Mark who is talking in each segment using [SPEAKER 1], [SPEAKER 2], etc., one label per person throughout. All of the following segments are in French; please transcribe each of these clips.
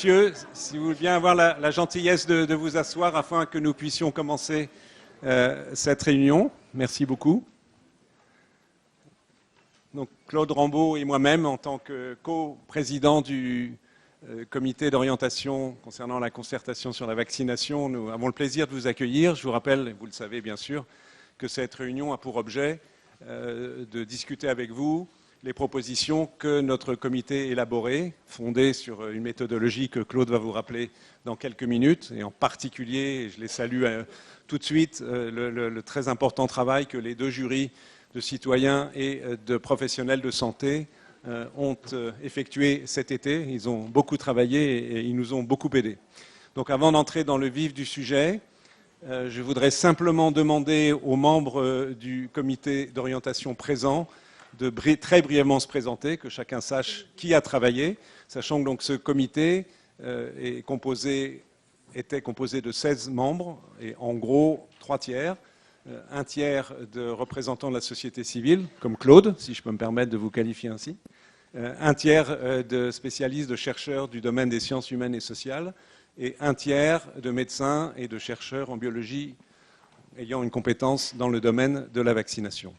[SPEAKER 1] messieurs, si vous voulez bien avoir la gentillesse de vous asseoir afin que nous puissions commencer cette réunion. Merci beaucoup. Donc, Claude Rambaud et moi-même, en tant que co-président du comité d'orientation concernant la concertation sur la vaccination, nous avons le plaisir de vous accueillir. Je vous rappelle, et vous le savez bien sûr, que cette réunion a pour objet de discuter avec vous les propositions que notre comité a élaborées, fondées sur une méthodologie que Claude va vous rappeler dans quelques minutes, et en particulier, et je les salue tout de suite, le très important travail que les deux jurys de citoyens et de professionnels de santé ont effectué cet été. Ils ont beaucoup travaillé et ils nous ont beaucoup aidés. Donc avant d'entrer dans le vif du sujet, je voudrais simplement demander aux membres du comité d'orientation présents de très brièvement se présenter, que chacun sache qui a travaillé, sachant que donc ce comité était composé de 16 membres, et en gros 3 tiers, un tiers de représentants de la société civile, comme Claude, si je peux me permettre de vous qualifier ainsi, un tiers de spécialistes, de chercheurs du domaine des sciences humaines et sociales, et un tiers de médecins et de chercheurs en biologie ayant une compétence dans le domaine de la vaccination.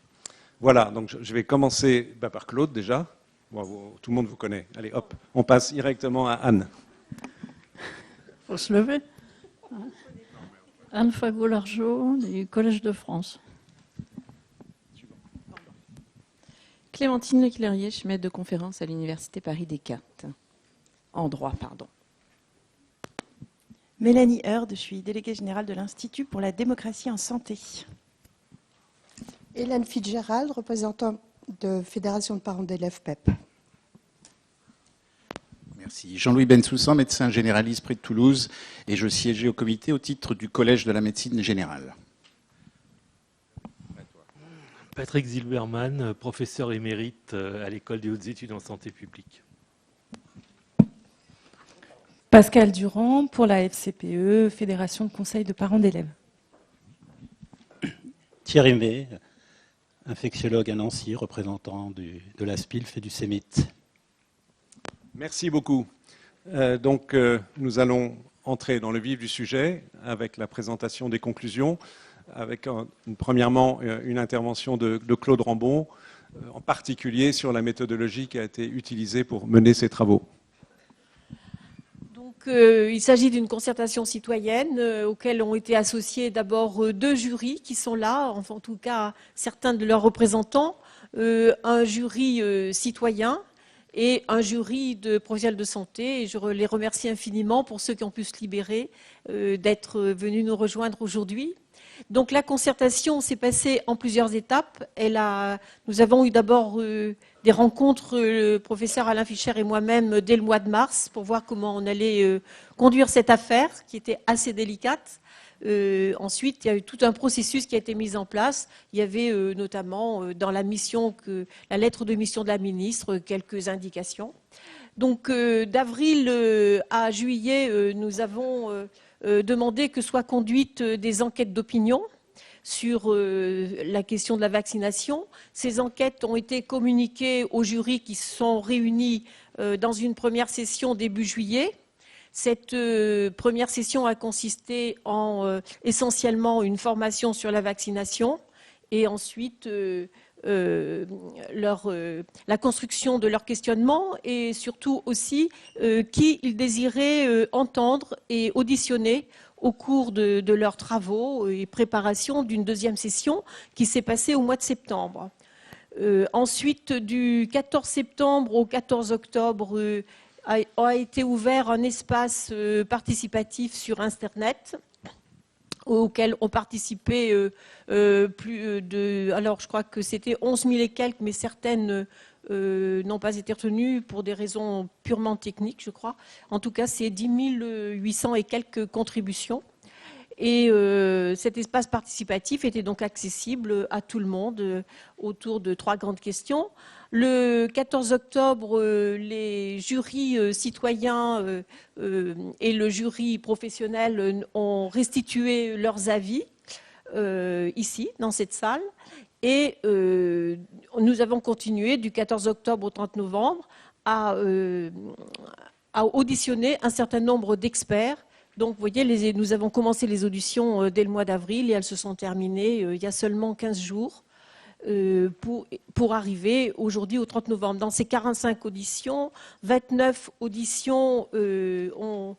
[SPEAKER 1] Voilà, donc je vais commencer par Claude déjà. Bon, tout le monde vous connaît. Allez, hop, on passe directement à Anne.
[SPEAKER 2] Il faut se lever. Anne Fagot-Largeau, du Collège de France.
[SPEAKER 3] Clémentine Leclerrier, je suis maître de conférence à l'Université Paris-Descartes. En droit, pardon.
[SPEAKER 4] Mélanie Heard, je suis déléguée générale de l'Institut pour la démocratie en santé.
[SPEAKER 5] Hélène Fitzgerald, représentante de Fédération de parents d'élèves PEP.
[SPEAKER 6] Merci. Jean-Louis Bensoussan, médecin généraliste près de Toulouse, et je siégeais au comité au titre du Collège de la médecine générale.
[SPEAKER 7] Patrick Zilberman, professeur émérite à l'École des hautes études en santé publique.
[SPEAKER 4] Pascal Durand, pour la FCPE, Fédération de conseils de parents d'élèves.
[SPEAKER 8] Thierry May, infectiologue à Nancy, représentant de la SPILF et du CEMIT.
[SPEAKER 1] Merci beaucoup. Nous allons entrer dans le vif du sujet avec la présentation des conclusions, avec premièrement une intervention de Claude Rambaud, en particulier sur la méthodologie qui a été utilisée pour mener ces travaux.
[SPEAKER 2] Il s'agit d'une concertation citoyenne auquel ont été associés d'abord 2 jurys qui sont là, en tout cas certains de leurs représentants, un jury citoyen et un jury de professionnels de santé. Et je les remercie infiniment pour ceux qui ont pu se libérer d'être venus nous rejoindre aujourd'hui. Donc la concertation s'est passée en plusieurs étapes. Nous avons eu d'abord des rencontres, le professeur Alain Fischer et moi-même, dès le mois de mars, pour voir comment on allait conduire cette affaire, qui était assez délicate. Ensuite, il y a eu tout un processus qui a été mis en place. Il y avait notamment dans la lettre de mission de la ministre, quelques indications. Donc d'avril à juillet, nous avons demandé que soient conduites des enquêtes d'opinion sur la question de la vaccination. Ces enquêtes ont été communiquées aux jurys qui se sont réunis dans une première session début juillet. Cette première session a consisté en essentiellement une formation sur la vaccination et ensuite la construction de leur questionnement et surtout aussi qui ils désiraient entendre et auditionner au cours de leurs travaux et préparation d'une deuxième session qui s'est passée au mois de septembre. Ensuite, du 14 septembre au 14 octobre, a été ouvert un espace participatif sur Internet auquel ont participé alors je crois que c'était 11 000 et quelques, mais certaines n'ont pas été retenues pour des raisons purement techniques, je crois. En tout cas, c'est 10 800 et quelques contributions. Et cet espace participatif était donc accessible à tout le monde autour de 3 grandes questions. Le 14 octobre, les jurys citoyens et le jury professionnel ont restitué leurs avis ici, dans cette salle. Et nous avons continué du 14 octobre au 30 novembre à auditionné un certain nombre d'experts. Donc, vous voyez, nous avons commencé les auditions dès le mois d'avril et elles se sont terminées il y a seulement 15 jours pour arriver aujourd'hui au 30 novembre. Dans ces 45 auditions, 29 auditions ont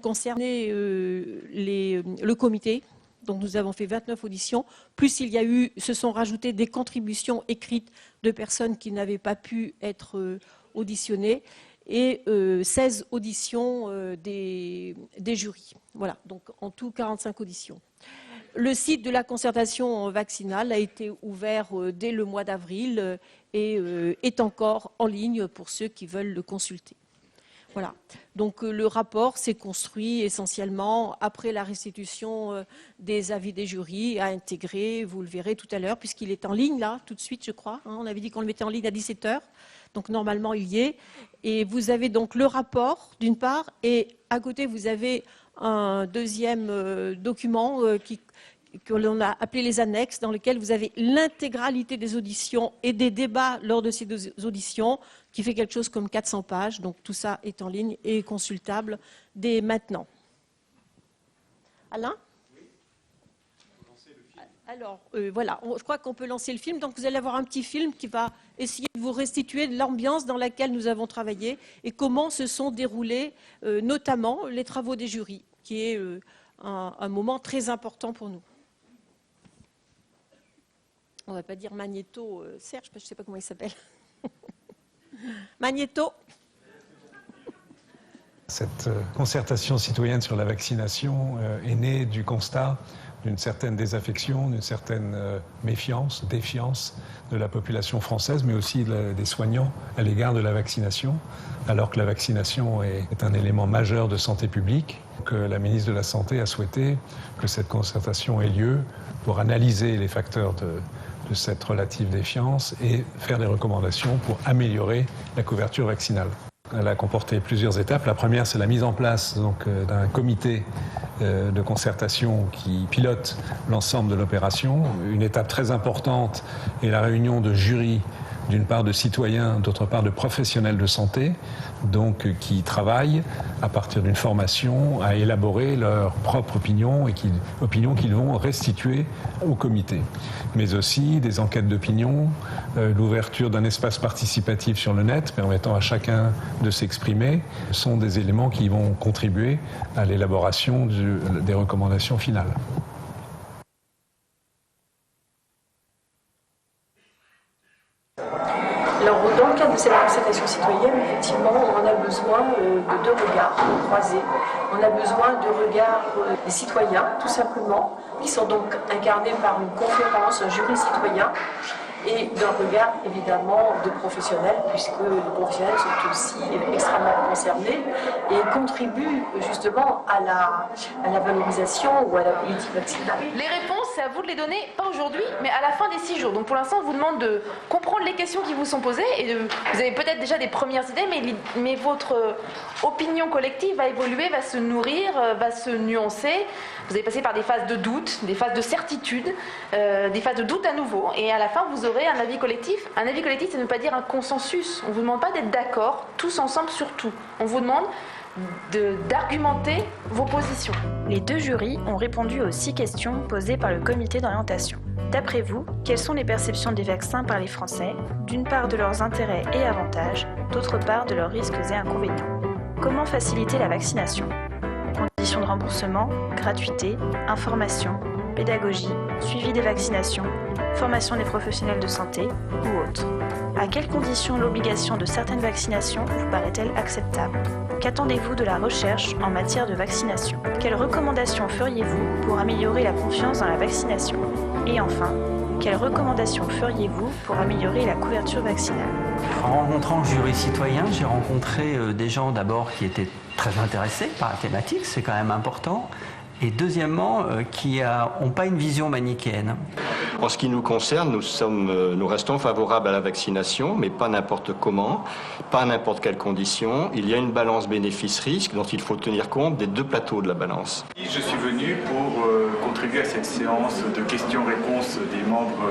[SPEAKER 2] concerné le comité. Donc nous avons fait 29 auditions, plus se sont rajoutées des contributions écrites de personnes qui n'avaient pas pu être auditionnées et 16 auditions des jurys. Voilà, donc en tout 45 auditions. Le site de la concertation vaccinale a été ouvert dès le mois d'avril et est encore en ligne pour ceux qui veulent le consulter. Voilà. Donc le rapport s'est construit essentiellement après la restitution des avis des jurys, à intégrer, vous le verrez tout à l'heure, puisqu'il est en ligne là, tout de suite je crois. On avait dit qu'on le mettait en ligne à 17h, donc normalement il y est. Et vous avez donc le rapport d'une part, et à côté vous avez un deuxième document que l'on a appelé les annexes, dans lequel vous avez l'intégralité des auditions et des débats lors de ces auditions, qui fait quelque chose comme 400 pages. Donc tout ça est en ligne et consultable dès maintenant. Alain ? Alors, voilà, je crois qu'on peut lancer le film. Donc vous allez avoir un petit film qui va essayer de vous restituer l'ambiance dans laquelle nous avons travaillé et comment se sont déroulés notamment les travaux des jurys, qui est un moment très important pour nous. On ne va pas dire Magnéto Serge, je ne sais pas comment il s'appelle. Magnéto.
[SPEAKER 9] Cette concertation citoyenne sur la vaccination est née du constat d'une certaine désaffection, d'une certaine méfiance, défiance de la population française, mais aussi des soignants à l'égard de la vaccination, alors que la vaccination est un élément majeur de santé publique, que la ministre de la Santé a souhaité que cette concertation ait lieu pour analyser les facteurs de cette relative défiance et faire des recommandations pour améliorer la couverture vaccinale. Elle a comporté plusieurs étapes. La première, c'est la mise en place d'un comité de concertation qui pilote l'ensemble de l'opération. Une étape très importante est la réunion de jurys, d'une part de citoyens, d'autre part de professionnels de santé, donc qui travaillent à partir d'une formation à élaborer leur propre opinion et opinion qu'ils vont restituer au comité. Mais aussi des enquêtes d'opinion, l'ouverture d'un espace participatif sur le net permettant à chacun de s'exprimer, sont des éléments qui vont contribuer à l'élaboration des recommandations finales.
[SPEAKER 2] Alors, dans le cadre de cette concertation citoyenne, effectivement, on a besoin de deux regards croisés. On a besoin de regards des citoyens, tout simplement, qui sont donc incarnés par une conférence, un jury citoyen, et d'un regard, évidemment, de professionnels, puisque les professionnels sont aussi extrêmement concernés et contribuent justement à la valorisation ou à la politique vaccinale.
[SPEAKER 10] Les réponses, c'est à vous de les donner, pas aujourd'hui, mais à la fin des 6 jours. Donc pour l'instant, on vous demande de comprendre les questions qui vous sont posées et vous avez peut-être déjà des premières idées, mais votre opinion collective va évoluer, va se nourrir, va se nuancer. Vous allez passer par des phases de doute, des phases de certitude, des phases de doute à nouveau. Et à la fin, vous aurez un avis collectif. Un avis collectif, ça ne veut pas dire un consensus. On ne vous demande pas d'être d'accord, tous ensemble sur tout. On vous demande d'argumenter vos positions.
[SPEAKER 11] Les deux jurys ont répondu aux 6 questions posées par le comité d'orientation. D'après vous, quelles sont les perceptions des vaccins par les Français, d'une part de leurs intérêts et avantages, d'autre part de leurs risques et inconvénients? Comment faciliter la vaccination? Conditions de remboursement, gratuité, information, pédagogie, suivi des vaccinations, formation des professionnels de santé ou autres. À quelles conditions l'obligation de certaines vaccinations vous paraît-elle acceptable? Qu'attendez-vous de la recherche en matière de vaccination? Quelles recommandations feriez-vous pour améliorer la confiance dans la vaccination? Et enfin, quelles recommandations feriez-vous pour améliorer la couverture vaccinale?
[SPEAKER 12] En rencontrant le jury citoyen, j'ai rencontré des gens d'abord qui étaient très intéressés par la thématique, c'est quand même important, et deuxièmement, qui n'ont pas une vision manichéenne.
[SPEAKER 13] En ce qui nous concerne, nous restons favorables à la vaccination, mais pas n'importe comment, pas à n'importe quelles conditions. Il y a une balance bénéfice-risque dont il faut tenir compte des deux plateaux de la balance.
[SPEAKER 14] Je suis venu pour contribuer à cette séance de questions-réponses des membres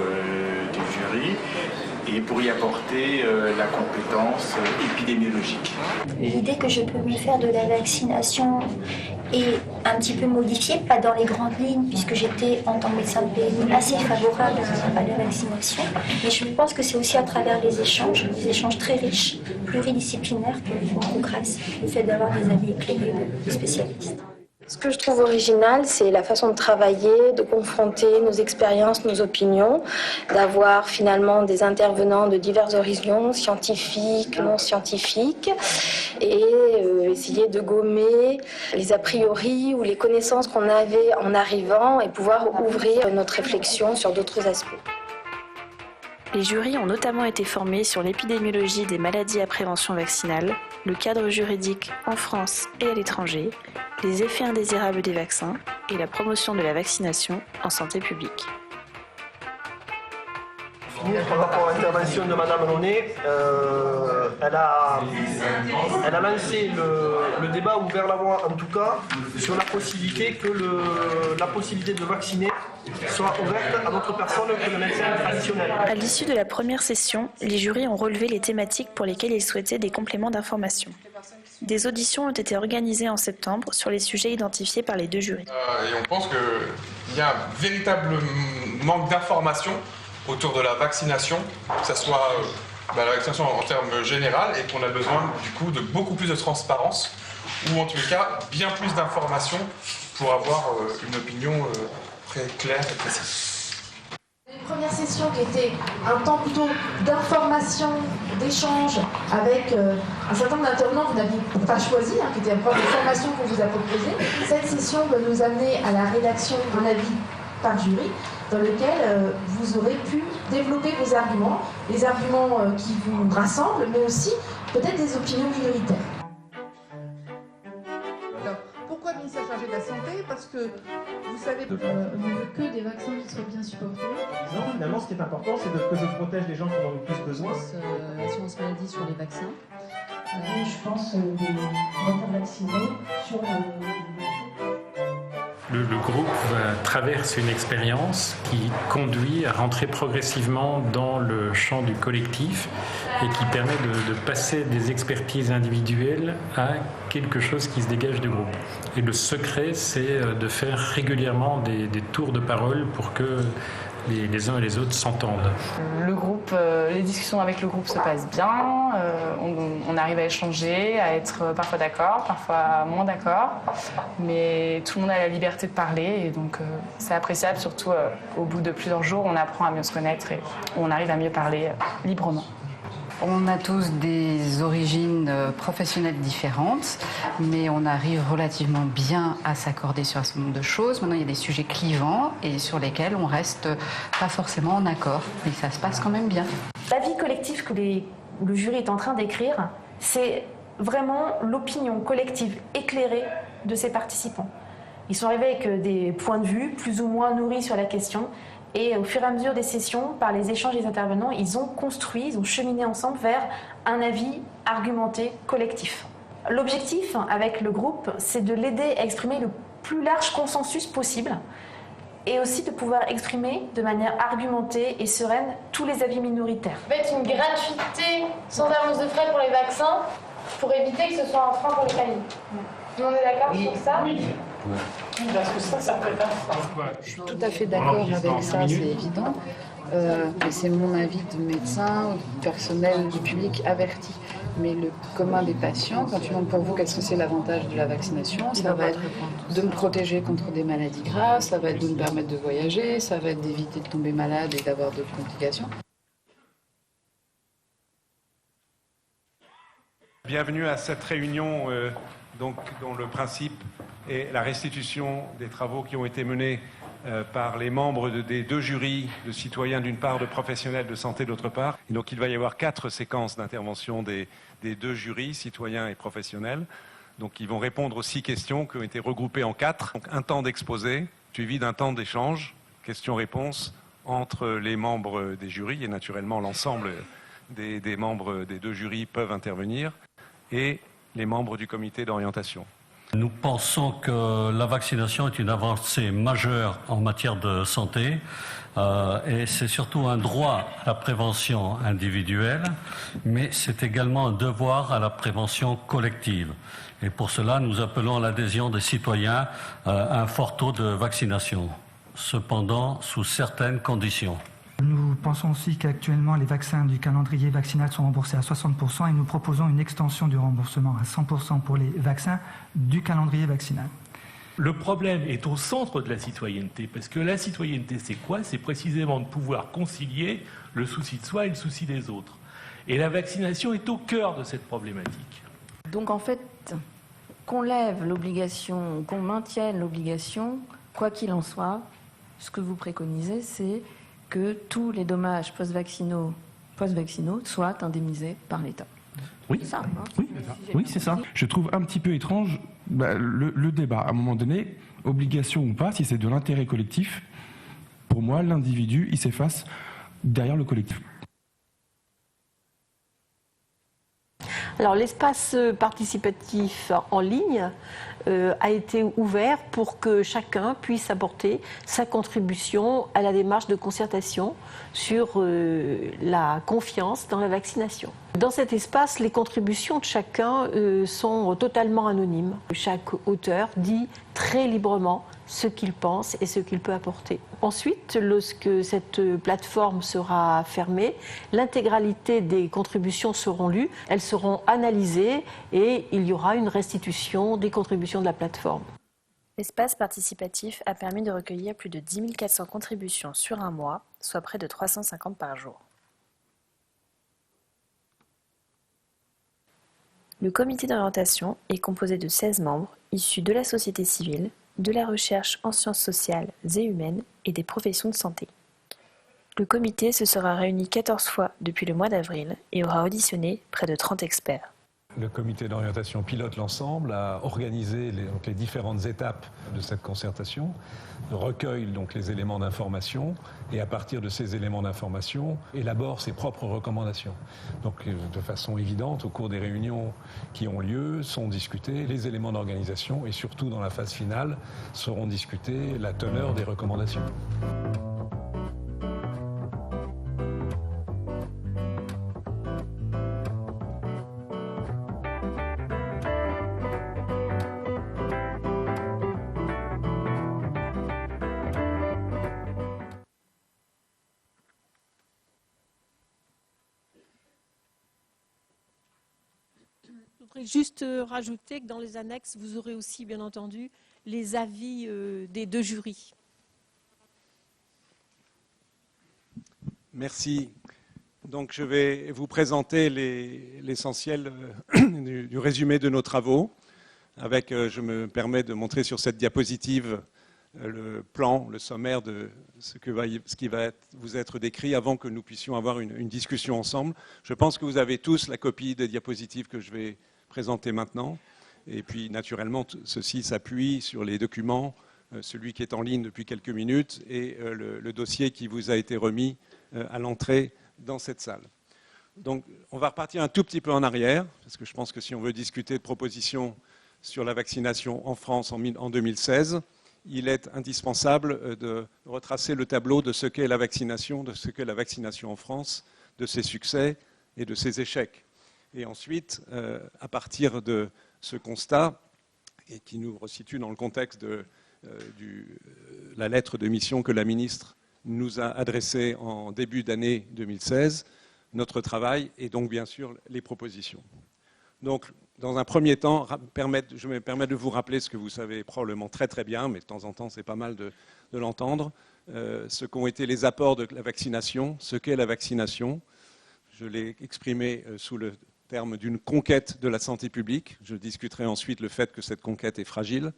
[SPEAKER 14] du jury et pour y apporter la compétence épidémiologique.
[SPEAKER 15] L'idée que je peux me faire de la vaccination est un petit peu modifiée, pas dans les grandes lignes, puisque j'étais en tant que médecin de PMI assez favorable à la vaccination, mais je pense que c'est aussi à travers les échanges très riches, pluridisciplinaires que progresse, le fait d'avoir des avis éclairés de spécialistes.
[SPEAKER 16] Ce que je trouve original, c'est la façon de travailler, de confronter nos expériences, nos opinions, d'avoir finalement des intervenants de divers horizons, scientifiques, non scientifiques, et essayer de gommer les a priori ou les connaissances qu'on avait en arrivant et pouvoir ouvrir notre réflexion sur d'autres aspects.
[SPEAKER 11] Les jurys ont notamment été formés sur l'épidémiologie des maladies à prévention vaccinale, le cadre juridique en France et à l'étranger, les effets indésirables des vaccins et la promotion de la vaccination en santé publique.
[SPEAKER 17] Par rapport à l'intervention de Mme Launay, elle a lancé le débat, ouvert la voie en tout cas, sur la possibilité que la possibilité de vacciner soit ouverte à d'autres personnes que le médecin traditionnel.
[SPEAKER 11] À l'issue de la première session, les jurys ont relevé les thématiques pour lesquelles ils souhaitaient des compléments d'information. Des auditions ont été organisées en septembre sur les sujets identifiés par les deux jurys.
[SPEAKER 18] Et on pense qu'il y a un véritable manque d'information autour de la vaccination, que ce soit la vaccination en termes généraux, et qu'on a besoin du coup de beaucoup plus de transparence, ou en tout cas bien plus d'informations pour avoir une opinion très claire et précise.
[SPEAKER 19] Une première session qui était un temps plutôt d'information, d'échange avec un certain nombre d'intervenants que vous n'aviez pas choisi, qui était un programme de formation qu'on vous a proposé. Cette session va nous amener à la rédaction d'un avis par jury, dans lequel vous aurez pu développer vos arguments, les arguments qui vous rassemblent, mais aussi peut-être des opinions minoritaires.
[SPEAKER 20] Alors, pourquoi le ministère chargé de la Santé? Parce que, vous savez, on ne veut que des vaccins qui soient bien supportés.
[SPEAKER 21] Non, finalement, ce qui est important, c'est que je protège les gens qui en ont le plus besoin.
[SPEAKER 22] L'assurance maladie sur les vaccins.
[SPEAKER 20] Et je pense des retards vaccinés sur
[SPEAKER 23] Le groupe traverse une expérience qui conduit à rentrer progressivement dans le champ du collectif et qui permet de passer des expertises individuelles à quelque chose qui se dégage du groupe. Et le secret, c'est de faire régulièrement des tours de parole pour que les uns et les autres s'entendent.
[SPEAKER 24] Le groupe, les discussions avec le groupe se passent bien, on arrive à échanger, à être parfois d'accord, parfois moins d'accord, mais tout le monde a la liberté de parler et donc c'est appréciable, surtout au bout de plusieurs jours, on apprend à mieux se connaître et on arrive à mieux parler librement.
[SPEAKER 25] On a tous des origines professionnelles différentes, mais on arrive relativement bien à s'accorder sur un certain nombre de choses. Maintenant, il y a des sujets clivants et sur lesquels on reste pas forcément en accord, mais ça se passe quand même bien.
[SPEAKER 10] L'avis collectif que le jury est en train d'écrire, c'est vraiment l'opinion collective éclairée de ces participants. Ils sont arrivés avec des points de vue plus ou moins nourris sur la question. Et au fur et à mesure des sessions, par les échanges des intervenants, ils ont cheminé ensemble vers un avis argumenté collectif. L'objectif avec le groupe, c'est de l'aider à exprimer le plus large consensus possible et aussi de pouvoir exprimer de manière argumentée et sereine tous les avis minoritaires.
[SPEAKER 26] En fait, une gratuité sans avance de frais pour les vaccins pour éviter que ce soit un frein pour les familles. On est d'accord sur ça?
[SPEAKER 20] Oui. Parce que ça peut être un frein.
[SPEAKER 27] Je suis tout à fait d'accord avec ça, c'est évident. Mais c'est mon avis de médecin, de personnel, du public averti. Mais le commun des patients, quand tu demandes pour vous qu'est-ce que c'est l'avantage de la vaccination, ça va être de me protéger contre des maladies graves, ça va être de me permettre de voyager, ça va être d'éviter de tomber malade et d'avoir d'autres complications.
[SPEAKER 1] Bienvenue à cette réunion dont le principe est la restitution des travaux qui ont été menés par les membres des deux jurys, de citoyens d'une part, de professionnels de santé d'autre part. Et donc il va y avoir 4 séquences d'intervention des deux jurys, citoyens et professionnels. Donc ils vont répondre aux 6 questions qui ont été regroupées en 4. Donc un temps d'exposé, suivi d'un temps d'échange, questions-réponses entre les membres des jurys, et naturellement l'ensemble des membres des deux jurys peuvent intervenir, et les membres du comité d'orientation.
[SPEAKER 3] Nous pensons que la vaccination est une avancée majeure en matière de santé et c'est surtout un droit à la prévention individuelle, mais c'est également un devoir à la prévention collective. Et pour cela, nous appelons à l'adhésion des citoyens à un fort taux de vaccination, cependant sous certaines conditions.
[SPEAKER 4] Nous pensons aussi qu'actuellement les vaccins du calendrier vaccinal sont remboursés à 60% et nous proposons une extension du remboursement à 100% pour les vaccins du calendrier vaccinal.
[SPEAKER 5] Le problème est au centre de la citoyenneté, parce que la citoyenneté, c'est quoi? C'est précisément de pouvoir concilier le souci de soi et le souci des autres. Et la vaccination est au cœur de cette problématique.
[SPEAKER 22] Donc en fait, qu'on lève l'obligation, qu'on maintienne l'obligation, quoi qu'il en soit, ce que vous préconisez, c'est que tous les dommages post-vaccinaux soient indemnisés par l'État.
[SPEAKER 6] Oui,
[SPEAKER 22] ça, hein,
[SPEAKER 6] oui, c'est ça. Je trouve un petit peu étrange le débat. À un moment donné, obligation ou pas, si c'est de l'intérêt collectif, pour moi, l'individu, il s'efface derrière le collectif.
[SPEAKER 7] Alors l'espace participatif en ligne a été ouvert pour que chacun puisse apporter sa contribution à la démarche de concertation sur la confiance dans la vaccination. Dans cet espace, les contributions de chacun sont totalement anonymes. Chaque auteur dit très librement ce qu'il pense et ce qu'il peut apporter. Ensuite, lorsque cette plateforme sera fermée, l'intégralité des contributions seront lues, elles seront analysées et il y aura une restitution des contributions de la plateforme.
[SPEAKER 11] L'espace participatif a permis de recueillir plus de 10 400 contributions sur un mois, soit près de 350 par jour. Le comité d'orientation est composé de 16 membres issus de la société civile, de la recherche en sciences sociales et humaines et des professions de santé. Le comité se sera réuni 14 fois depuis le mois d'avril et aura auditionné près de 30 experts.
[SPEAKER 8] Le comité d'orientation pilote l'ensemble, a organisé les différentes étapes de cette concertation, recueille donc les éléments d'information et à partir de ces éléments d'information élabore ses propres recommandations. Donc de façon évidente, au cours des réunions qui ont lieu, sont discutés les éléments d'organisation et surtout dans la phase finale seront discutés la teneur des recommandations.
[SPEAKER 2] Je voudrais juste rajouter que dans les annexes, vous aurez aussi, bien entendu, les avis des deux jurys.
[SPEAKER 1] Merci. Donc, je vais vous présenter l'essentiel du résumé de nos travaux. Avec, je me permets de montrer sur cette diapositive le plan, le sommaire de ce qui va vous être décrit avant que nous puissions avoir une discussion ensemble. Je pense que vous avez tous la copie des diapositives que je vais présenter maintenant. Et puis, naturellement, ceci s'appuie sur les documents, celui qui est en ligne depuis quelques minutes et le dossier qui vous a été remis à l'entrée dans cette salle. Donc, on va repartir un tout petit peu en arrière, parce que je pense que si on veut discuter de propositions sur la vaccination en France en 2016, il est indispensable de retracer le tableau de ce qu'est la vaccination en France, de ses succès et de ses échecs. Et ensuite, à partir de ce constat, et qui nous resitue dans le contexte de la lettre de mission que la ministre nous a adressée en début d'année 2016, notre travail et donc bien sûr les propositions. Donc, dans un premier temps, je me permets de vous rappeler ce que vous savez probablement très très bien, mais de temps en temps c'est pas mal de l'entendre, ce qu'ont été les apports de la vaccination, ce qu'est la vaccination. Je l'ai exprimé sous le terme d'une conquête de la santé publique. Je discuterai ensuite le fait que cette conquête est fragile,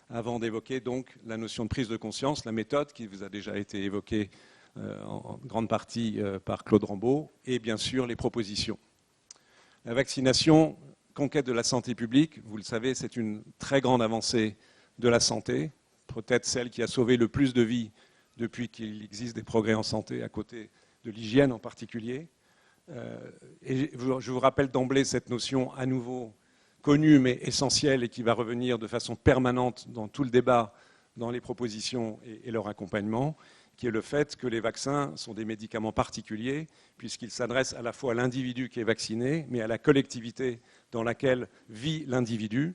[SPEAKER 1] avant d'évoquer donc la notion de prise de conscience, la méthode qui vous a déjà été évoquée en grande partie par Claude Rambaud, et bien sûr les propositions. La vaccination, conquête de la santé publique, vous le savez, c'est une très grande avancée de la santé, peut-être celle qui a sauvé le plus de vies depuis qu'il existe des progrès en santé, à côté de l'hygiène en particulier. Et je vous rappelle d'emblée cette notion à nouveau connu mais essentiel et qui va revenir de façon permanente dans tout le débat, dans les propositions et leur accompagnement, qui est le fait que les vaccins sont des médicaments particuliers, puisqu'ils s'adressent à la fois à l'individu qui est vacciné, mais à la collectivité dans laquelle vit l'individu,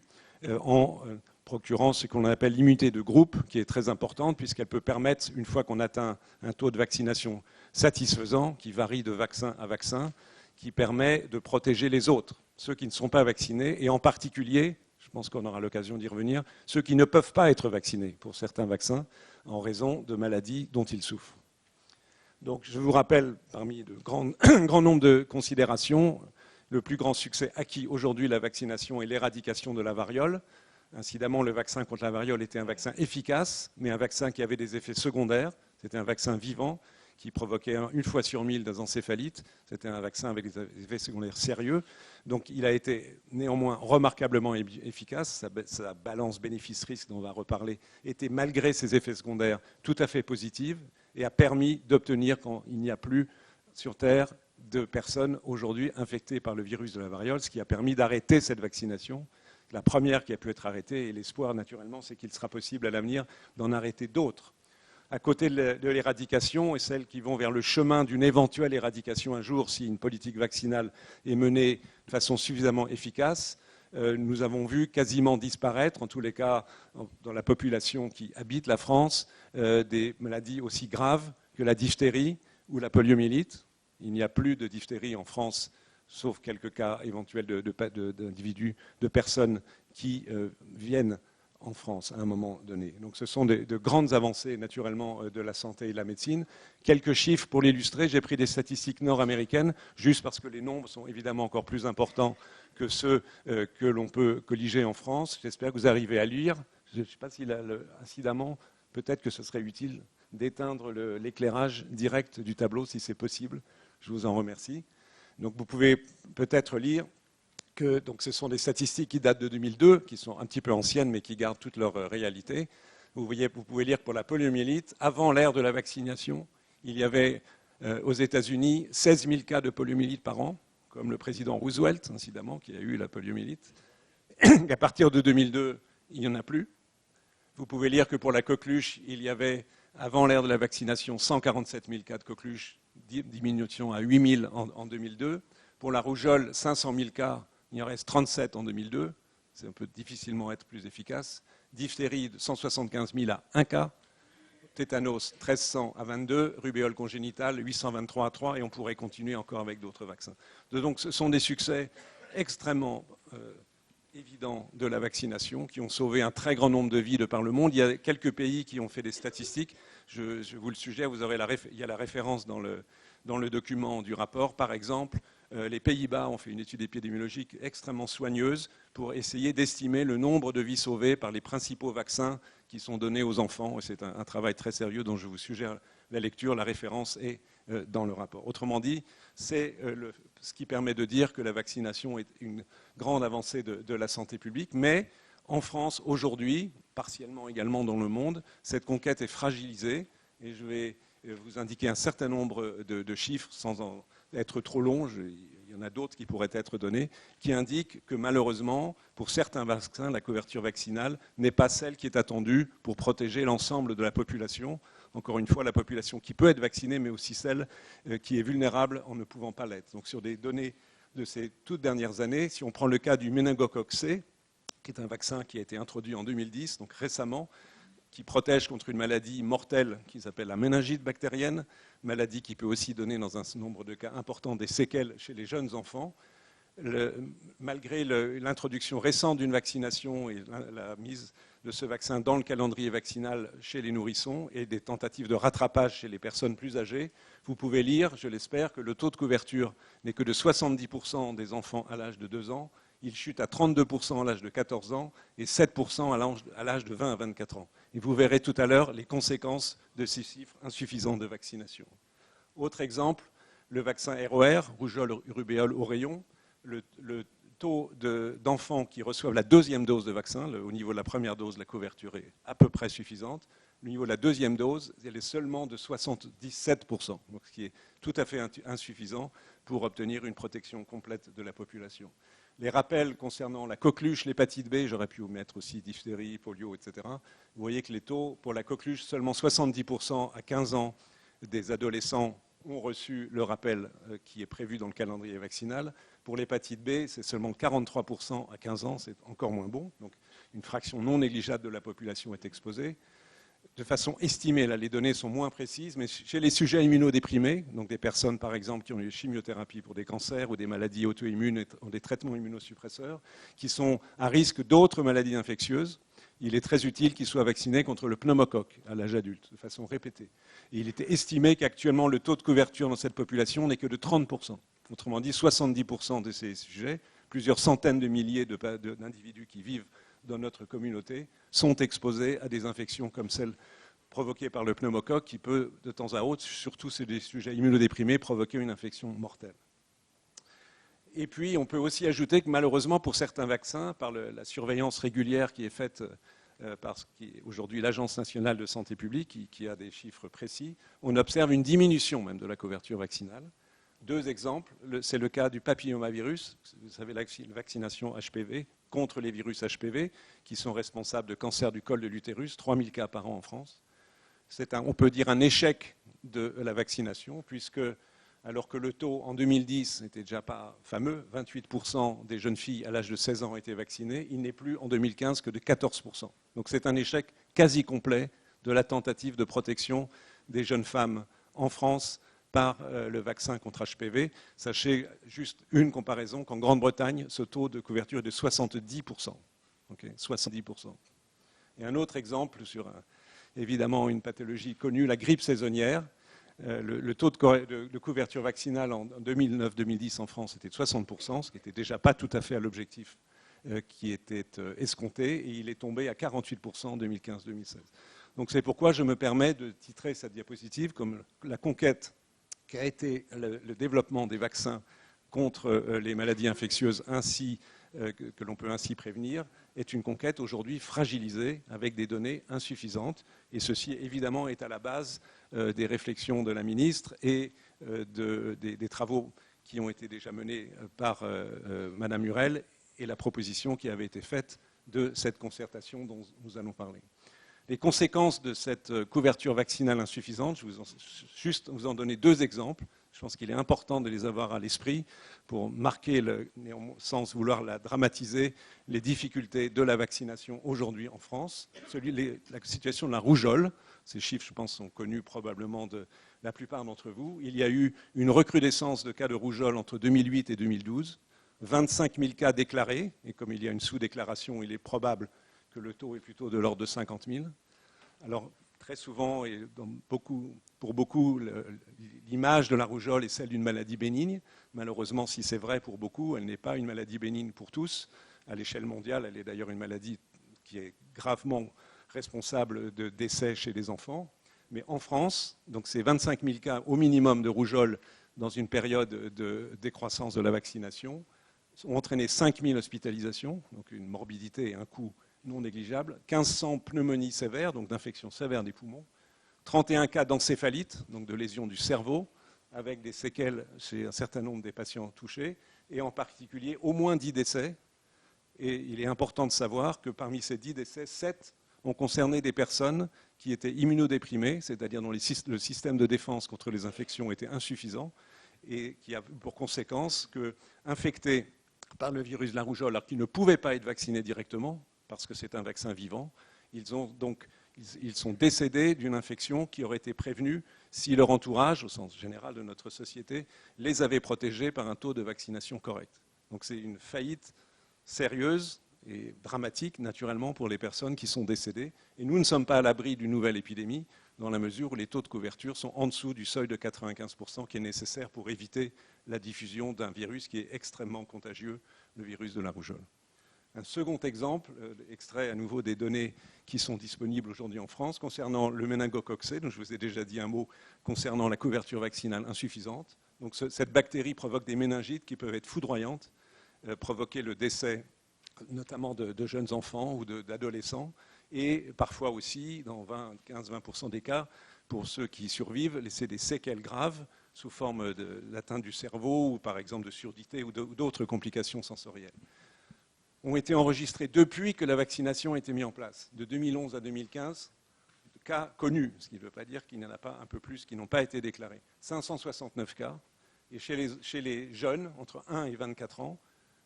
[SPEAKER 1] en procurant ce qu'on appelle l'immunité de groupe, qui est très importante, puisqu'elle peut permettre, une fois qu'on atteint un taux de vaccination satisfaisant, qui varie de vaccin à vaccin, qui permet de protéger les autres, ceux qui ne sont pas vaccinés, et en particulier, je pense qu'on aura l'occasion d'y revenir, ceux qui ne peuvent pas être vaccinés pour certains vaccins en raison de maladies dont ils souffrent. Donc je vous rappelle, parmi de grand nombre de considérations, le plus grand succès acquis aujourd'hui, la vaccination et l'éradication de la variole. Incidemment, le vaccin contre la variole était un vaccin efficace, mais un vaccin qui avait des effets secondaires. C'était un vaccin vivant qui provoquait 1 fois sur 1000 des encéphalites. C'était un vaccin avec des effets secondaires sérieux. Donc il a été néanmoins remarquablement efficace. Sa balance bénéfice-risque, dont on va reparler, était malgré ses effets secondaires tout à fait positive et a permis d'obtenir, quand il n'y a plus sur Terre de personnes aujourd'hui infectées par le virus de la variole, ce qui a permis d'arrêter cette vaccination. La première qui a pu être arrêtée, et l'espoir naturellement, c'est qu'il sera possible à l'avenir d'en arrêter d'autres. À côté de l'éradication et celles qui vont vers le chemin d'une éventuelle éradication un jour si une politique vaccinale est menée de façon suffisamment efficace, nous avons vu quasiment disparaître, en tous les cas dans la population qui habite la France, des maladies aussi graves que la diphtérie ou la poliomyélite. Il n'y a plus de diphtérie en France, sauf quelques cas éventuels d'individus, de personnes qui viennent en France à un moment donné. Donc ce sont de grandes avancées naturellement de la santé et de la médecine. Quelques chiffres pour l'illustrer. J'ai pris des statistiques nord-américaines, juste parce que les nombres sont évidemment encore plus importants que ceux que l'on peut colliger en France. J'espère que vous arrivez à lire. Je ne sais pas s'il a incidemment, peut-être que ce serait utile d'éteindre l'éclairage direct du tableau si c'est possible. Je vous en remercie. Donc vous pouvez peut-être lire que donc, ce sont des statistiques qui datent de 2002, qui sont un petit peu anciennes, mais qui gardent toute leur réalité. Vous pouvez lire que pour la poliomyélite, avant l'ère de la vaccination, il y avait aux États-Unis 16 000 cas de poliomyélite par an, comme le président Roosevelt, incidemment, qui a eu la poliomyélite. À partir de 2002, il n'y en a plus. Vous pouvez lire que pour la coqueluche, il y avait, avant l'ère de la vaccination, 147 000 cas de coqueluche, diminution à 8 000 en 2002. Pour la rougeole, 500 000 cas, il en reste 37 en 2002. C'est un peu difficilement être plus efficace. Diphtérie, 175 000 à 1 cas. Tétanos, 1300 à 22. Rubéole congénitale, 823 à 3. Et on pourrait continuer encore avec d'autres vaccins. Donc ce sont des succès extrêmement évidents de la vaccination qui ont sauvé un très grand nombre de vies de par le monde. Il y a quelques pays qui ont fait des statistiques. Je vous le suggère, il y a la référence dans le document du rapport. Par exemple, les Pays-Bas ont fait une étude épidémiologique extrêmement soigneuse pour essayer d'estimer le nombre de vies sauvées par les principaux vaccins qui sont donnés aux enfants. Et c'est un travail très sérieux dont je vous suggère la lecture. La référence est dans le rapport. Autrement dit, c'est ce qui permet de dire que la vaccination est une grande avancée de la santé publique. Mais en France, aujourd'hui, partiellement également dans le monde, cette conquête est fragilisée. Et je vais vous indiquer un certain nombre de chiffres sans en être trop long, il y en a d'autres qui pourraient être donnés, qui indiquent que malheureusement, pour certains vaccins, la couverture vaccinale n'est pas celle qui est attendue pour protéger l'ensemble de la population. Encore une fois, la population qui peut être vaccinée, mais aussi celle qui est vulnérable en ne pouvant pas l'être. Donc sur des données de ces toutes dernières années, si on prend le cas du méningocoque C, qui est un vaccin qui a été introduit en 2010, donc récemment, qui protège contre une maladie mortelle qui s'appelle la méningite bactérienne, maladie qui peut aussi donner dans un nombre de cas importants des séquelles chez les jeunes enfants. Malgré l'introduction récente d'une vaccination et la mise de ce vaccin dans le calendrier vaccinal chez les nourrissons et des tentatives de rattrapage chez les personnes plus âgées, vous pouvez lire, je l'espère, que le taux de couverture n'est que de 70% des enfants à l'âge de 2 ans. Il chute à 32% à l'âge de 14 ans et 7% à l'âge de 20 à 24 ans. Et vous verrez tout à l'heure les conséquences de ces chiffres insuffisants de vaccination. Autre exemple, le vaccin ROR, rougeole, rubéole, oreillon. Le taux d'enfants qui reçoivent la deuxième dose de vaccin, au niveau de la première dose, la couverture est à peu près suffisante. Au niveau de la deuxième dose, elle est seulement de 77%, donc ce qui est tout à fait insuffisant pour obtenir une protection complète de la population. Les rappels concernant la coqueluche, l'hépatite B, j'aurais pu mettre aussi diphtérie, polio, etc. Vous voyez que les taux pour la coqueluche, seulement 70% à 15 ans des adolescents ont reçu le rappel qui est prévu dans le calendrier vaccinal. Pour l'hépatite B, c'est seulement 43% à 15 ans, c'est encore moins bon. Donc une fraction non négligeable de la population est exposée. De façon estimée, là les données sont moins précises, mais chez les sujets immunodéprimés, donc des personnes par exemple qui ont eu chimiothérapie pour des cancers ou des maladies auto-immunes, ont des traitements immunosuppresseurs, qui sont à risque d'autres maladies infectieuses, il est très utile qu'ils soient vaccinés contre le pneumocoque à l'âge adulte, de façon répétée. Et il était estimé qu'actuellement le taux de couverture dans cette population n'est que de 30%. Autrement dit, 70% de ces sujets, plusieurs centaines de milliers d'individus qui vivent dans notre communauté, sont exposés à des infections comme celle provoquée par le pneumocoque qui peut, de temps à autre, surtout chez des sujets immunodéprimés, provoquer une infection mortelle. Et puis, on peut aussi ajouter que malheureusement, pour certains vaccins, par la surveillance régulière qui est faite par aujourd'hui l'Agence nationale de santé publique, qui a des chiffres précis, on observe une diminution même de la couverture vaccinale. Deux exemples, c'est le cas du papillomavirus, vous savez, la vaccination HPV contre les virus HPV qui sont responsables de cancer du col de l'utérus, 3000 cas par an en France. C'est on peut dire un échec de la vaccination, puisque alors que le taux en 2010 n'était déjà pas fameux, 28% des jeunes filles à l'âge de 16 ans étaient vaccinées, il n'est plus en 2015 que de 14%. Donc c'est un échec quasi complet de la tentative de protection des jeunes femmes en France par le vaccin contre HPV. Sachez juste une comparaison qu'en Grande-Bretagne, ce taux de couverture est de 70%. Okay, 70%. Et un autre exemple sur évidemment une pathologie connue, la grippe saisonnière. Le taux de couverture vaccinale en 2009-2010 en France était de 60%, ce qui n'était déjà pas tout à fait à l'objectif qui était escompté, et il est tombé à 48% en 2015-2016. Donc c'est pourquoi je me permets de titrer cette diapositive comme la conquête qui a été le développement des vaccins contre les maladies infectieuses ainsi que l'on peut ainsi prévenir, est une conquête aujourd'hui fragilisée avec des données insuffisantes. Et ceci, évidemment, est à la base des réflexions de la ministre et des travaux qui ont été déjà menés par Madame Murel et la proposition qui avait été faite de cette concertation dont nous allons parler. Les conséquences de cette couverture vaccinale insuffisante, je vais juste vous en donner deux exemples. Je pense qu'il est important de les avoir à l'esprit pour marquer, sans vouloir la dramatiser, les difficultés de la vaccination aujourd'hui en France. La situation de la rougeole, ces chiffres, je pense, sont connus probablement de la plupart d'entre vous. Il y a eu une recrudescence de cas de rougeole entre 2008 et 2012, 25 000 cas déclarés, et comme il y a une sous-déclaration, il est probable que le taux est plutôt de l'ordre de 50 000. Alors, très souvent, et pour beaucoup, l'image de la rougeole est celle d'une maladie bénigne. Malheureusement, si c'est vrai pour beaucoup, elle n'est pas une maladie bénigne pour tous. À l'échelle mondiale, elle est d'ailleurs une maladie qui est gravement responsable de décès chez les enfants. Mais en France, donc c'est 25 000 cas au minimum de rougeole dans une période de décroissance de la vaccination, ont entraîné 5 000 hospitalisations, donc une morbidité et un coût non négligeable, 1500 pneumonies sévères, donc d'infections sévères des poumons, 31 cas d'encéphalite, donc de lésions du cerveau, avec des séquelles chez un certain nombre des patients touchés, et en particulier au moins 10 décès. Et il est important de savoir que parmi ces 10 décès, 7 ont concerné des personnes qui étaient immunodéprimées, c'est-à-dire dont le système de défense contre les infections était insuffisant, et qui a pour conséquence qu'infectés par le virus de la rougeole, alors qu'ils ne pouvaient pas être vaccinés directement, parce que c'est un vaccin vivant, ils sont décédés d'une infection qui aurait été prévenue si leur entourage, au sens général de notre société, les avait protégés par un taux de vaccination correct. Donc c'est une faillite sérieuse et dramatique, naturellement, pour les personnes qui sont décédées. Et nous ne sommes pas à l'abri d'une nouvelle épidémie, dans la mesure où les taux de couverture sont en dessous du seuil de 95% qui est nécessaire pour éviter la diffusion d'un virus qui est extrêmement contagieux, le virus de la rougeole. Un second exemple, extrait à nouveau des données qui sont disponibles aujourd'hui en France, concernant le méningocoque C, dont je vous ai déjà dit un mot concernant la couverture vaccinale insuffisante. Donc cette bactérie provoque des méningites qui peuvent être foudroyantes, provoquer le décès notamment de jeunes enfants ou d'adolescents, et parfois aussi, dans 15-20% des cas, pour ceux qui survivent, laisser des séquelles graves sous forme d'atteinte du cerveau ou par exemple de surdité ou d'autres complications sensorielles, ont été enregistrés depuis que la vaccination a été mise en place, de 2011 à 2015, cas connus, ce qui ne veut pas dire qu'il n'y en a pas un peu plus qui n'ont pas été déclarés. 569 cas, et chez les jeunes, entre 1 et 24 ans,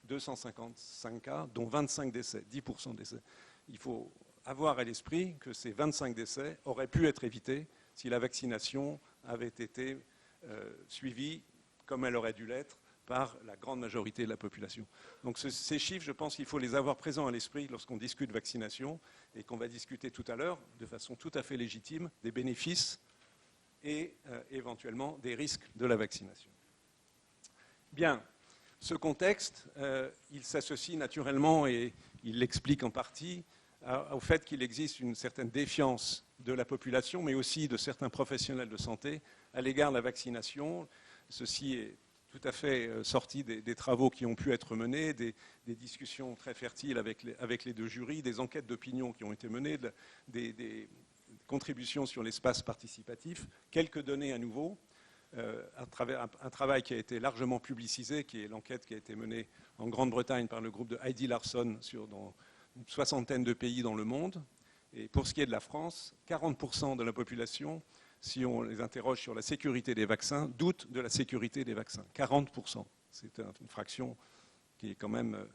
[SPEAKER 1] 255 cas, dont 25 décès, 10% de décès. Il faut avoir à l'esprit que ces 25 décès auraient pu être évités si la vaccination avait été suivie comme elle aurait dû l'être par la grande majorité de la population. Donc ces chiffres, je pense qu'il faut les avoir présents à l'esprit lorsqu'on discute vaccination et qu'on va discuter tout à l'heure, de façon tout à fait légitime, des bénéfices et éventuellement des risques de la vaccination. Bien, ce contexte, il s'associe naturellement, et il l'explique en partie, au fait qu'il existe une certaine défiance de la population, mais aussi de certains professionnels de santé à l'égard de la vaccination. Ceci est tout à fait sorti des travaux qui ont pu être menés, des discussions très fertiles avec les deux jurys, des enquêtes d'opinion qui ont été menées, des contributions sur l'espace participatif. Quelques données à nouveau, à travers un travail qui a été largement publicisé, qui est l'enquête qui a été menée en Grande-Bretagne par le groupe de Heidi Larson dans une soixantaine de pays dans le monde. Et pour ce qui est de la France, 40% de la population, si on les interroge sur la sécurité des vaccins, doutent de la sécurité des vaccins. 40%. C'est une fraction qui est quand même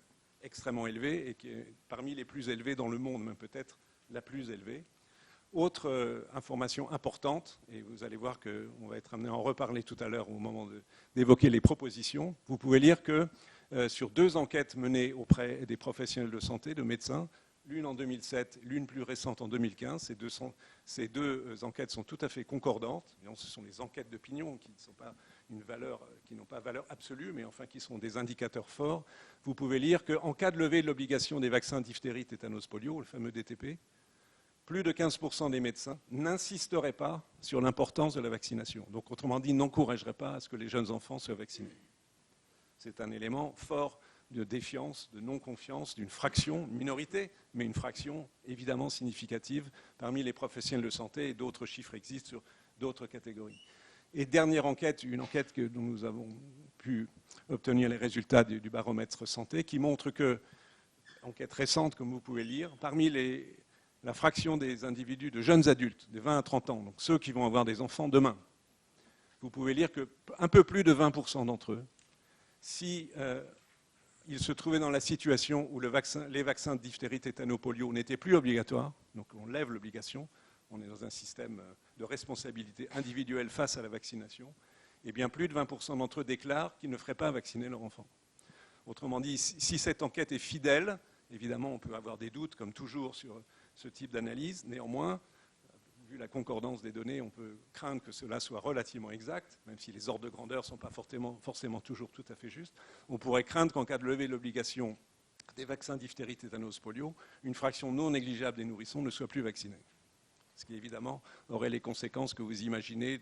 [SPEAKER 1] extrêmement élevée et qui est parmi les plus élevées dans le monde, même peut-être la plus élevée. Autre information importante, et vous allez voir qu'on va être amené à en reparler tout à l'heure au moment d'évoquer les propositions, vous pouvez lire que sur 2 enquêtes menées auprès des professionnels de santé, de médecins, l'une en 2007, l'une plus récente en 2015. Ces deux enquêtes sont tout à fait concordantes. Ce sont des enquêtes d'opinion qui n'ont pas valeur absolue, mais enfin qui sont des indicateurs forts. Vous pouvez lire qu'en cas de levée de l'obligation des vaccins diphtérie, tétanos, polio, le fameux DTP, plus de 15% des médecins n'insisteraient pas sur l'importance de la vaccination. Donc, autrement dit, n'encourageraient pas à ce que les jeunes enfants soient vaccinés. C'est un élément fort de défiance, de non-confiance d'une fraction, une minorité, mais une fraction évidemment significative parmi les professionnels de santé, et d'autres chiffres existent sur d'autres catégories. Et dernière enquête, une enquête dont nous avons pu obtenir les résultats du baromètre santé, qui montre que, enquête récente comme vous pouvez lire, parmi la fraction des individus de jeunes adultes, de 20 à 30 ans, donc ceux qui vont avoir des enfants demain, vous pouvez lire qu'un peu plus de 20% d'entre eux, si ils se trouvaient dans la situation où les vaccins de diphtérie, tétano, polio n'étaient plus obligatoires, donc on lève l'obligation, on est dans un système de responsabilité individuelle face à la vaccination, et bien plus de 20% d'entre eux déclarent qu'ils ne feraient pas vacciner leur enfant. Autrement dit, si cette enquête est fidèle, évidemment on peut avoir des doutes, comme toujours, sur ce type d'analyse. Néanmoins, vu la concordance des données, on peut craindre que cela soit relativement exact, même si les ordres de grandeur ne sont pas forcément toujours tout à fait justes. On pourrait craindre qu'en cas de levée de l'obligation des vaccins diphtérie, tétanos, polio, une fraction non négligeable des nourrissons ne soit plus vaccinée. Ce qui, évidemment, aurait les conséquences que vous imaginez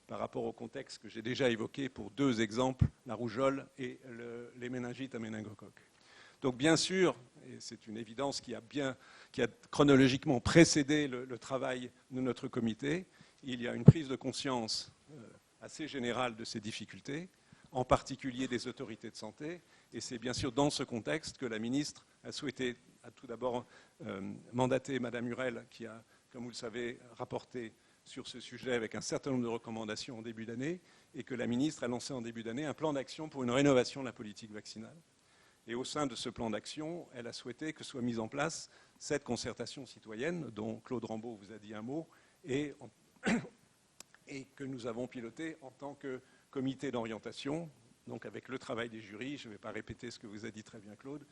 [SPEAKER 1] par rapport au contexte que j'ai déjà évoqué pour 2 exemples, la rougeole et les méningites à méningocoque. Donc, bien sûr, et c'est une évidence qui a chronologiquement précédé le travail de notre comité, il y a une prise de conscience assez générale de ces difficultés, en particulier des autorités de santé, et c'est bien sûr dans ce contexte que la ministre a tout d'abord mandaté Mme Hurel, qui a, comme vous le savez, rapporté sur ce sujet avec un certain nombre de recommandations en début d'année, et que la ministre a lancé en début d'année un plan d'action pour une rénovation de la politique vaccinale. Et au sein de ce plan d'action, elle a souhaité que soit mise en place cette concertation citoyenne dont Claude Rambaud vous a dit un mot et que nous avons pilotée en tant que comité d'orientation, donc avec le travail des jurys, je ne vais pas répéter ce que vous a dit très bien Claude,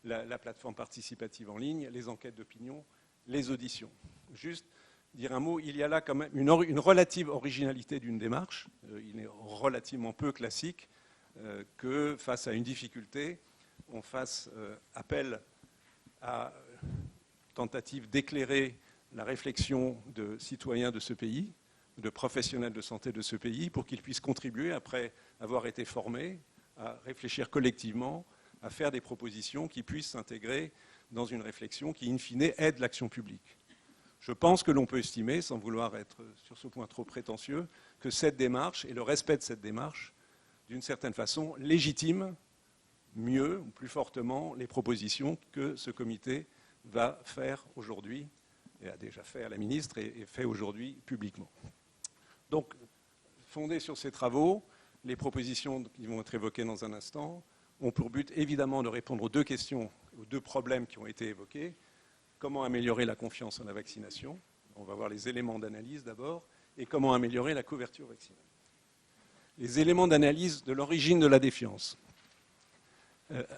[SPEAKER 1] la plateforme participative en ligne, les enquêtes d'opinion, les auditions. Juste dire un mot, il y a là quand même une relative originalité d'une démarche, il est relativement peu classique que face à une difficulté, on fasse appel à tentative d'éclairer la réflexion de citoyens de ce pays, de professionnels de santé de ce pays, pour qu'ils puissent contribuer, après avoir été formés, à réfléchir collectivement, à faire des propositions qui puissent s'intégrer dans une réflexion qui, in fine, aide l'action publique. Je pense que l'on peut estimer, sans vouloir être sur ce point trop prétentieux, que cette démarche et le respect de cette démarche, d'une certaine façon, légitime mieux ou plus fortement les propositions que ce comité va faire aujourd'hui, et a déjà fait à la ministre et fait aujourd'hui publiquement. Donc, fondées sur ces travaux, les propositions qui vont être évoquées dans un instant ont pour but évidemment de répondre aux deux questions, aux deux problèmes qui ont été évoqués. Comment améliorer la confiance en la vaccination? On va voir les éléments d'analyse d'abord, et comment améliorer la couverture vaccinale. Les éléments d'analyse de l'origine de la défiance.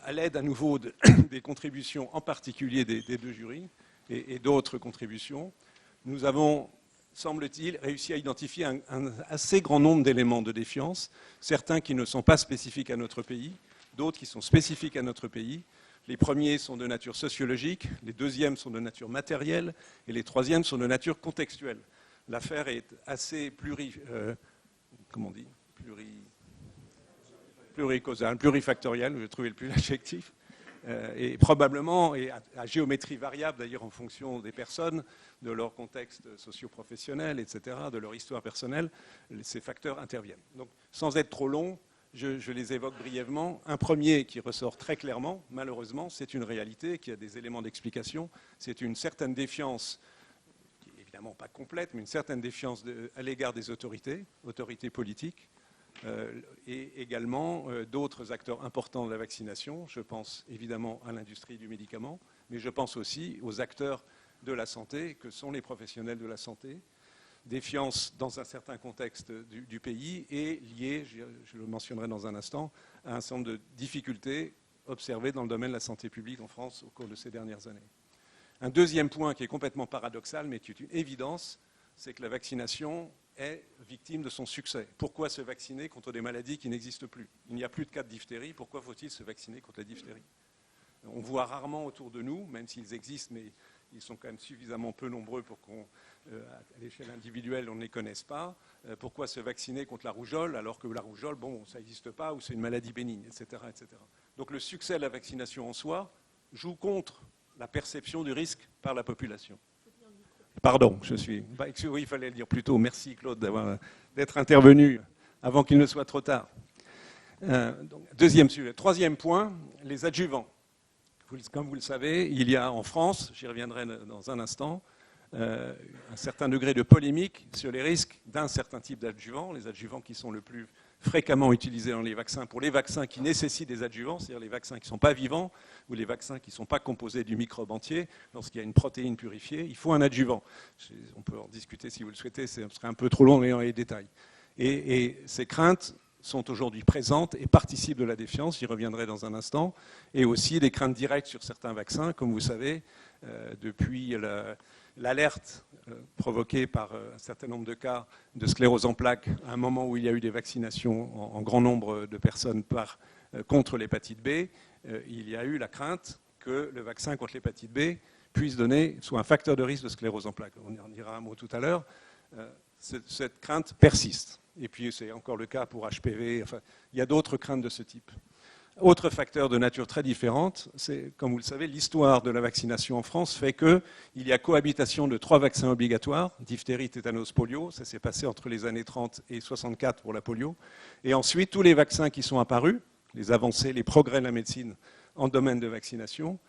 [SPEAKER 1] À l'aide à nouveau des contributions, en particulier des deux jurys et d'autres contributions, nous avons, semble-t-il, réussi à identifier un assez grand nombre d'éléments de défiance, certains qui ne sont pas spécifiques à notre pays, d'autres qui sont spécifiques à notre pays. Les premiers sont de nature sociologique, les deuxièmes sont de nature matérielle et les troisièmes sont de nature contextuelle. L'affaire est assez pluricausale, plurifactorielle, je vais trouver le plus l'adjectif, et probablement, et à géométrie variable d'ailleurs en fonction des personnes, de leur contexte socio-professionnel, etc., de leur histoire personnelle, ces facteurs interviennent. Donc, sans être trop long, je les évoque brièvement. Un premier qui ressort très clairement, malheureusement, c'est une réalité qui a des éléments d'explication, c'est une certaine défiance, qui n'est évidemment pas complète, mais une certaine défiance à l'égard des autorités politiques, et également d'autres acteurs importants de la vaccination. Je pense évidemment à l'industrie du médicament, mais je pense aussi aux acteurs de la santé, que sont les professionnels de la santé. Défiance dans un certain contexte du pays et liée, je le mentionnerai dans un instant, à un certain nombre de difficultés observées dans le domaine de la santé publique en France au cours de ces dernières années. Un deuxième point qui est complètement paradoxal, mais qui est une évidence, c'est que la vaccination est victime de son succès. Pourquoi se vacciner contre des maladies qui n'existent plus? Il n'y a plus de cas de diphtérie, pourquoi faut-il se vacciner contre la diphtérie? On voit rarement autour de nous, même s'ils existent, mais ils sont quand même suffisamment peu nombreux pour qu'à l'échelle individuelle, on ne les connaisse pas. Pourquoi se vacciner contre la rougeole, alors que la rougeole, bon, ça n'existe pas, ou c'est une maladie bénigne, etc., etc. Donc le succès de la vaccination en soi joue contre la perception du risque par la population. Pardon, oui, il fallait le dire plus tôt. Merci Claude d'être intervenu avant qu'il ne soit trop tard. Deuxième sujet. Troisième point, les adjuvants. Comme vous le savez, il y a en France, j'y reviendrai dans un instant, un certain degré de polémique sur les risques d'un certain type d'adjuvants, les adjuvants qui sont le plus fréquemment utilisés dans les vaccins, pour les vaccins qui nécessitent des adjuvants, c'est-à-dire les vaccins qui ne sont pas vivants ou les vaccins qui ne sont pas composés du microbe entier. Lorsqu'il y a une protéine purifiée, il faut un adjuvant. On peut en discuter si vous le souhaitez, ce serait un peu trop long dans les détails. Et ces craintes sont aujourd'hui présentes et participent de la défiance, j'y reviendrai dans un instant, et aussi des craintes directes sur certains vaccins, comme vous savez, depuis l'alerte provoquée par un certain nombre de cas de sclérose en plaques, à un moment où il y a eu des vaccinations en grand nombre de personnes contre l'hépatite B, il y a eu la crainte que le vaccin contre l'hépatite B puisse donner, soit un facteur de risque de sclérose en plaques. On en dira un mot tout à l'heure. Cette crainte persiste. Et puis c'est encore le cas pour HPV. Enfin, il y a d'autres craintes de ce type. Autre facteur de nature très différente, c'est, comme vous le savez, l'histoire de la vaccination en France fait qu'il y a cohabitation de 3 vaccins obligatoires, diphtérie, tétanos, polio. Ça s'est passé entre les années 30 et 64 pour la polio. Et ensuite, tous les vaccins qui sont apparus, les avancées, les progrès de la médecine en domaine de vaccination,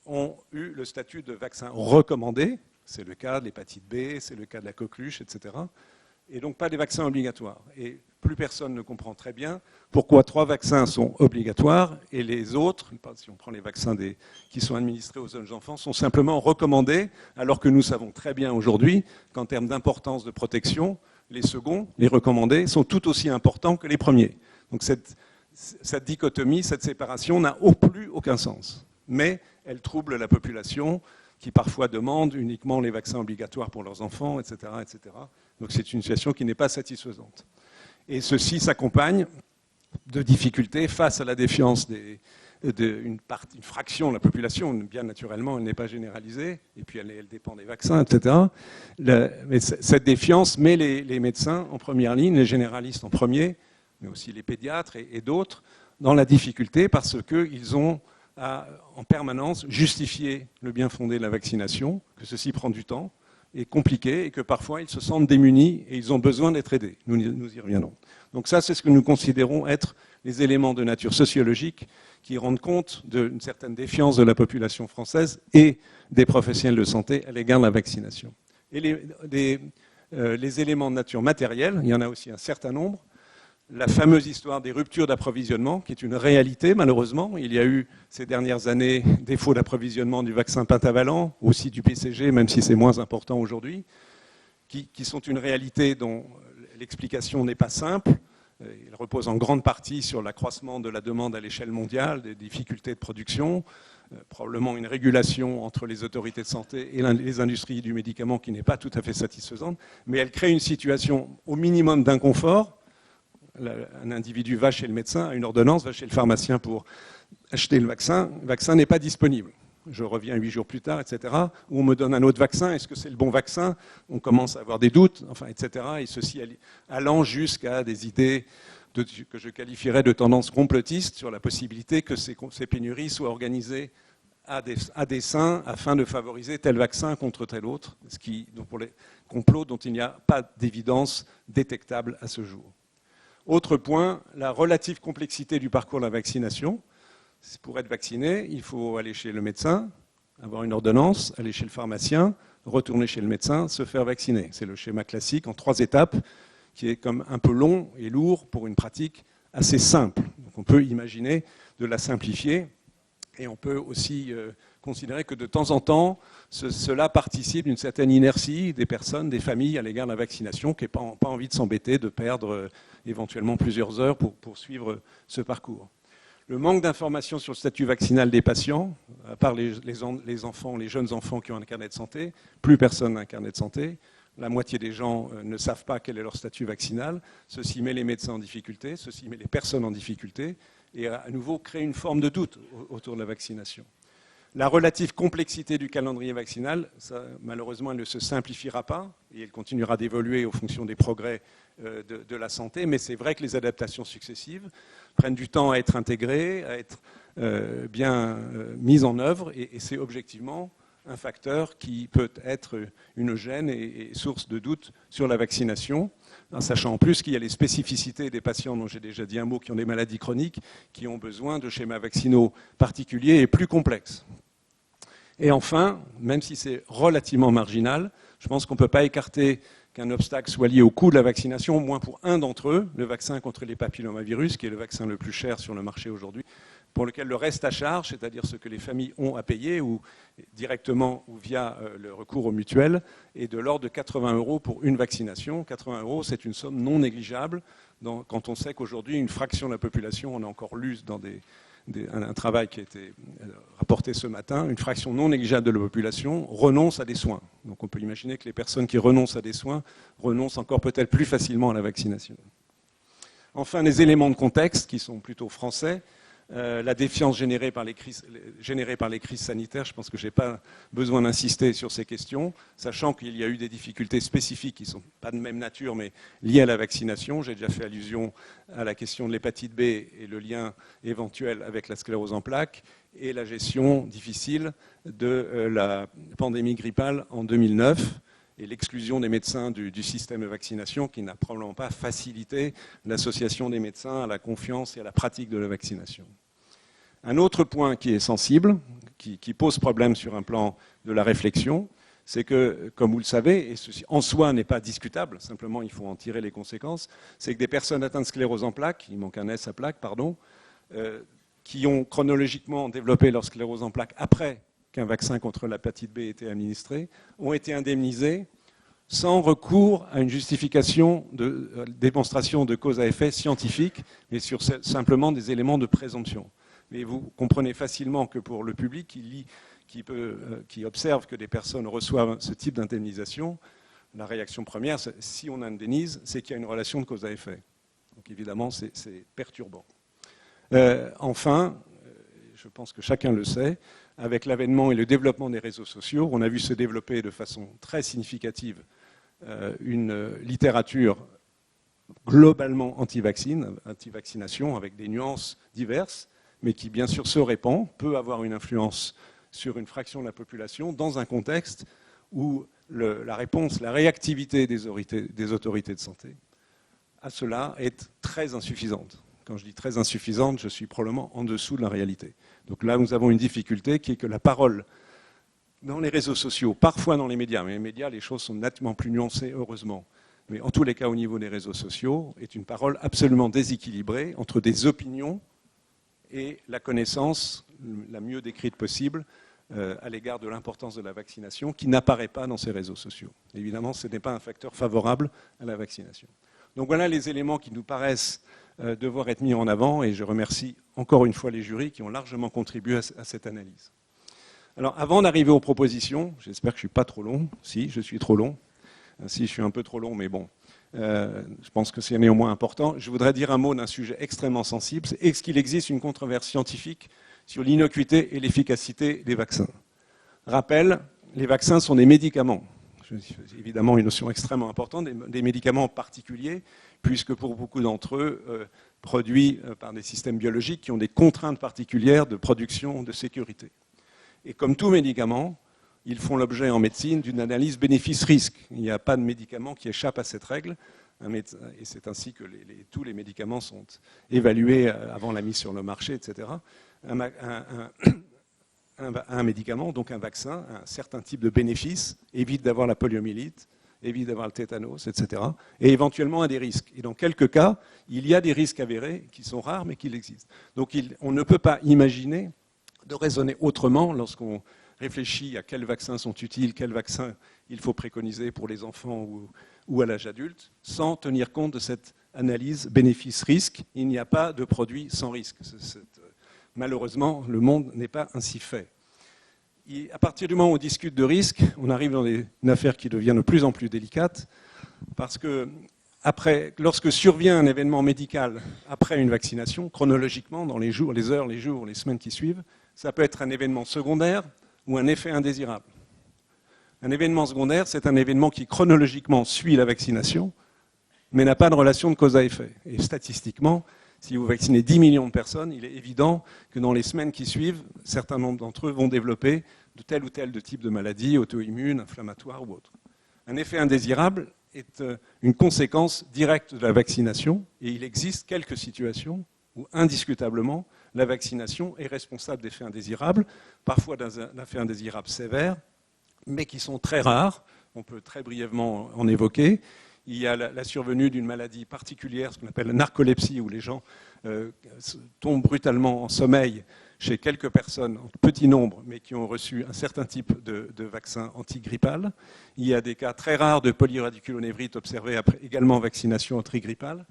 [SPEAKER 1] ont eu le statut de vaccin recommandé. C'est le cas de l'hépatite B, c'est le cas de la coqueluche, etc. Et donc pas des vaccins obligatoires. Et plus personne ne comprend très bien pourquoi 3 vaccins sont obligatoires et les autres, si on prend les vaccins qui sont administrés aux jeunes enfants, sont simplement recommandés, alors que nous savons très bien aujourd'hui qu'en termes d'importance de protection, les seconds, les recommandés, sont tout aussi importants que les premiers. Donc cette dichotomie, cette séparation n'a plus aucun sens. Mais elle trouble la population qui parfois demandent uniquement les vaccins obligatoires pour leurs enfants, etc., etc. Donc c'est une situation qui n'est pas satisfaisante. Et ceci s'accompagne de difficultés face à la défiance d'une fraction de la population. Bien naturellement, elle n'est pas généralisée, et puis elle dépend des vaccins, etc. Mais cette défiance met les médecins en première ligne, les généralistes en premier, mais aussi les pédiatres et d'autres, dans la difficulté parce qu'ils ont à, en permanence, justifier le bien fondé de la vaccination, que ceci prend du temps, est compliqué et que parfois ils se sentent démunis et ils ont besoin d'être aidés. Nous y reviendrons. Donc ça, c'est ce que nous considérons être les éléments de nature sociologique qui rendent compte d'une certaine défiance de la population française et des professionnels de santé à l'égard de la vaccination. Et les éléments de nature matérielle, il y en a aussi un certain nombre. La fameuse histoire des ruptures d'approvisionnement, qui est une réalité malheureusement. Il y a eu ces dernières années défaut d'approvisionnement du vaccin pentavalent, aussi du BCG, même si c'est moins important aujourd'hui, qui sont une réalité dont l'explication n'est pas simple. Il repose en grande partie sur l'accroissement de la demande à l'échelle mondiale, des difficultés de production, probablement une régulation entre les autorités de santé et les industries du médicament qui n'est pas tout à fait satisfaisante, mais elle crée une situation au minimum d'inconfort. Un individu va chez le médecin, a une ordonnance, va chez le pharmacien pour acheter le vaccin n'est pas disponible. Je reviens 8 jours plus tard, etc. Ou on me donne un autre vaccin, est-ce que c'est le bon vaccin? On commence à avoir des doutes, enfin, etc. Et ceci allant jusqu'à des idées que je qualifierais de tendance complotiste sur la possibilité que ces pénuries soient organisées à dessein afin de favoriser tel vaccin contre tel autre, donc pour les complots dont il n'y a pas d'évidence détectable à ce jour. Autre point, la relative complexité du parcours de la vaccination. Pour être vacciné, il faut aller chez le médecin, avoir une ordonnance, aller chez le pharmacien, retourner chez le médecin, se faire vacciner. C'est le schéma classique en 3 étapes qui est comme un peu long et lourd pour une pratique assez simple. Donc on peut imaginer de la simplifier et on peut aussi considérer que de temps en temps, cela participe d'une certaine inertie des personnes, des familles à l'égard de la vaccination qui n'ont pas envie de s'embêter, de perdre éventuellement plusieurs heures pour poursuivre ce parcours. Le manque d'informations sur le statut vaccinal des patients, à part les enfants, les jeunes enfants qui ont un carnet de santé, plus personne n'a un carnet de santé. La moitié des gens ne savent pas quel est leur statut vaccinal. Ceci met les médecins en difficulté, ceci met les personnes en difficulté et à nouveau crée une forme de doute autour de la vaccination. La relative complexité du calendrier vaccinal, ça, malheureusement, elle ne se simplifiera pas et elle continuera d'évoluer en fonction des progrès de la santé, mais c'est vrai que les adaptations successives prennent du temps à être intégrées, à être bien mises en œuvre et c'est objectivement un facteur qui peut être une gêne et source de doute sur la vaccination, en sachant en plus qu'il y a les spécificités des patients dont j'ai déjà dit un mot, qui ont des maladies chroniques, qui ont besoin de schémas vaccinaux particuliers et plus complexes. Et enfin, même si c'est relativement marginal, je pense qu'on ne peut pas écarter qu'un obstacle soit lié au coût de la vaccination, au moins pour un d'entre eux, le vaccin contre les papillomavirus, qui est le vaccin le plus cher sur le marché aujourd'hui, pour lequel le reste à charge, c'est-à-dire ce que les familles ont à payer, ou directement ou via le recours aux mutuelles, est de l'ordre de 80 € pour une vaccination. 80 €, c'est une somme non négligeable, quand on sait qu'aujourd'hui, une fraction de la population, on a encore lu dans un travail qui a été rapporté ce matin, une fraction non négligeable de la population renonce à des soins. Donc on peut imaginer que les personnes qui renoncent à des soins renoncent encore peut-être plus facilement à la vaccination. Enfin, les éléments de contexte qui sont plutôt français. La défiance générée par les crises sanitaires, je pense que je n'ai pas besoin d'insister sur ces questions, sachant qu'il y a eu des difficultés spécifiques qui ne sont pas de même nature, mais liées à la vaccination. J'ai déjà fait allusion à la question de l'hépatite B et le lien éventuel avec la sclérose en plaques et la gestion difficile de la pandémie grippale en 2009. Et l'exclusion des médecins du système de vaccination qui n'a probablement pas facilité l'association des médecins à la confiance et à la pratique de la vaccination. Un autre point qui est sensible, qui pose problème sur un plan de la réflexion, c'est que, comme vous le savez, et ceci en soi n'est pas discutable, simplement il faut en tirer les conséquences, c'est que des personnes atteintes de sclérose en plaques, il manque un S à plaques, pardon, qui ont chronologiquement développé leur sclérose en plaques après qu'un vaccin contre l'hépatite B ait été administré, ont été indemnisés sans recours à une justification de démonstration de cause à effet scientifique, mais sur simplement des éléments de présomption. Mais vous comprenez facilement que pour le public qui observe que des personnes reçoivent ce type d'indemnisation, la réaction première, si on indemnise, c'est qu'il y a une relation de cause à effet. Donc évidemment, c'est perturbant. Enfin, je pense que chacun le sait, avec l'avènement et le développement des réseaux sociaux, on a vu se développer de façon très significative une littérature globalement anti-vaccination, avec des nuances diverses, mais qui bien sûr se répand, peut avoir une influence sur une fraction de la population, dans un contexte où la réponse, la réactivité des autorités de santé à cela est très insuffisante. Quand je dis très insuffisante, je suis probablement en dessous de la réalité. Donc là, nous avons une difficulté qui est que la parole dans les réseaux sociaux, parfois dans les médias, mais les médias, les choses sont nettement plus nuancées, heureusement, mais en tous les cas au niveau des réseaux sociaux, est une parole absolument déséquilibrée entre des opinions et la connaissance la mieux décrite possible à l'égard de l'importance de la vaccination qui n'apparaît pas dans ces réseaux sociaux. Évidemment, ce n'est pas un facteur favorable à la vaccination. Donc voilà les éléments qui nous paraissent devoir être mis en avant et je remercie encore une fois les jurys qui ont largement contribué à cette analyse. Alors avant d'arriver aux propositions, j'espère que je ne suis pas trop long. Si, je suis trop long. Si, je suis un peu trop long, mais bon, je pense que c'est néanmoins important. Je voudrais dire un mot d'un sujet extrêmement sensible. Est-ce qu'il existe une controverse scientifique sur l'innocuité et l'efficacité des vaccins? Rappel, les vaccins sont des médicaments. Évidemment, une notion extrêmement importante, des médicaments particuliers, puisque pour beaucoup d'entre eux, produits par des systèmes biologiques qui ont des contraintes particulières de production, de sécurité. Et comme tout médicament, ils font l'objet en médecine d'une analyse bénéfice-risque. Il n'y a pas de médicament qui échappe à cette règle, et c'est ainsi que tous les médicaments sont évalués avant la mise sur le marché, etc. Un médicament, donc un vaccin, un certain type de bénéfice, évite d'avoir la poliomyélite, évite d'avoir le tétanos, etc. Et éventuellement a des risques. Et dans quelques cas, il y a des risques avérés qui sont rares, mais qui existent. Donc on ne peut pas imaginer de raisonner autrement lorsqu'on réfléchit à quels vaccins sont utiles, quels vaccins il faut préconiser pour les enfants ou à l'âge adulte, sans tenir compte de cette analyse bénéfice-risque. Il n'y a pas de produit sans risque. Malheureusement, le monde n'est pas ainsi fait. Et à partir du moment où on discute de risque, on arrive dans une affaire qui devient de plus en plus délicate, parce que lorsque survient un événement médical après une vaccination, chronologiquement, dans les jours, les heures, les jours, les semaines qui suivent, ça peut être un événement secondaire ou un effet indésirable. Un événement secondaire, c'est un événement qui chronologiquement suit la vaccination, mais n'a pas de relation de cause à effet. Et statistiquement, si vous vaccinez 10 millions de personnes, il est évident que dans les semaines qui suivent, un certain nombre d'entre eux vont développer de tel ou tel type de maladie, auto-immune, inflammatoire ou autre. Un effet indésirable est une conséquence directe de la vaccination, et il existe quelques situations où, indiscutablement, la vaccination est responsable d'effets indésirables, parfois d'un effet indésirable sévère, mais qui sont très rares. On peut très brièvement en évoquer. Il y a la survenue d'une maladie particulière, ce qu'on appelle la narcolepsie, où les gens tombent brutalement en sommeil chez quelques personnes, en petit nombre, mais qui ont reçu un certain type de vaccin antigrippal. Il y a des cas très rares de polyradiculonévrite observés après également vaccination antigrippale,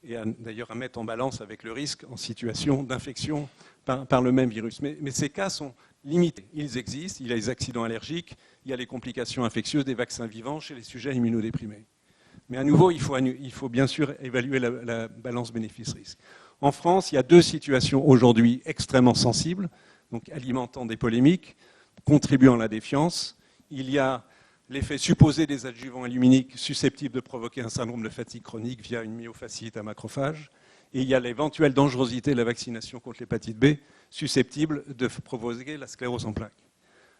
[SPEAKER 1] et d'ailleurs à mettre en balance avec le risque en situation d'infection par le même virus. Mais ces cas sont limités. Ils existent, il y a les accidents allergiques, il y a les complications infectieuses des vaccins vivants chez les sujets immunodéprimés. Mais à nouveau, il faut bien sûr évaluer la balance bénéfice-risque. En France, il y a deux situations aujourd'hui extrêmement sensibles, donc alimentant des polémiques, contribuant à la défiance. Il y a l'effet supposé des adjuvants aluminiques susceptibles de provoquer un syndrome de fatigue chronique via une myofasciite à macrophage. Et il y a l'éventuelle dangerosité de la vaccination contre l'hépatite B susceptible de provoquer la sclérose en plaques.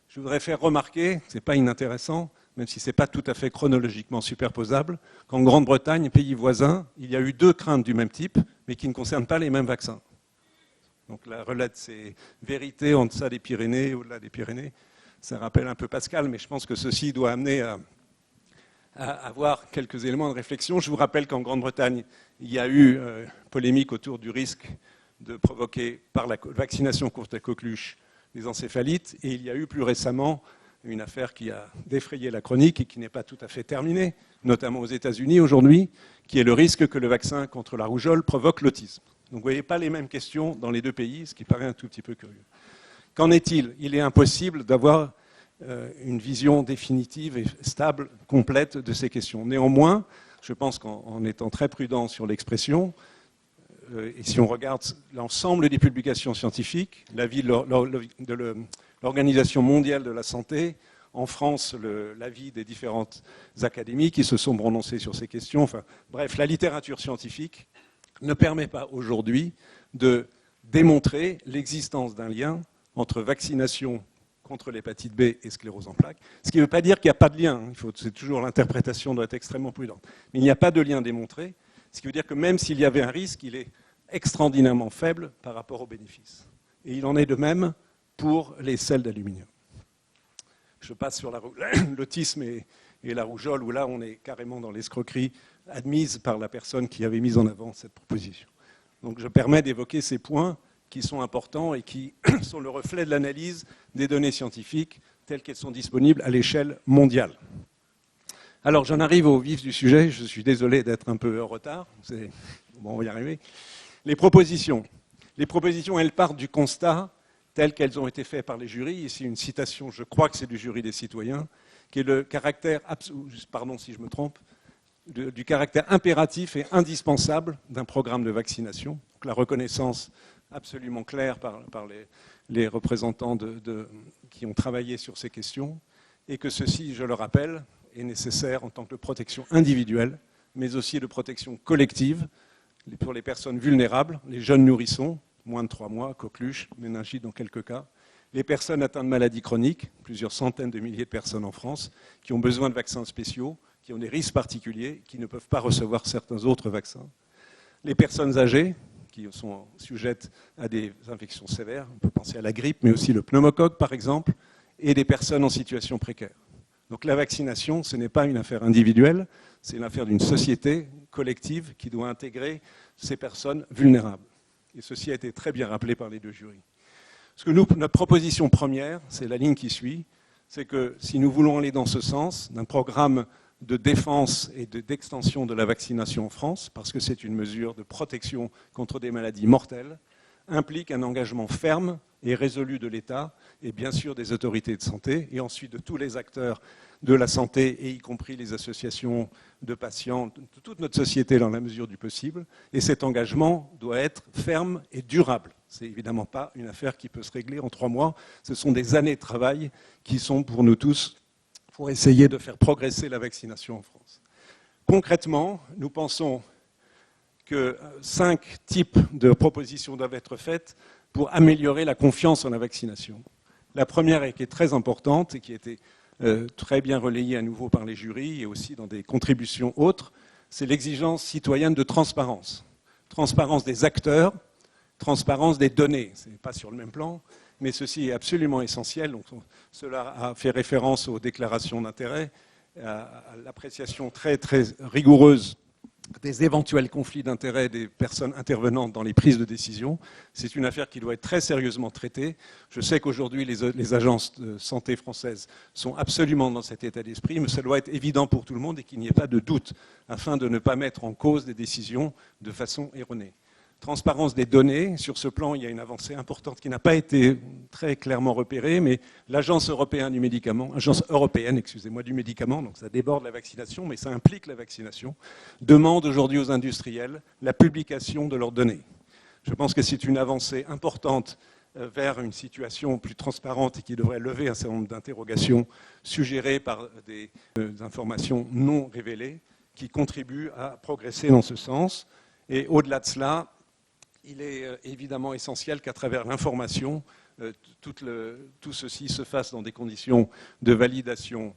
[SPEAKER 1] Je voudrais faire remarquer, ce n'est pas inintéressant, même si ce n'est pas tout à fait chronologiquement superposable, qu'en Grande-Bretagne, pays voisin, il y a eu deux craintes du même type, mais qui ne concernent pas les mêmes vaccins. Donc la relate, c'est vérité en deçà des Pyrénées, au-delà des Pyrénées. Ça rappelle un peu Pascal, mais je pense que ceci doit amener à avoir quelques éléments de réflexion. Je vous rappelle qu'en Grande-Bretagne, il y a eu polémique autour du risque de provoquer par la vaccination contre la coqueluche des encéphalites, et il y a eu plus récemment une affaire qui a défrayé la chronique et qui n'est pas tout à fait terminée, notamment aux États-Unis aujourd'hui, qui est le risque que le vaccin contre la rougeole provoque l'autisme. Donc vous ne voyez pas les mêmes questions dans les deux pays, ce qui paraît un tout petit peu curieux. Qu'en est-il? Il est impossible d'avoir une vision définitive et stable, complète de ces questions. Néanmoins, je pense qu'en étant très prudent sur l'expression, et si on regarde l'ensemble des publications scientifiques, l'avis de l'Organisation mondiale de la santé, en France, l'avis des différentes académies qui se sont prononcées sur ces questions, enfin, bref, la littérature scientifique ne permet pas aujourd'hui de démontrer l'existence d'un lien entre vaccination contre l'hépatite B et sclérose en plaques. Ce qui ne veut pas dire qu'il n'y a pas de lien. C'est toujours l'interprétation doit être extrêmement prudente. Mais il n'y a pas de lien démontré. Ce qui veut dire que même s'il y avait un risque, il est extraordinairement faible par rapport aux bénéfices. Et il en est de même pour les sels d'aluminium. Je passe sur l'autisme et la rougeole, où là, on est carrément dans l'escroquerie admise par la personne qui avait mis en avant cette proposition. Donc je permets d'évoquer ces points qui sont importants et qui sont le reflet de l'analyse des données scientifiques telles qu'elles sont disponibles à l'échelle mondiale. Alors j'en arrive au vif du sujet, je suis désolé d'être un peu en retard, bon, on va y arriver. Les propositions, elles partent du constat telles qu'elles ont été faites par les jurys. Ici une citation, je crois que c'est du jury des citoyens, qui est le caractère, pardon si je me trompe, du caractère impératif et indispensable d'un programme de vaccination. Donc la reconnaissance absolument claire par les représentants qui ont travaillé sur ces questions, et que ceci, je le rappelle, est nécessaire en tant que protection individuelle, mais aussi de protection collective pour les personnes vulnérables, les jeunes nourrissons, moins de 3 mois, coqueluche, méningite dans quelques cas, les personnes atteintes de maladies chroniques, plusieurs centaines de milliers de personnes en France, qui ont besoin de vaccins spéciaux, qui ont des risques particuliers, qui ne peuvent pas recevoir certains autres vaccins, les personnes âgées, qui sont sujettes à des infections sévères, on peut penser à la grippe, mais aussi le pneumocoque par exemple, et des personnes en situation précaire. Donc la vaccination, ce n'est pas une affaire individuelle, c'est l'affaire d'une société collective qui doit intégrer ces personnes vulnérables. Et ceci a été très bien rappelé par les deux jurys. Notre proposition première, c'est la ligne qui suit, c'est que si nous voulons aller dans ce sens d'un programme de défense et d'extension de la vaccination en France, parce que c'est une mesure de protection contre des maladies mortelles, implique un engagement ferme et résolu de l'État et bien sûr des autorités de santé et ensuite de tous les acteurs de la santé et y compris les associations de patients, de toute notre société dans la mesure du possible. Et cet engagement doit être ferme et durable. Ce n'est évidemment pas une affaire qui peut se régler en 3 mois. Ce sont des années de travail qui sont pour nous tous pour essayer de faire progresser la vaccination en France. Concrètement, nous pensons que 5 types de propositions doivent être faites pour améliorer la confiance en la vaccination. La première, et qui est très importante, et qui a été très bien relayée à nouveau par les jurys et aussi dans des contributions autres, c'est l'exigence citoyenne de transparence. Transparence des acteurs, transparence des données. Ce n'est pas sur le même plan, mais ceci est absolument essentiel. Donc, cela a fait référence aux déclarations d'intérêt, à l'appréciation très, très rigoureuse des éventuels conflits d'intérêts des personnes intervenantes dans les prises de décision. C'est une affaire qui doit être très sérieusement traitée. Je sais qu'aujourd'hui, les agences de santé françaises sont absolument dans cet état d'esprit, mais ça doit être évident pour tout le monde et qu'il n'y ait pas de doute, afin de ne pas mettre en cause des décisions de façon erronée. Transparence des données. Sur ce plan, il y a une avancée importante qui n'a pas été très clairement repérée, mais l'Agence européenne du médicament, du médicament, donc ça déborde la vaccination, mais ça implique la vaccination, demande aujourd'hui aux industriels la publication de leurs données. Je pense que c'est une avancée importante vers une situation plus transparente et qui devrait lever un certain nombre d'interrogations suggérées par des informations non révélées qui contribuent à progresser dans ce sens. Et au-delà de cela, il est évidemment essentiel qu'à travers l'information, tout ceci se fasse dans des conditions de validation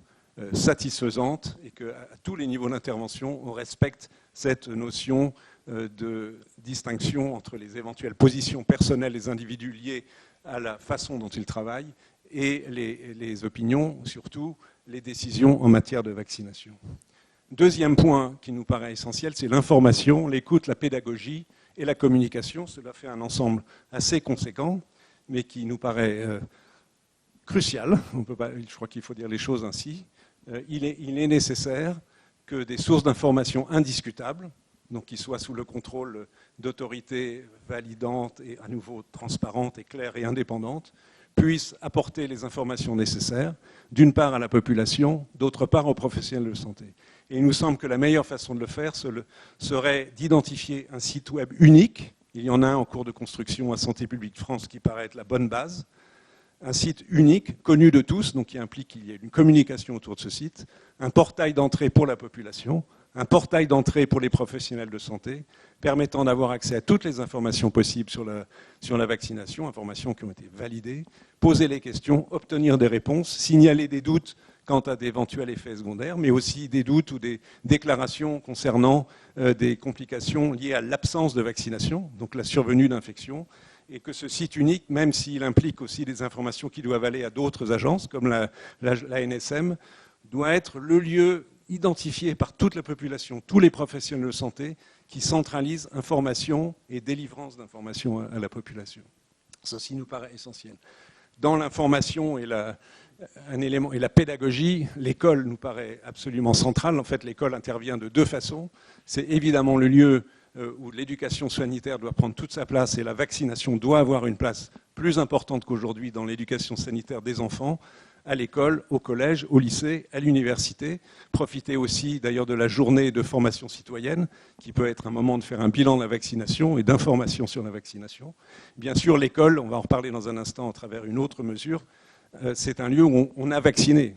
[SPEAKER 1] satisfaisantes et qu'à tous les niveaux d'intervention, on respecte cette notion de distinction entre les éventuelles positions personnelles des individus liées à la façon dont ils travaillent et les opinions, surtout les décisions en matière de vaccination. Deuxième point qui nous paraît essentiel, c'est l'information, l'écoute, la pédagogie et la communication. Cela fait un ensemble assez conséquent, mais qui nous paraît crucial. Je crois qu'il faut dire les choses ainsi. Il est nécessaire que des sources d'information indiscutables, donc qui soient sous le contrôle d'autorités validantes et à nouveau transparentes et claires et indépendantes, puissent apporter les informations nécessaires, d'une part à la population, d'autre part aux professionnels de santé. Et il nous semble que la meilleure façon de le faire serait d'identifier un site web unique. Il y en a un en cours de construction à Santé publique France qui paraît être la bonne base. Un site unique, connu de tous, donc qui implique qu'il y ait une communication autour de ce site, un portail d'entrée pour la population, un portail d'entrée pour les professionnels de santé, permettant d'avoir accès à toutes les informations possibles sur la vaccination, informations qui ont été validées, poser les questions, obtenir des réponses, signaler des doutes quant à d'éventuels effets secondaires, mais aussi des doutes ou des déclarations concernant des complications liées à l'absence de vaccination, donc la survenue d'infections, et que ce site unique, même s'il implique aussi des informations qui doivent aller à d'autres agences, comme la NSM, doit être le lieu identifié par toute la population, tous les professionnels de santé, qui centralisent information et délivrance d'informations à la population. Ceci nous paraît essentiel. Dans l'information et la pédagogie, l'école nous paraît absolument centrale. En fait, l'école intervient de deux façons. C'est évidemment le lieu où l'éducation sanitaire doit prendre toute sa place et la vaccination doit avoir une place plus importante qu'aujourd'hui dans l'éducation sanitaire des enfants, à l'école, au collège, au lycée, à l'université. Profiter aussi d'ailleurs de la journée de formation citoyenne, qui peut être un moment de faire un bilan de la vaccination et d'information sur la vaccination. Bien sûr, l'école, on va en reparler dans un instant à travers une autre mesure, c'est un lieu où on a vacciné.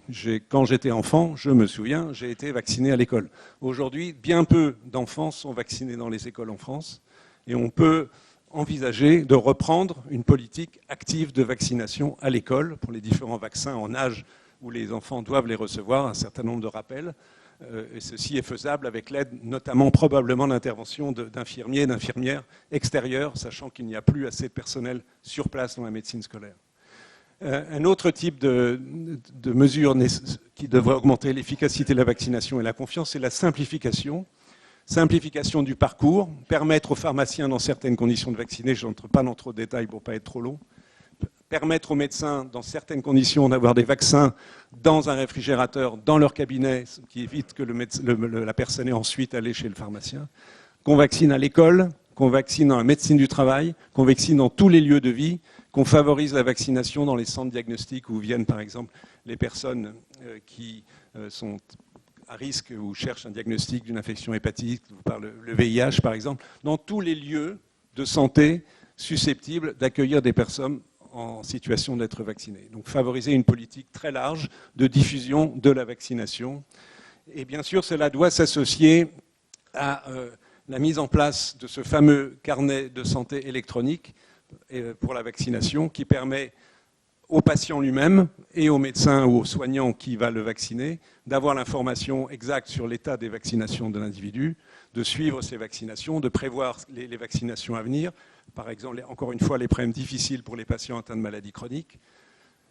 [SPEAKER 1] Quand j'étais enfant, je me souviens, j'ai été vacciné à l'école. Aujourd'hui, bien peu d'enfants sont vaccinés dans les écoles en France et on peut envisager de reprendre une politique active de vaccination à l'école pour les différents vaccins en âge où les enfants doivent les recevoir, un certain nombre de rappels. Et ceci est faisable avec l'aide notamment probablement d'intervention d'infirmiers et d'infirmières extérieurs, sachant qu'il n'y a plus assez de personnel sur place dans la médecine scolaire. Un autre type de mesure qui devrait augmenter l'efficacité de la vaccination et la confiance, c'est la simplification. Simplification du parcours, permettre aux pharmaciens dans certaines conditions de vacciner, je n'entre pas dans trop de détails pour ne pas être trop long, permettre aux médecins dans certaines conditions d'avoir des vaccins dans un réfrigérateur, dans leur cabinet, ce qui évite que la personne ait ensuite à aller chez le pharmacien, qu'on vaccine à l'école, qu'on vaccine dans la médecine du travail, qu'on vaccine dans tous les lieux de vie, qu'on favorise la vaccination dans les centres diagnostiques où viennent par exemple les personnes qui sont à risque ou cherchent un diagnostic d'une infection hépatique, par le VIH par exemple, dans tous les lieux de santé susceptibles d'accueillir des personnes en situation d'être vaccinées. Donc favoriser une politique très large de diffusion de la vaccination. Et bien sûr, cela doit s'associer à la mise en place de ce fameux carnet de santé électronique pour la vaccination qui permet au patient lui-même et au médecin ou au soignant qui va le vacciner d'avoir l'information exacte sur l'état des vaccinations de l'individu, de suivre ces vaccinations, de prévoir les vaccinations à venir, par exemple, encore une fois, les problèmes difficiles pour les patients atteints de maladies chroniques.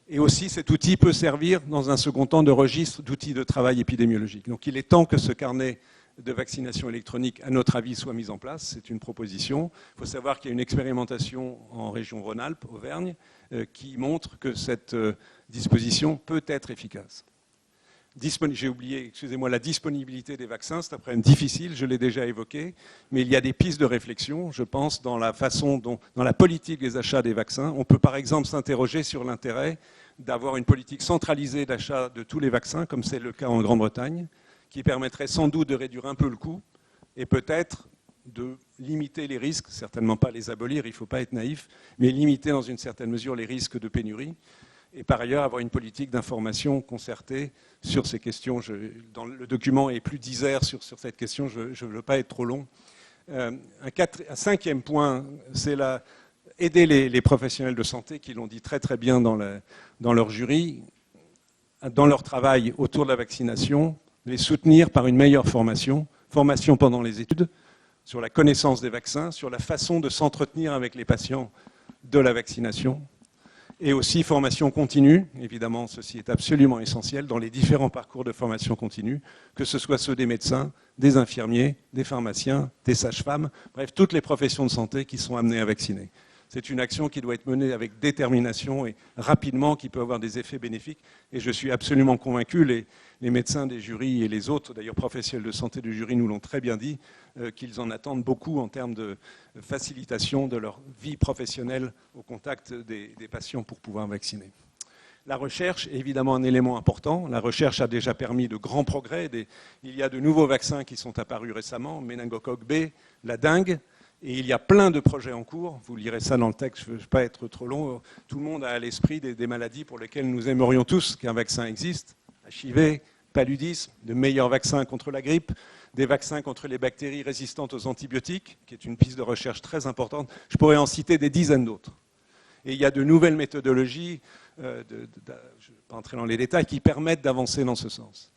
[SPEAKER 1] Et aussi, cet outil peut servir, dans un second temps, de registre d'outils de travail épidémiologique. Donc il est temps que ce carnet de vaccination électronique, à notre avis, soit mis en place. C'est une proposition. Il faut savoir qu'il y a une expérimentation en région Rhône-Alpes, Auvergne, qui montre que cette disposition peut être efficace. J'ai oublié, excusez-moi, la disponibilité des vaccins. C'est un problème difficile, je l'ai déjà évoqué, mais il y a des pistes de réflexion, je pense, dans la façon dont, dans la politique des achats des vaccins. On peut par exemple s'interroger sur l'intérêt d'avoir une politique centralisée d'achat de tous les vaccins, comme c'est le cas en Grande-Bretagne, qui permettrait sans doute de réduire un peu le coût et peut-être de limiter les risques, certainement pas les abolir, il ne faut pas être naïf, mais limiter dans une certaine mesure les risques de pénurie. Et par ailleurs, avoir une politique d'information concertée sur ces questions. Dans le document est plus disert sur cette question, je ne veux pas être trop long. Un cinquième point, c'est aider les professionnels de santé, qui l'ont dit très très bien dans leur jury, dans leur travail autour de la vaccination, les soutenir par une meilleure formation pendant les études, sur la connaissance des vaccins, sur la façon de s'entretenir avec les patients de la vaccination, et aussi formation continue. Évidemment, ceci est absolument essentiel dans les différents parcours de formation continue, que ce soit ceux des médecins, des infirmiers, des pharmaciens, des sages-femmes, bref, toutes les professions de santé qui sont amenées à vacciner. C'est une action qui doit être menée avec détermination et rapidement, qui peut avoir des effets bénéfiques. Et je suis absolument convaincu, les médecins des jurys et les autres, d'ailleurs professionnels de santé du jury nous l'ont très bien dit, qu'ils en attendent beaucoup en termes de facilitation de leur vie professionnelle au contact des patients pour pouvoir vacciner. La recherche est évidemment un élément important. La recherche a déjà permis de grands progrès. Il y a de nouveaux vaccins qui sont apparus récemment, méningocoque B, la dengue. Et il y a plein de projets en cours, vous lirez ça dans le texte, je ne veux pas être trop long, tout le monde a à l'esprit des maladies pour lesquelles nous aimerions tous qu'un vaccin existe, HIV, paludisme, de meilleurs vaccins contre la grippe, des vaccins contre les bactéries résistantes aux antibiotiques, qui est une piste de recherche très importante. Je pourrais en citer des dizaines d'autres. Et il y a de nouvelles méthodologies, je ne vais pas entrer dans les détails, qui permettent d'avancer dans ce sens.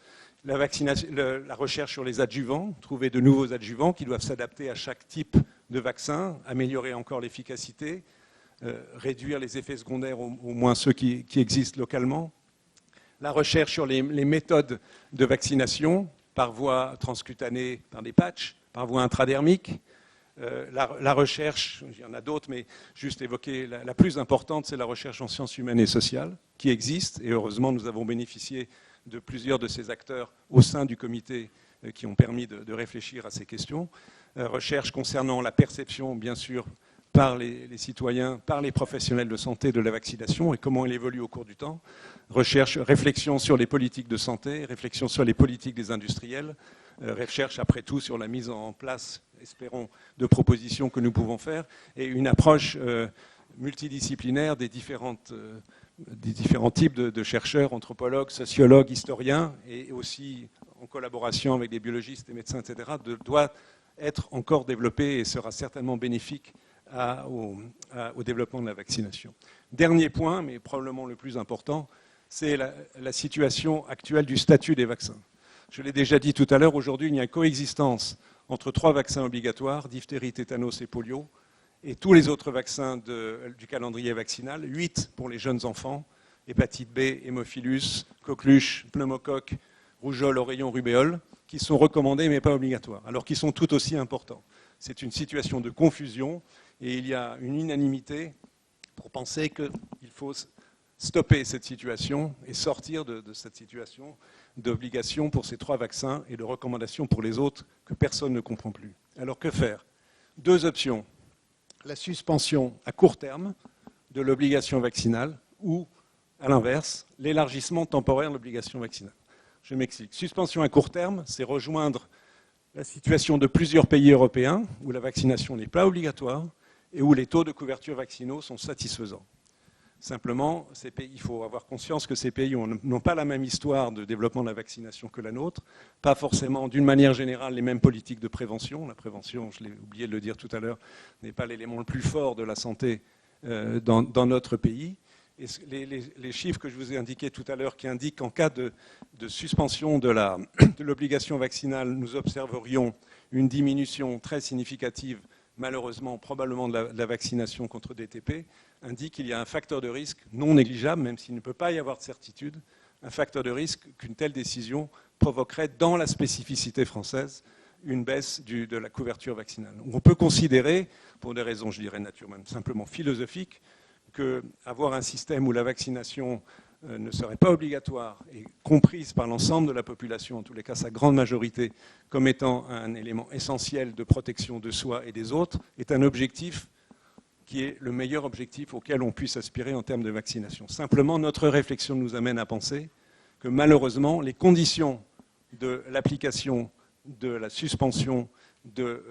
[SPEAKER 1] La recherche sur les adjuvants, trouver de nouveaux adjuvants qui doivent s'adapter à chaque type de vaccin, améliorer encore l'efficacité, réduire les effets secondaires, au moins ceux qui existent localement. La recherche sur les méthodes de vaccination par voie transcutanée, par des patchs, par voie intradermique. La recherche, il y en a d'autres, mais juste évoquer la plus importante, c'est la recherche en sciences humaines et sociales, qui existe, et heureusement nous avons bénéficié de plusieurs de ces acteurs au sein du comité qui ont permis de réfléchir à ces questions. Recherche concernant la perception, bien sûr, par les citoyens, par les professionnels de santé de la vaccination et comment elle évolue au cours du temps. Réflexion sur les politiques de santé, réflexion sur les politiques des industriels, recherche après tout sur la mise en place, espérons, de propositions que nous pouvons faire et une approche multidisciplinaire des différents types de chercheurs, anthropologues, sociologues, historiens et aussi en collaboration avec des biologistes et médecins, etc., doit être encore développée et sera certainement bénéfique au développement de la vaccination. Dernier point, mais probablement le plus important, c'est la situation actuelle du statut des vaccins. Je l'ai déjà dit tout à l'heure, aujourd'hui, il y a une coexistence entre 3 vaccins obligatoires, diphtérie, tétanos et polio, et tous les autres vaccins du calendrier vaccinal, 8 pour les jeunes enfants, hépatite B, hémophilus, coqueluche, pneumocoque, rougeole, oreillon, rubéole, qui sont recommandés mais pas obligatoires, alors qu'ils sont tout aussi importants. C'est une situation de confusion et il y a une unanimité pour penser qu'il faut stopper cette situation et sortir de cette situation d'obligation pour ces 3 vaccins et de recommandations pour les autres que personne ne comprend plus. Alors que faire? 2 options. La suspension à court terme de l'obligation vaccinale ou, à l'inverse, l'élargissement temporaire de l'obligation vaccinale. Je m'explique. Suspension à court terme, c'est rejoindre la situation de plusieurs pays européens où la vaccination n'est pas obligatoire et où les taux de couverture vaccinaux sont satisfaisants. Simplement, il faut avoir conscience que ces pays n'ont pas la même histoire de développement de la vaccination que la nôtre, pas forcément d'une manière générale les mêmes politiques de prévention. La prévention, je l'ai oublié de le dire tout à l'heure, n'est pas l'élément le plus fort de la santé dans notre pays. Et les chiffres que je vous ai indiqués tout à l'heure qui indiquent qu'en cas de suspension de l'obligation vaccinale, nous observerions une diminution très significative, malheureusement, probablement de la vaccination contre DTP, indique qu'il y a un facteur de risque non négligeable, même s'il ne peut pas y avoir de certitude, un facteur de risque qu'une telle décision provoquerait dans la spécificité française une baisse de la couverture vaccinale. On peut considérer, pour des raisons, je dirais, naturellement simplement philosophiques, qu'avoir un système où la vaccination ne serait pas obligatoire et comprise par l'ensemble de la population, en tous les cas sa grande majorité, comme étant un élément essentiel de protection de soi et des autres, est un objectif qui est le meilleur objectif auquel on puisse aspirer en termes de vaccination. Simplement, notre réflexion nous amène à penser que malheureusement, les conditions de l'application de la suspension de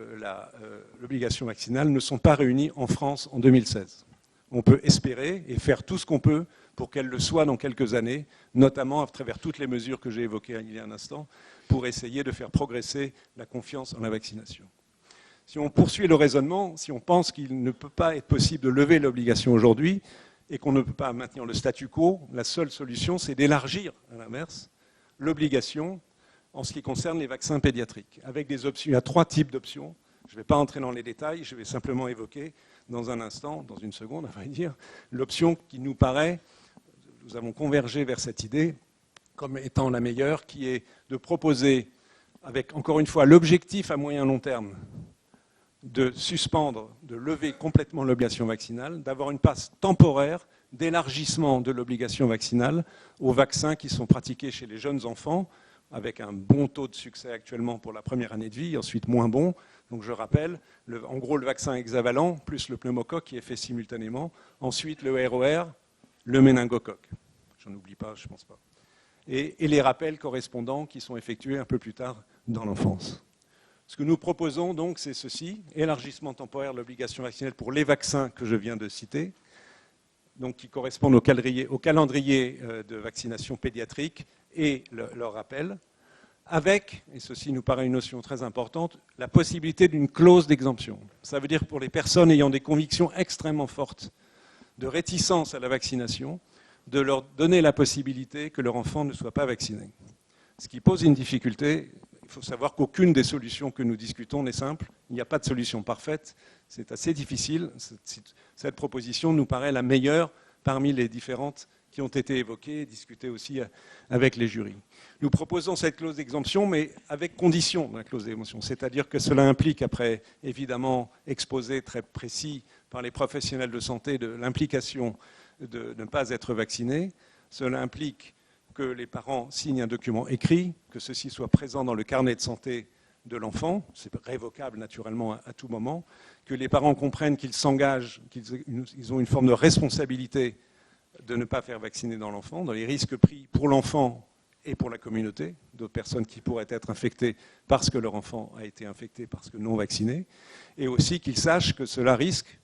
[SPEAKER 1] l'obligation vaccinale ne sont pas réunies en France en 2016. On peut espérer et faire tout ce qu'on peut pour qu'elle le soit dans quelques années, notamment à travers toutes les mesures que j'ai évoquées il y a un instant, pour essayer de faire progresser la confiance en la vaccination. Si on poursuit le raisonnement, si on pense qu'il ne peut pas être possible de lever l'obligation aujourd'hui et qu'on ne peut pas maintenir le statu quo, la seule solution, c'est d'élargir, à l'inverse, l'obligation en ce qui concerne les vaccins pédiatriques. Avec des options, il y a 3 types d'options. Je ne vais pas entrer dans les détails, je vais simplement évoquer dans un instant, dans une seconde, à vrai dire, l'option qui nous paraît, nous avons convergé vers cette idée comme étant la meilleure, qui est de proposer, avec encore une fois l'objectif à moyen long terme, de suspendre, de lever complètement l'obligation vaccinale, d'avoir une passe temporaire d'élargissement de l'obligation vaccinale aux vaccins qui sont pratiqués chez les jeunes enfants, avec un bon taux de succès actuellement pour la première année de vie, ensuite moins bon. Donc je rappelle, en gros le vaccin hexavalent plus le pneumocoque qui est fait simultanément, ensuite le ROR, le méningocoque. J'en oublie pas, je ne pense pas. Et les rappels correspondants qui sont effectués un peu plus tard dans l'enfance. Ce que nous proposons donc, c'est ceci, élargissement temporaire de l'obligation vaccinale pour les vaccins que je viens de citer, donc qui correspondent au calendrier de vaccination pédiatrique et leur rappel, avec, et ceci nous paraît une notion très importante, la possibilité d'une clause d'exemption. Ça veut dire pour les personnes ayant des convictions extrêmement fortes de réticence à la vaccination, de leur donner la possibilité que leur enfant ne soit pas vacciné. Ce qui pose une difficulté. Il faut savoir qu'aucune des solutions que nous discutons n'est simple. Il n'y a pas de solution parfaite. C'est assez difficile. Cette proposition nous paraît la meilleure parmi les différentes qui ont été évoquées et discutées aussi avec les jurys. Nous proposons cette clause d'exemption, mais avec condition de la clause d'exemption. C'est-à-dire que cela implique, après évidemment exposé très précis par les professionnels de santé de l'implication de ne pas être vacciné, cela implique que les parents signent un document écrit, que ceci soit présent dans le carnet de santé de l'enfant, c'est révocable naturellement à tout moment, que les parents comprennent qu'ils s'engagent, qu'ils ont une forme de responsabilité de ne pas faire vacciner dans l'enfant, dans les risques pris pour l'enfant et pour la communauté, d'autres personnes qui pourraient être infectées parce que leur enfant a été infecté parce que non vacciné, et aussi qu'ils sachent que cela risque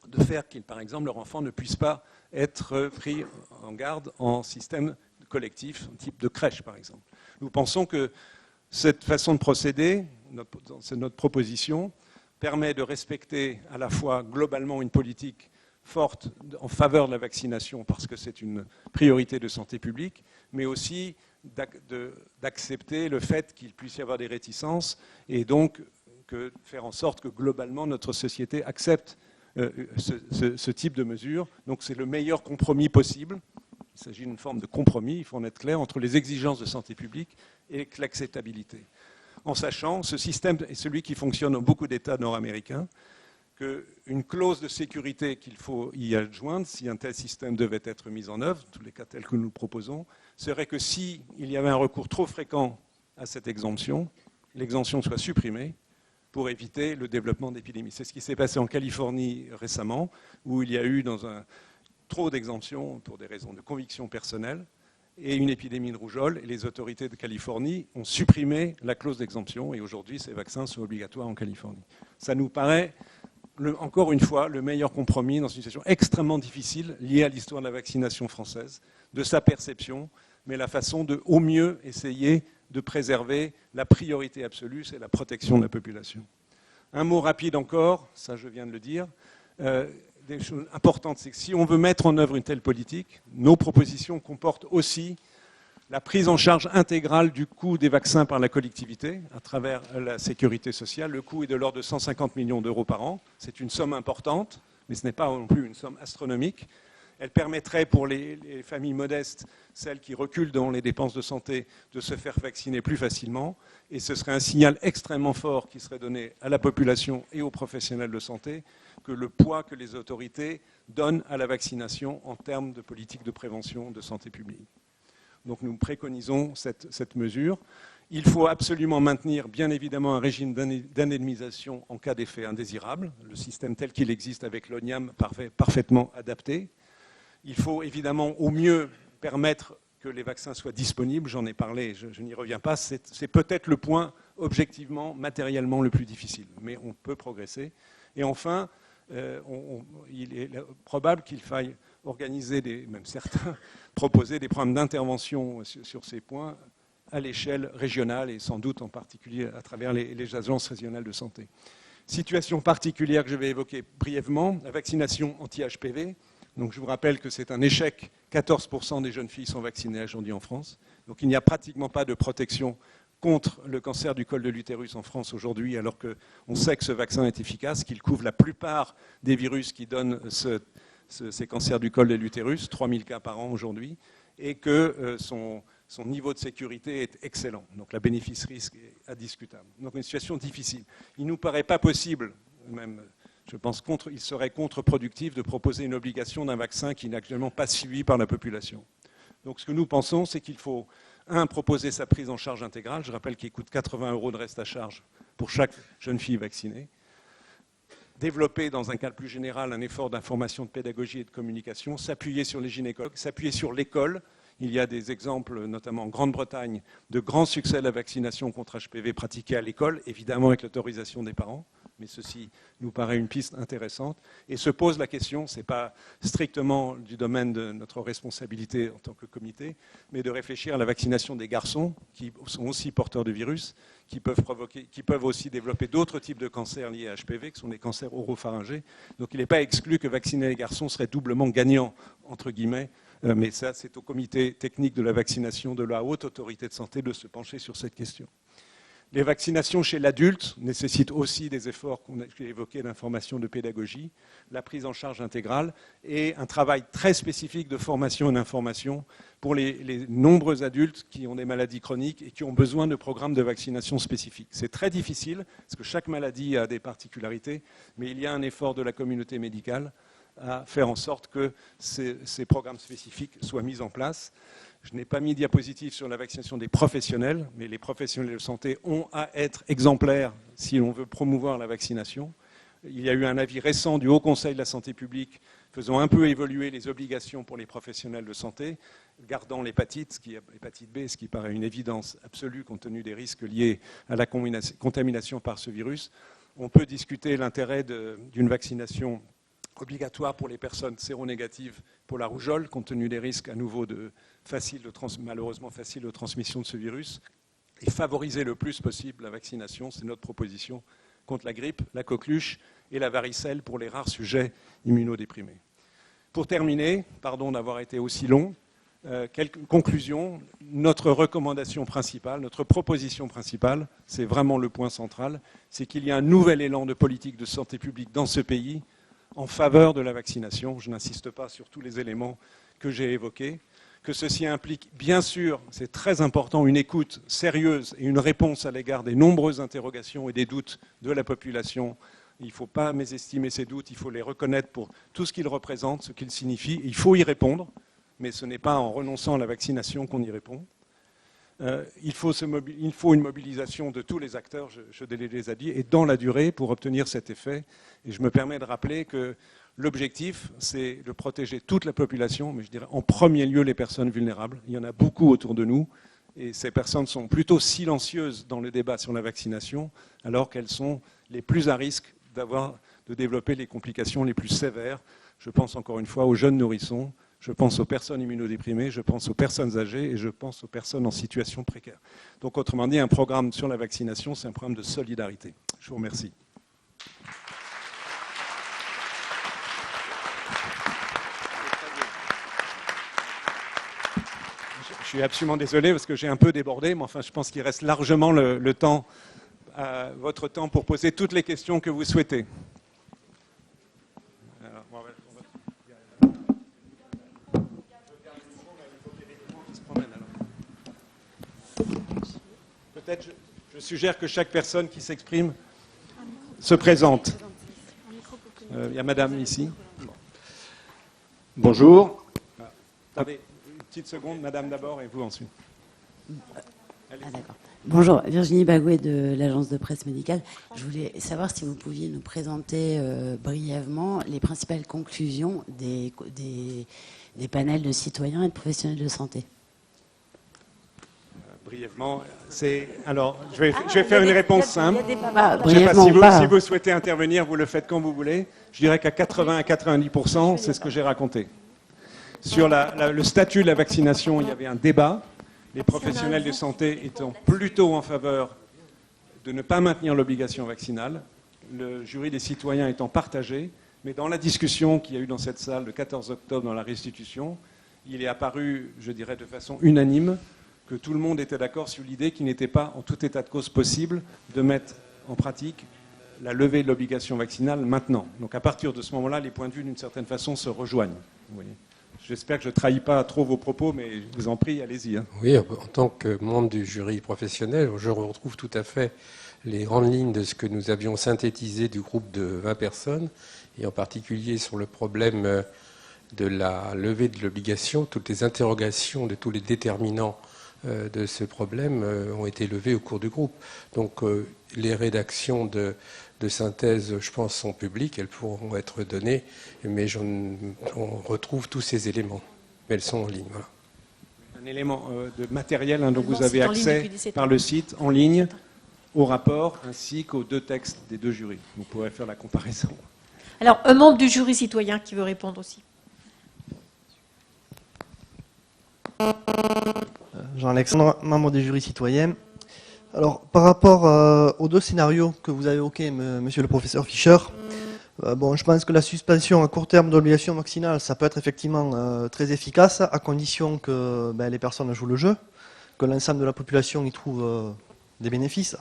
[SPEAKER 1] de faire qu'ils, par exemple, leur enfant ne puisse pas être pris en garde en système collectif, type de crèche par exemple. Nous pensons que cette façon de procéder, notre proposition, permet de respecter à la fois globalement une politique forte en faveur de la vaccination parce que c'est une priorité de santé publique, mais aussi d'accepter le fait qu'il puisse y avoir des réticences et donc faire en sorte que globalement notre société accepte ce type de mesures. Donc c'est le meilleur compromis possible. Il s'agit d'une forme de compromis, il faut en être clair, entre les exigences de santé publique et l'acceptabilité. En sachant, ce système est celui qui fonctionne dans beaucoup d'États nord-américains, qu'une clause de sécurité qu'il faut y adjoindre, si un tel système devait être mis en œuvre, tous les cas tels que nous le proposons, serait que s'il y avait un recours trop fréquent à cette exemption, l'exemption soit supprimée pour éviter le développement d'épidémies. C'est ce qui s'est passé en Californie récemment, où il y a eu trop d'exemptions pour des raisons de conviction personnelle et une épidémie de rougeole. Et les autorités de Californie ont supprimé la clause d'exemption et aujourd'hui, ces vaccins sont obligatoires en Californie. Ça nous paraît, encore une fois, le meilleur compromis dans une situation extrêmement difficile liée à l'histoire de la vaccination française, de sa perception, mais la façon de, au mieux, essayer de préserver la priorité absolue, c'est la protection de la population. Un mot rapide encore, ça je viens de le dire. Des choses importantes, c'est que si on veut mettre en œuvre une telle politique, nos propositions comportent aussi la prise en charge intégrale du coût des vaccins par la collectivité à travers la sécurité sociale. Le coût est de l'ordre de 150 millions d'euros par an. C'est une somme importante, mais ce n'est pas non plus une somme astronomique. Elle permettrait pour les familles modestes, celles qui reculent dans les dépenses de santé, de se faire vacciner plus facilement. Et ce serait un signal extrêmement fort qui serait donné à la population et aux professionnels de santé que le poids que les autorités donnent à la vaccination en termes de politique de prévention de santé publique. Donc nous préconisons cette mesure. Il faut absolument maintenir, bien évidemment, un régime d'indemnisation en cas d'effet indésirable, le système tel qu'il existe avec l'ONIAM parfaitement adapté. Il faut évidemment au mieux permettre que les vaccins soient disponibles, j'en ai parlé, je n'y reviens pas, c'est peut-être le point objectivement, matériellement le plus difficile, mais on peut progresser. Et enfin, il est probable qu'il faille organiser, même certains, proposer des programmes d'intervention sur ces points à l'échelle régionale et sans doute en particulier à travers les agences régionales de santé. Situation particulière que je vais évoquer brièvement, la vaccination anti-HPV. Donc je vous rappelle que c'est un échec, 14% des jeunes filles sont vaccinées aujourd'hui en France. Donc il n'y a pratiquement pas de protection contre le cancer du col de l'utérus en France aujourd'hui, alors qu'on sait que ce vaccin est efficace, qu'il couvre la plupart des virus qui donnent ces cancers du col de l'utérus, 3000 cas par an aujourd'hui, et que son niveau de sécurité est excellent. Donc la bénéfice-risque est indiscutable. Donc une situation difficile. Il ne nous paraît pas possible, même je pense qu'il serait contre-productif de proposer une obligation d'un vaccin qui n'est actuellement pas suivi par la population. Donc ce que nous pensons, c'est qu'il faut, proposer sa prise en charge intégrale. Je rappelle qu'il coûte 80 € de reste à charge pour chaque jeune fille vaccinée. Développer, dans un cadre plus général, un effort d'information, de pédagogie et de communication. S'appuyer sur les gynécologues, s'appuyer sur l'école. Il y a des exemples, notamment en Grande-Bretagne, de grands succès de la vaccination contre HPV pratiquée à l'école, évidemment avec l'autorisation des parents. mais ceci nous paraît une piste intéressante. Et se pose la question, ce n'est pas strictement du domaine de notre responsabilité en tant que comité, mais de réfléchir à la vaccination des garçons, qui sont aussi porteurs de virus, qui peuvent aussi développer d'autres types de cancers liés à HPV, qui sont des cancers oropharyngés. Donc il n'est pas exclu que vacciner les garçons serait doublement gagnant, entre guillemets, mais ça, c'est au comité technique de la vaccination de la Haute Autorité de Santé de se pencher sur cette question. Les vaccinations chez l'adulte nécessitent aussi des efforts qu'on a évoqués d'information, de pédagogie, la prise en charge intégrale et un travail très spécifique de formation et d'information pour les nombreux adultes qui ont des maladies chroniques et qui ont besoin de programmes de vaccination spécifiques. C'est très difficile parce que chaque maladie a des particularités, mais il y a un effort de la communauté médicale à faire en sorte que ces programmes spécifiques soient mis en place. Je n'ai pas mis diapositive sur la vaccination des professionnels, mais les professionnels de santé ont à être exemplaires si l'on veut promouvoir la vaccination. Il y a eu un avis récent du Haut Conseil de la santé publique faisant un peu évoluer les obligations pour les professionnels de santé, gardant l'hépatite B, ce qui paraît une évidence absolue compte tenu des risques liés à la contamination par ce virus. On peut discuter l'intérêt d'une vaccination obligatoire pour les personnes séronégatives pour la rougeole, compte tenu des risques à nouveau malheureusement faciles de transmission de ce virus, et favoriser le plus possible la vaccination, c'est notre proposition, contre la grippe, la coqueluche et la varicelle pour les rares sujets immunodéprimés. Pour terminer, pardon d'avoir été aussi long, quelques conclusions. Notre recommandation principale, notre proposition principale, c'est vraiment le point central, c'est qu'il y a un nouvel élan de politique de santé publique dans ce pays en faveur de la vaccination. Je n'insiste pas sur tous les éléments que j'ai évoqués. Que ceci implique, bien sûr, c'est très important, une écoute sérieuse et une réponse à l'égard des nombreuses interrogations et des doutes de la population. Il ne faut pas mésestimer ces doutes, il faut les reconnaître pour tout ce qu'ils représentent, ce qu'ils signifient. Il faut y répondre, mais ce n'est pas en renonçant à la vaccination qu'on y répond. Il faut une mobilisation de tous les acteurs, je les ai dit, et dans la durée pour obtenir cet effet. Et je me permets de rappeler que l'objectif, c'est de protéger toute la population, mais je dirais en premier lieu les personnes vulnérables. Il y en a beaucoup autour de nous, et ces personnes sont plutôt silencieuses dans le débat sur la vaccination, alors qu'elles sont les plus à risque de développer les complications les plus sévères. Je pense encore une fois aux jeunes nourrissons, je pense aux personnes immunodéprimées, je pense aux personnes âgées et je pense aux personnes en situation précaire. Donc autrement dit, un programme sur la vaccination, c'est un programme de solidarité. Je vous remercie. Je suis absolument désolé parce que j'ai un peu débordé, mais enfin je pense qu'il reste largement le temps, votre temps pour poser toutes les questions que vous souhaitez. Peut-être, je suggère que chaque personne qui s'exprime se présente. Il y a madame ici.
[SPEAKER 9] Bonjour.
[SPEAKER 1] Attendez une petite seconde, madame d'abord et vous ensuite.
[SPEAKER 12] D'accord. Bonjour, Virginie Bagouet de l'agence de presse médicale. Je voulais savoir si vous pouviez nous présenter brièvement les principales conclusions des panels de citoyens et de professionnels de santé.
[SPEAKER 1] Brièvement, alors je vais faire une réponse simple.
[SPEAKER 12] Je sais pas
[SPEAKER 1] si vous souhaitez intervenir, vous le faites quand vous voulez. Je dirais qu'à 80 à 90%, c'est ce que j'ai raconté. Sur le statut de la vaccination, il y avait un débat. Les professionnels de santé étant plutôt en faveur de ne pas maintenir l'obligation vaccinale, le jury des citoyens étant partagé, mais dans la discussion qu'il y a eu dans cette salle le 14 octobre dans la restitution, il est apparu, je dirais de façon unanime, que tout le monde était d'accord sur l'idée qu'il n'était pas, en tout état de cause possible, de mettre en pratique la levée de l'obligation vaccinale maintenant. Donc à partir de ce moment-là, les points de vue, d'une certaine façon, se rejoignent. Vous voyez. J'espère que je ne trahis pas trop vos propos, mais je vous en prie, allez-y. Hein.
[SPEAKER 13] Oui, en tant que membre du jury professionnel, je retrouve tout à fait les grandes lignes de ce que nous avions synthétisé du groupe de 20 personnes, et en particulier sur le problème de la levée de l'obligation. Toutes les interrogations de tous les déterminants de ce problème ont été levées au cours du groupe. Donc les rédactions de synthèse, je pense, sont publiques, elles pourront être données, mais on retrouve tous ces éléments. Mais elles sont en ligne. Voilà.
[SPEAKER 1] Un élément de matériel dont vous avez accès par le site, en ligne. au rapport ainsi qu'aux deux textes des deux jurys. Vous pourrez faire la comparaison.
[SPEAKER 2] Alors, un membre du jury citoyen qui veut répondre aussi.
[SPEAKER 9] Jean-Alexandre, membre du jury citoyen. Alors, par rapport aux deux scénarios que vous avez évoqués, monsieur le professeur Fischer, bon, je pense que la suspension à court terme de l'obligation vaccinale, ça peut être effectivement très efficace, à condition que les personnes jouent le jeu, que l'ensemble de la population y trouve des bénéfices.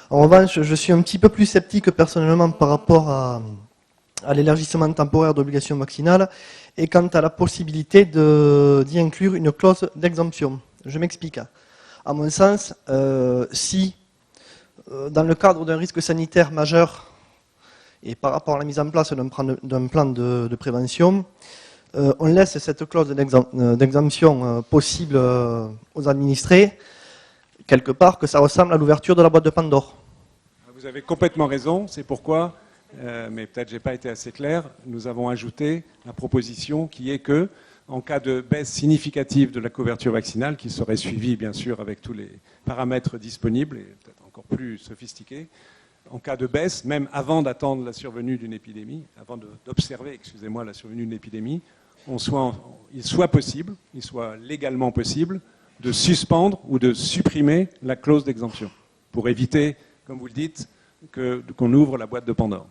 [SPEAKER 9] En revanche, je suis un petit peu plus sceptique personnellement par rapport à l'élargissement temporaire d'obligation vaccinale et quant à la possibilité d'y inclure une clause d'exemption. Je m'explique. À mon sens, si dans le cadre d'un risque sanitaire majeur et par rapport à la mise en place d'un plan de prévention, on laisse cette clause d'exemption possible aux administrés, quelque part que ça ressemble à l'ouverture de la boîte de Pandore.
[SPEAKER 1] Vous avez complètement raison, c'est pourquoi, mais peut-être je n'ai pas été assez clair, nous avons ajouté la proposition qui est que, en cas de baisse significative de la couverture vaccinale, qui serait suivie bien sûr avec tous les paramètres disponibles et peut-être encore plus sophistiqués, en cas de baisse, même avant d'attendre la survenue d'une épidémie, avant d'observer, excusez-moi, la survenue d'une épidémie, il soit possible, il soit légalement possible de suspendre ou de supprimer la clause d'exemption pour éviter, comme vous le dites, qu'on ouvre la boîte de Pandore.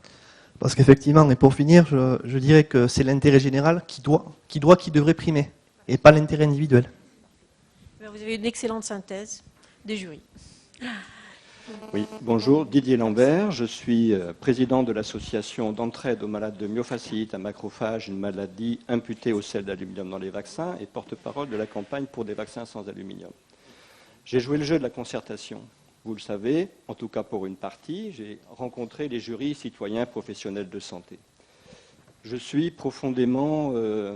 [SPEAKER 9] Parce qu'effectivement, et pour finir, je dirais que c'est l'intérêt général qui devrait primer, et pas l'intérêt individuel.
[SPEAKER 2] Vous avez une excellente synthèse des jurys.
[SPEAKER 14] Oui, bonjour, Didier Lambert, je suis président de l'association d'entraide aux malades de myofasciite à macrophage, une maladie imputée au sel d'aluminium dans les vaccins, et porte-parole de la campagne pour des vaccins sans aluminium. J'ai joué le jeu de la concertation. Vous le savez, en tout cas pour une partie, j'ai rencontré les jurys citoyens professionnels de santé. Je suis profondément, je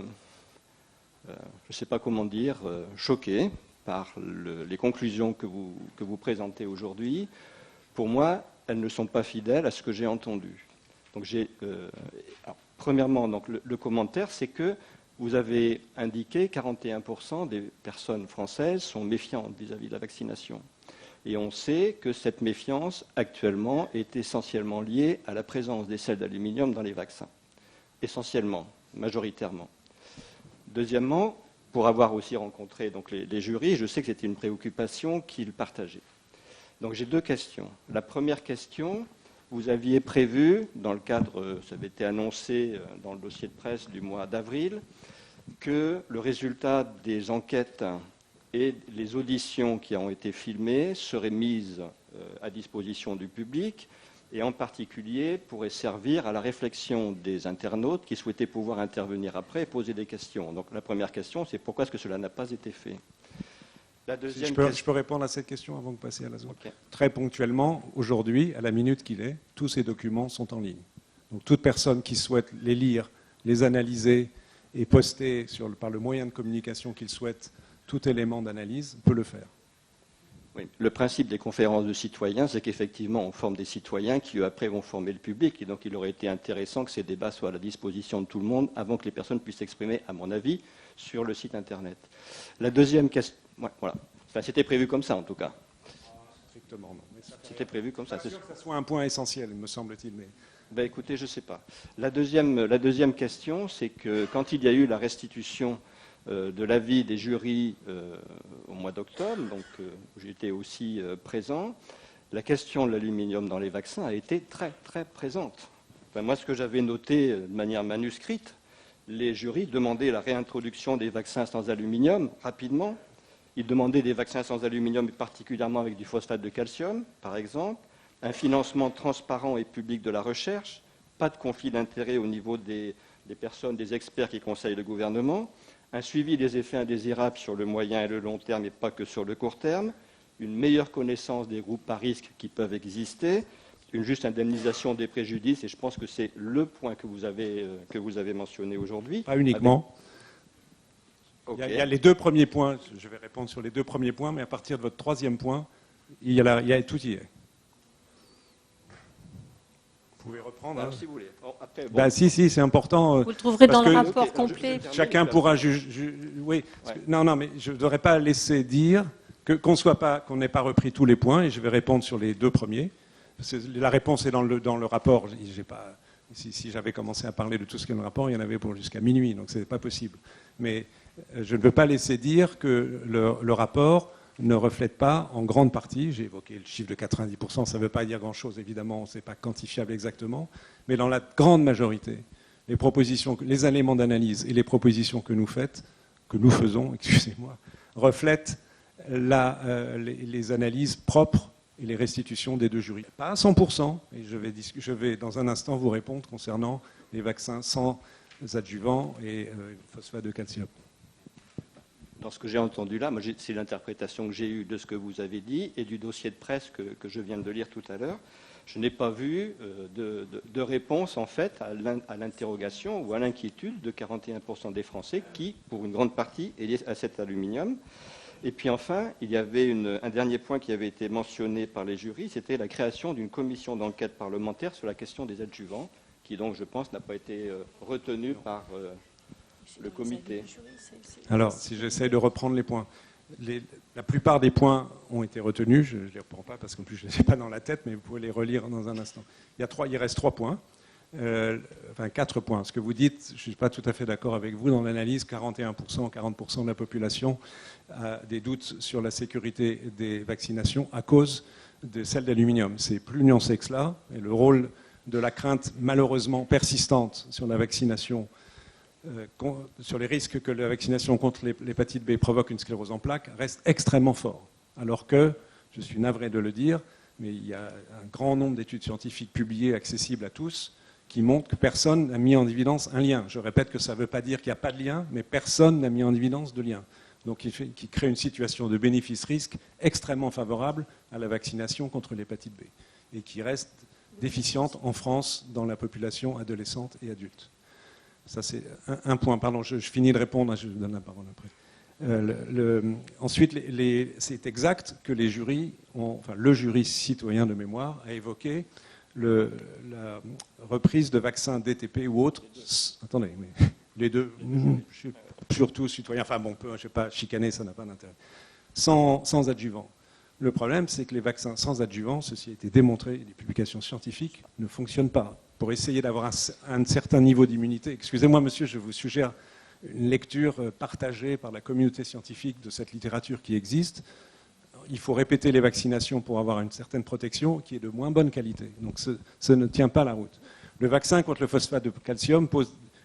[SPEAKER 14] ne sais pas comment dire, choqué par les conclusions que vous présentez aujourd'hui. Pour moi, elles ne sont pas fidèles à ce que j'ai entendu. Donc premièrement, donc, le commentaire, c'est que vous avez indiqué que 41% des personnes françaises sont méfiantes vis-à-vis de la vaccination. Et on sait que cette méfiance, actuellement, est essentiellement liée à la présence des sels d'aluminium dans les vaccins. Essentiellement, majoritairement. Deuxièmement, pour avoir aussi rencontré donc, les jurys, je sais que c'était une préoccupation qu'ils partageaient. Donc j'ai deux questions. La première question, vous aviez prévu, dans le cadre, ça avait été annoncé dans le dossier de presse du mois d'avril, que le résultat des enquêtes et les auditions qui ont été filmées seraient mises à disposition du public et en particulier pourraient servir à la réflexion des internautes qui souhaitaient pouvoir intervenir après et poser des questions. Donc la première question, c'est pourquoi est-ce que cela n'a pas été fait ? La deuxième
[SPEAKER 1] je peux répondre à cette question avant de passer à la seconde. Okay. Très ponctuellement, aujourd'hui, à la minute qu'il est, tous ces documents sont en ligne. Donc toute personne qui souhaite les lire, les analyser et poster par le moyen de communication qu'il souhaite tout élément d'analyse peut le faire.
[SPEAKER 14] Oui. Le principe des conférences de citoyens, c'est qu'effectivement, on forme des citoyens qui, eux, après, vont former le public. Et donc, il aurait été intéressant que ces débats soient à la disposition de tout le monde avant que les personnes puissent s'exprimer, à mon avis, sur le site Internet. La deuxième question... Ouais, voilà. Enfin, c'était prévu comme ça, en tout cas.
[SPEAKER 1] Strictement, non.
[SPEAKER 14] C'était prévu comme ça.
[SPEAKER 1] C'est sûr que ça soit un point essentiel, me semble-t-il. Mais...
[SPEAKER 14] Ben, écoutez, je ne sais pas. La deuxième question, c'est que quand il y a eu la restitution de l'avis des jurys au mois d'octobre, donc j'étais aussi présent, la question de l'aluminium dans les vaccins a été très très présente. Enfin, moi, ce que j'avais noté de manière manuscrite, les jurys demandaient la réintroduction des vaccins sans aluminium rapidement. Ils demandaient des vaccins sans aluminium, particulièrement avec du phosphate de calcium, par exemple, un financement transparent et public de la recherche, pas de conflit d'intérêts au niveau des personnes, des experts qui conseillent le gouvernement, un suivi des effets indésirables sur le moyen et le long terme et pas que sur le court terme, une meilleure connaissance des groupes à risque qui peuvent exister, une juste indemnisation des préjudices, et je pense que c'est le point que vous avez mentionné aujourd'hui.
[SPEAKER 1] Pas uniquement. Okay. Il y a les deux premiers points, je vais répondre sur les deux premiers points, mais à partir de votre troisième point, tout y est. Vous pouvez reprendre.
[SPEAKER 14] Si vous voulez. Bon, après, bon.
[SPEAKER 1] Ben, si, c'est important.
[SPEAKER 2] Vous le trouverez dans le rapport complet.
[SPEAKER 1] Chacun pourra juger. Oui. Non, mais je ne voudrais pas laisser dire qu'on n'ait pas repris tous les points, et je vais répondre sur les 2 premiers. La réponse est dans le rapport. Si j'avais commencé à parler de tout ce qui est dans le rapport, il y en avait pour jusqu'à minuit, donc ce n'est pas possible. Mais je ne veux pas laisser dire que le rapport ne reflète pas en grande partie, j'ai évoqué le chiffre de 90%, ça ne veut pas dire grand-chose, évidemment, ce n'est pas quantifiable exactement, mais dans la grande majorité, les propositions, les éléments d'analyse et les propositions que nous faisons, excusez-moi, reflètent les analyses propres et les restitutions des 2 jurys. Pas à 100%, et je vais dans un instant vous répondre concernant les vaccins sans adjuvants et phosphate de calcium.
[SPEAKER 14] Dans ce que j'ai entendu là, c'est l'interprétation que j'ai eue de ce que vous avez dit et du dossier de presse que je viens de lire tout à l'heure. Je n'ai pas vu de réponse en fait à l'interrogation ou à l'inquiétude de 41% des Français qui, pour une grande partie, est lié à cet aluminium. Et puis enfin, il y avait un dernier point qui avait été mentionné par les jurys, c'était la création d'une commission d'enquête parlementaire sur la question des adjuvants, qui donc, je pense, n'a pas été retenue par le comité.
[SPEAKER 1] Alors, si j'essaie de reprendre les points. La plupart des points ont été retenus, je ne les reprends pas parce qu'en plus je ne les ai pas dans la tête, mais vous pouvez les relire dans un instant. Il reste 3 points, 4 points. Ce que vous dites, je ne suis pas tout à fait d'accord avec vous dans l'analyse, 41%, 40% de la population a des doutes sur la sécurité des vaccinations à cause de celle d'aluminium. C'est plus nuancé que cela, et le rôle de la crainte malheureusement persistante sur la vaccination, sur les risques que la vaccination contre l'hépatite B provoque une sclérose en plaques, reste extrêmement fort. Alors que, je suis navré de le dire, mais il y a un grand nombre d'études scientifiques publiées, accessibles à tous, qui montrent que personne n'a mis en évidence un lien. Je répète que ça ne veut pas dire qu'il n'y a pas de lien, mais personne n'a mis en évidence de lien. Donc qui crée une situation de bénéfice-risque extrêmement favorable à la vaccination contre l'hépatite B, et qui reste déficiente en France dans la population adolescente et adulte. Ça, c'est un point. Pardon, je finis de répondre, je vous donne la parole après. Ensuite, c'est exact que les jurys, le jury citoyen de mémoire a évoqué la reprise de vaccins DTP ou autres. Attendez, mais les deux, surtout citoyens, je ne vais pas chicaner, ça n'a pas d'intérêt. Sans adjuvant. Le problème, c'est que les vaccins sans adjuvant, ceci a été démontré, des publications scientifiques, ne fonctionnent pas. Pour essayer d'avoir un certain niveau d'immunité. Excusez-moi, monsieur, je vous suggère une lecture partagée par la communauté scientifique de cette littérature qui existe. Il faut répéter les vaccinations pour avoir une certaine protection qui est de moins bonne qualité. Donc ça ne tient pas la route. Le vaccin contre le phosphate de calcium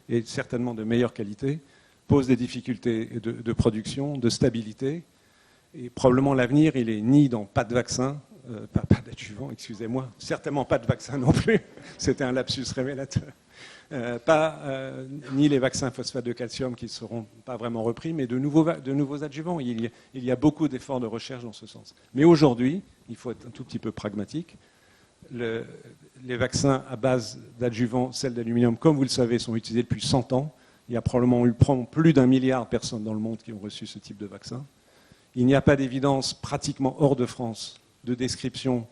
[SPEAKER 1] est certainement de meilleure qualité, pose des difficultés de production, de stabilité. Et probablement l'avenir, il est ni dans pas de vaccin, pas d'adjuvant, excusez-moi, certainement pas de vaccin non plus, c'était un lapsus révélateur, ni les vaccins phosphate de calcium qui ne seront pas vraiment repris, mais de nouveaux adjuvants. Il y a beaucoup d'efforts de recherche dans ce sens. Mais aujourd'hui, il faut être un tout petit peu pragmatique, les vaccins à base d'adjuvants, celles d'aluminium, comme vous le savez, sont utilisés depuis 100 ans. Il y a probablement eu plus d'1 milliard de personnes dans le monde qui ont reçu ce type de vaccin. Il n'y a pas d'évidence pratiquement hors de France de description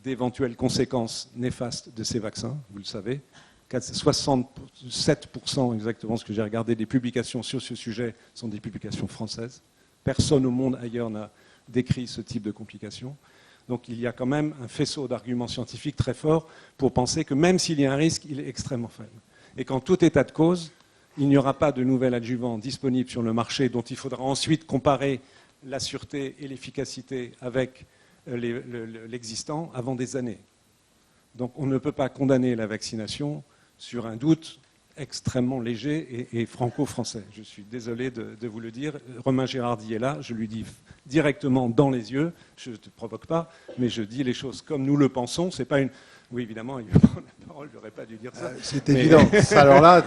[SPEAKER 1] d'éventuelles conséquences néfastes de ces vaccins, vous le savez. 67% exactement, ce que j'ai regardé, des publications sur ce sujet sont des publications françaises. Personne au monde ailleurs n'a décrit ce type de complications. Donc il y a quand même un faisceau d'arguments scientifiques très fort pour penser que même s'il y a un risque, il est extrêmement faible. Et qu'en tout état de cause, il n'y aura pas de nouvel adjuvant disponible sur le marché dont il faudra ensuite comparer la sûreté et l'efficacité avec l'existant avant des années. Donc on ne peut pas condamner la vaccination sur un doute extrêmement léger et franco-français. Je suis désolé de vous le dire. Romain Gérardi est là, je lui dis directement dans les yeux, je ne te provoque pas, mais je dis les choses comme nous le pensons. C'est pas une... Oui, évidemment, il veut prendre la parole, je n'aurais pas dû dire ça.
[SPEAKER 15] C'est évident. Alors là,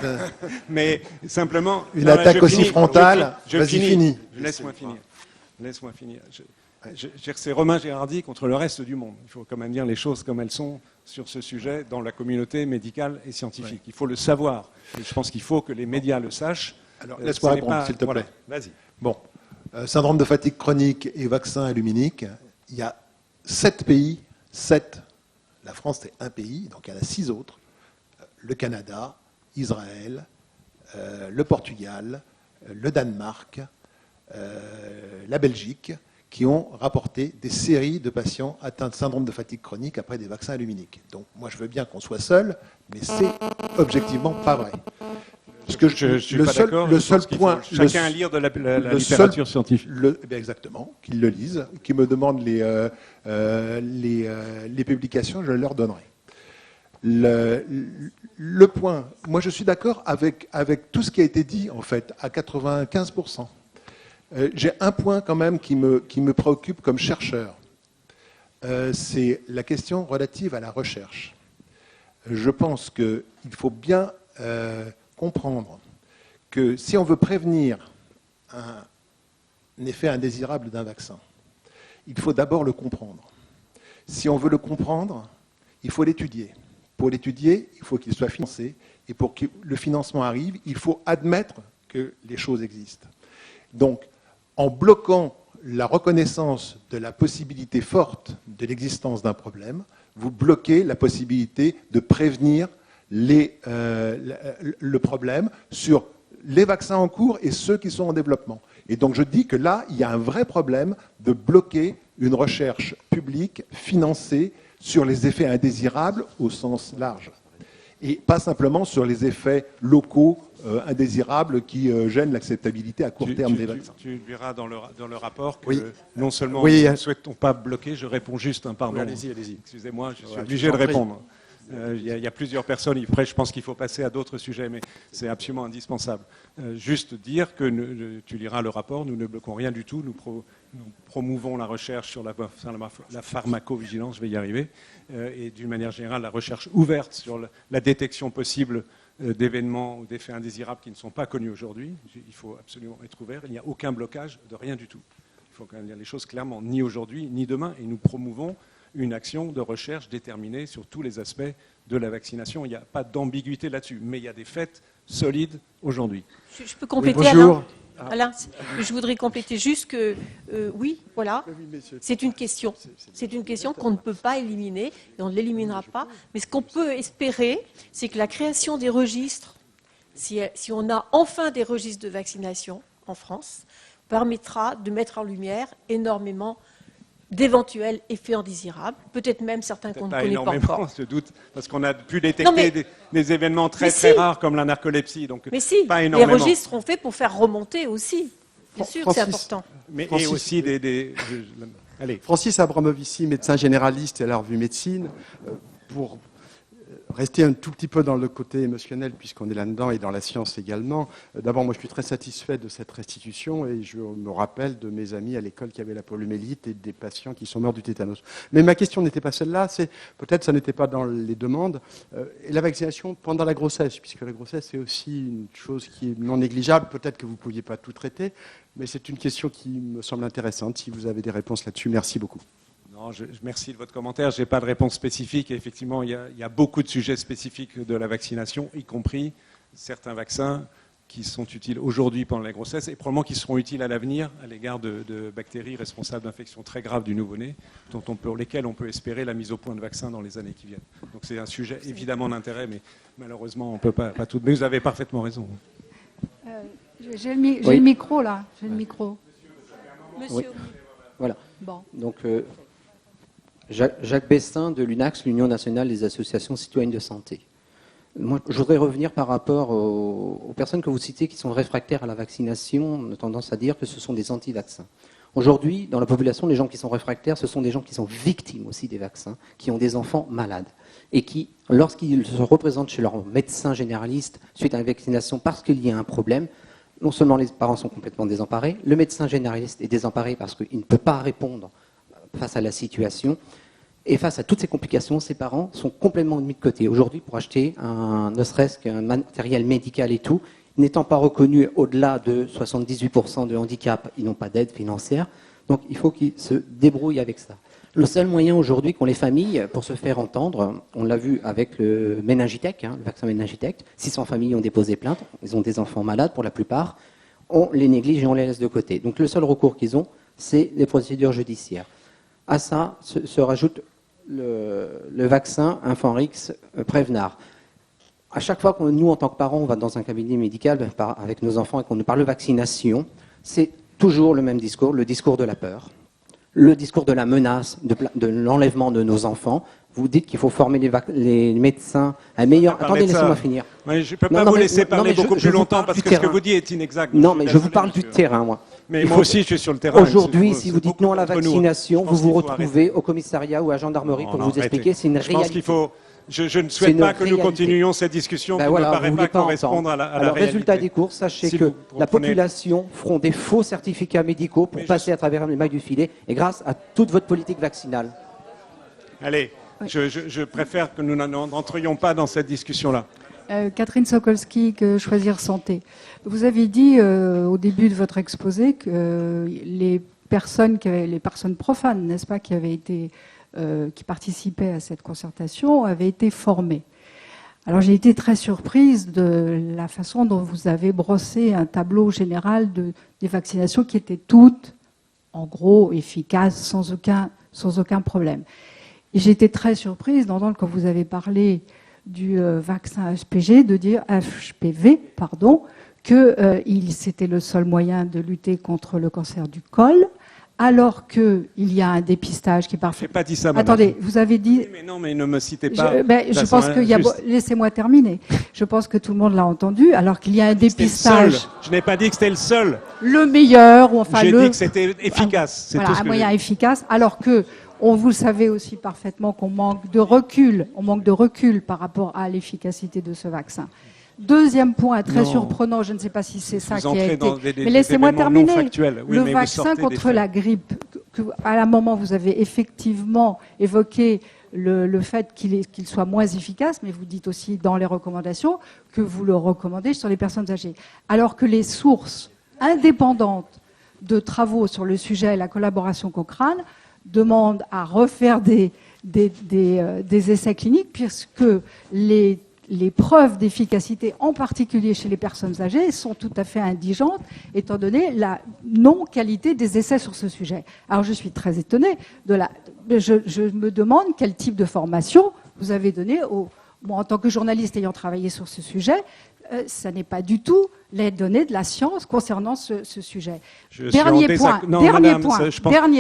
[SPEAKER 1] mais simplement...
[SPEAKER 15] Une attaque aussi frontale, vas-y, finis.
[SPEAKER 1] Laisse-moi finir. C'est Romain Gérardi contre le reste du monde. Il faut quand même dire les choses comme elles sont sur ce sujet dans la communauté médicale et scientifique. Il faut le savoir. Et je pense qu'il faut que les médias le sachent.
[SPEAKER 15] Alors, laisse-moi répondre, s'il te plaît.
[SPEAKER 1] Vas-y.
[SPEAKER 15] Bon. Syndrome de fatigue chronique et vaccin aluminique. Il y a 7 pays. 7. La France, c'est un pays. Donc, il y en a 6 autres. Le Canada, Israël, le Portugal, le Danemark, la Belgique, qui ont rapporté des séries de patients atteints de syndrome de fatigue chronique après des vaccins aluminiques. Donc moi je veux bien qu'on soit seul, mais c'est objectivement pas vrai.
[SPEAKER 1] Parce que je suis pas d'accord.
[SPEAKER 15] Le seul point,
[SPEAKER 1] chacun lire de la littérature scientifique.
[SPEAKER 15] Exactement, qu'ils le lisent, qu'ils me demandent les publications, je leur donnerai. Le point, moi je suis d'accord avec tout ce qui a été dit en fait à 95%. J'ai un point quand même qui me préoccupe comme chercheur. C'est la question relative à la recherche. Je pense qu'il faut bien comprendre que si on veut prévenir un effet indésirable d'un vaccin, il faut d'abord le comprendre. Si on veut le comprendre, il faut l'étudier. Pour l'étudier, il faut qu'il soit financé. Et pour que le financement arrive, il faut admettre que les choses existent. Donc, en bloquant la reconnaissance de la possibilité forte de l'existence d'un problème, vous bloquez la possibilité de prévenir le problème sur les vaccins en cours et ceux qui sont en développement. Et donc je dis que là, il y a un vrai problème de bloquer une recherche publique financée sur les effets indésirables au sens large. Et pas simplement sur les effets locaux indésirables qui gênent l'acceptabilité à court terme des vaccins.
[SPEAKER 1] Tu verras dans le rapport que
[SPEAKER 15] oui.
[SPEAKER 1] Non seulement
[SPEAKER 15] oui.
[SPEAKER 1] nous ne souhaitons pas bloquer, je réponds juste, pardon.
[SPEAKER 15] Oui, allez-y.
[SPEAKER 1] Excusez-moi, je suis obligé de répondre. Il y a plusieurs personnes, après je pense qu'il faut passer à d'autres sujets, mais c'est absolument indispensable. Juste dire que tu liras le rapport, nous ne bloquons rien du tout, nous promouvons la recherche sur la pharmacovigilance, je vais y arriver, et d'une manière générale la recherche ouverte sur la détection possible d'événements ou d'effets indésirables qui ne sont pas connus aujourd'hui. Il faut absolument être ouvert, il n'y a aucun blocage de rien du tout. Il faut quand même dire les choses clairement, ni aujourd'hui, ni demain, et nous promouvons une action de recherche déterminée sur tous les aspects de la vaccination. Il n'y a pas d'ambiguïté là-dessus, mais il y a des faits solides aujourd'hui.
[SPEAKER 2] Je peux compléter,
[SPEAKER 1] oui, bonjour.
[SPEAKER 2] Alain, je voudrais compléter juste que, oui, voilà, c'est une question. C'est une question qu'on ne peut pas éliminer, et on ne l'éliminera pas. Mais ce qu'on peut espérer, c'est que la création des registres, si on a enfin des registres de vaccination en France, permettra de mettre en lumière énormément d'éventuels effets indésirables, peut-être même certains qu'on ne connaît pas encore.
[SPEAKER 1] Je doute, parce qu'on a pu détecter des événements très rare comme la narcolepsie. Donc
[SPEAKER 2] mais si,
[SPEAKER 1] pas énormément.
[SPEAKER 2] Les registres sont faits pour faire remonter aussi. Bien sûr que c'est important.
[SPEAKER 1] Mais et aussi allez.
[SPEAKER 16] Francis Abramovici, médecin généraliste à la revue Médecine, pour rester un tout petit peu dans le côté émotionnel, puisqu'on est là-dedans, et dans la science également. D'abord, moi, je suis très satisfait de cette restitution, et je me rappelle de mes amis à l'école qui avaient la poliomyélite et des patients qui sont morts du tétanos. Mais ma question n'était pas celle-là, c'est peut-être ça n'était pas dans les demandes. Et la vaccination pendant la grossesse, puisque la grossesse est aussi une chose qui est non négligeable. Peut-être que vous ne pouviez pas tout traiter, mais c'est une question qui me semble intéressante. Si vous avez des réponses là-dessus, merci beaucoup.
[SPEAKER 1] Non, merci de votre commentaire. Je n'ai pas de réponse spécifique. Et effectivement, il y a beaucoup de sujets spécifiques de la vaccination, y compris certains vaccins qui sont utiles aujourd'hui pendant la grossesse et probablement qui seront utiles à l'avenir à l'égard de bactéries responsables d'infections très graves du nouveau-né, pour lesquelles on peut espérer la mise au point de vaccins dans les années qui viennent. Donc c'est un sujet évidemment d'intérêt, mais malheureusement, on ne peut pas tout. Mais vous avez parfaitement raison.
[SPEAKER 20] J'ai le micro là. J'ai le micro.
[SPEAKER 2] Monsieur.
[SPEAKER 17] Oui. Voilà.
[SPEAKER 20] Bon.
[SPEAKER 17] Donc, Jacques Bestin de l'UNAX, l'Union nationale des associations citoyennes de santé. Moi, je voudrais revenir par rapport aux personnes que vous citez qui sont réfractaires à la vaccination. On a tendance à dire que ce sont des anti-vaccins. Aujourd'hui, dans la population, les gens qui sont réfractaires, ce sont des gens qui sont victimes aussi des vaccins, qui ont des enfants malades et qui, lorsqu'ils se représentent chez leur médecin généraliste suite à une vaccination parce qu'il y a un problème, non seulement les parents sont complètement désemparés, le médecin généraliste est désemparé parce qu'il ne peut pas répondre face à la situation. Et face à toutes ces complications, ces parents sont complètement mis de côté. Aujourd'hui, pour acheter ne serait-ce qu'un matériel médical et tout, n'étant pas reconnus au-delà de 78% de handicap, ils n'ont pas d'aide financière. Donc il faut qu'ils se débrouillent avec ça. Le seul moyen aujourd'hui qu'ont les familles pour se faire entendre, on l'a vu avec le Méningitech, le vaccin Méningitech, 600 familles ont déposé plainte, ils ont des enfants malades pour la plupart, on les néglige et on les laisse de côté. Donc le seul recours qu'ils ont, c'est les procédures judiciaires. À ça se rajoute le vaccin Infanrix Prevnar. À chaque fois que nous, en tant que parents, on va dans un cabinet médical avec nos enfants et qu'on nous parle de vaccination, c'est toujours le même discours, le discours de la peur. le discours de la menace, de l'enlèvement de nos enfants. Vous dites qu'il faut former les médecins à un meilleur... Attendez, laissez-moi finir.
[SPEAKER 1] Oui, je ne peux pas vous laisser parler beaucoup plus longtemps parce que ce que vous dites est inexact.
[SPEAKER 17] Non, mais je vous parle du terrain, moi.
[SPEAKER 1] Mais moi aussi, je suis sur le terrain.
[SPEAKER 17] Aujourd'hui, si vous dites non à la vaccination, vous vous retrouvez au commissariat ou à la gendarmerie pour vous expliquer. C'est une réalité.
[SPEAKER 1] Je ne souhaite pas que nous continuions cette discussion qui ne me paraît pas correspondre à la réalité.
[SPEAKER 17] Alors, résultat des courses, sachez que la population feront des faux certificats médicaux pour passer à travers les mailles du filet, et grâce à toute votre politique vaccinale.
[SPEAKER 1] Allez, je préfère que nous n'entrions pas dans cette discussion-là.
[SPEAKER 10] Catherine Sokolski, que Choisir Santé. Vous avez dit au début de votre exposé que les personnes profanes, n'est-ce pas, qui participaient à cette concertation avaient été formées. Alors j'ai été très surprise de la façon dont vous avez brossé un tableau général des vaccinations qui étaient toutes, en gros, efficaces, sans aucun problème. Et j'ai été très surprise d'entendre, quand vous avez parlé du vaccin HPV, que c'était le seul moyen de lutter contre le cancer du col, alors qu'il y a un dépistage qui est parfait.
[SPEAKER 1] Je n'ai pas dit ça, madame.
[SPEAKER 10] Attendez, vous avez dit...
[SPEAKER 1] Oui, mais non, mais ne me citez pas.
[SPEAKER 10] Je pense qu'il y a... Laissez-moi terminer. Je pense que tout le monde l'a entendu, alors qu'il y a un dépistage...
[SPEAKER 1] Je n'ai pas dit que c'était le seul.
[SPEAKER 10] Le meilleur, ou enfin
[SPEAKER 1] J'ai dit que c'était efficace.
[SPEAKER 10] Voilà, un moyen efficace, alors que... vous le savez aussi parfaitement qu'on manque de recul. On manque de recul par rapport à l'efficacité de ce vaccin. Deuxième point très surprenant, je ne sais pas si c'est ça qui a été... Mais laissez-moi terminer. Oui, le vaccin contre la grippe, à un moment vous avez effectivement évoqué le fait qu'il soit moins efficace, mais vous dites aussi dans les recommandations que vous le recommandez sur les personnes âgées. Alors que les sources indépendantes de travaux sur le sujet, la collaboration Cochrane, demande à refaire des essais cliniques, puisque les preuves d'efficacité, en particulier chez les personnes âgées, sont tout à fait indigentes, étant donné la non-qualité des essais sur ce sujet. Alors je suis très étonnée je me demande quel type de formation vous avez donné moi, en tant que journaliste ayant travaillé sur ce sujet, ça n'est pas du tout les données de la science concernant ce sujet. Dernier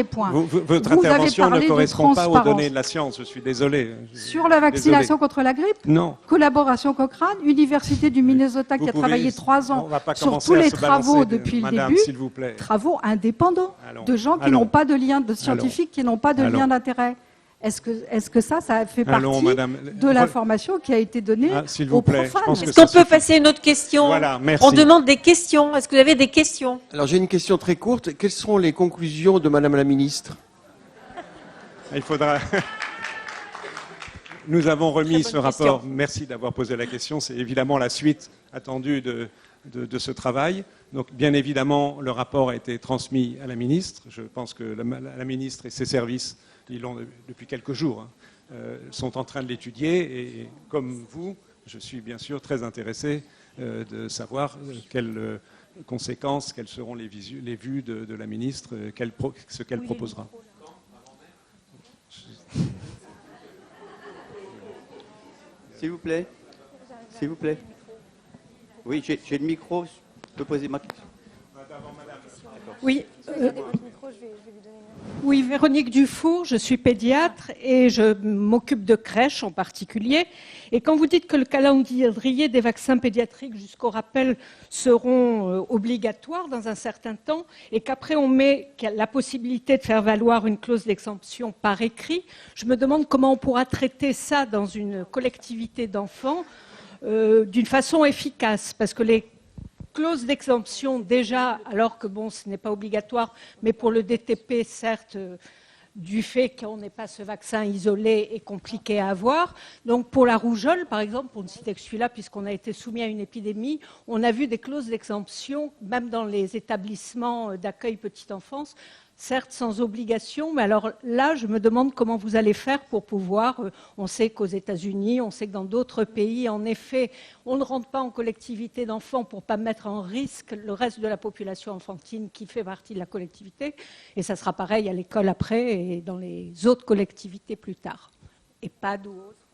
[SPEAKER 10] point.
[SPEAKER 1] Votre intervention ne correspond pas aux données de la science, je suis désolé.
[SPEAKER 10] Sur la vaccination contre la grippe ?
[SPEAKER 1] Non.
[SPEAKER 10] Collaboration Cochrane, Université du Minnesota qui a travaillé 3 ans sur tous les travaux depuis le début, travaux indépendants de gens qui n'ont pas de lien de scientifiques, qui n'ont pas de lien d'intérêt. Est-ce que ça fait partie de l'information qui a été donnée aux profanes ?
[SPEAKER 2] Est-ce qu'on peut passer à une autre question ?
[SPEAKER 1] Voilà, merci.
[SPEAKER 2] On demande des questions. Est-ce que vous avez des questions ?
[SPEAKER 18] Alors j'ai une question très courte. Quelles seront les conclusions de Madame la Ministre ?
[SPEAKER 1] Il faudra... Nous avons remis ce rapport. Merci d'avoir posé la question. C'est évidemment la suite attendue de ce travail. Donc, bien évidemment, le rapport a été transmis à la ministre. Je pense que la ministre et ses services, ils l'ont depuis quelques jours, sont en train de l'étudier. Et comme vous, je suis bien sûr très intéressé de savoir quelles conséquences, quelles seront les vues de la ministre, ce qu'elle proposera.
[SPEAKER 18] S'il vous plaît. S'il vous plaît. Oui, j'ai le micro. Je peux poser ma question.
[SPEAKER 19] Oui. Oui, Véronique Dufour, je suis pédiatre et je m'occupe de crèches en particulier. Et quand vous dites que le calendrier des vaccins pédiatriques jusqu'au rappel seront obligatoires dans un certain temps et qu'après on met la possibilité de faire valoir une clause d'exemption par écrit, je me demande comment on pourra traiter ça dans une collectivité d'enfants d'une façon efficace. Parce que les clause d'exemption déjà, alors que bon, ce n'est pas obligatoire, mais pour le DTP, certes, du fait qu'on n'ait pas ce vaccin isolé est compliqué à avoir. Donc pour la rougeole, par exemple, pour ne citer que celui-là, puisqu'on a été soumis à une épidémie, on a vu des clauses d'exemption, même dans les établissements d'accueil petite enfance, certes sans obligation, mais alors là, je me demande comment vous allez faire pour pouvoir... on sait qu'aux États-Unis, on sait que dans d'autres pays, en effet, on ne rentre pas en collectivité d'enfants pour ne pas mettre en risque le reste de la population enfantine qui fait partie de la collectivité. Et ça sera pareil à l'école après et dans les autres collectivités plus tard. EHPAD ou autres.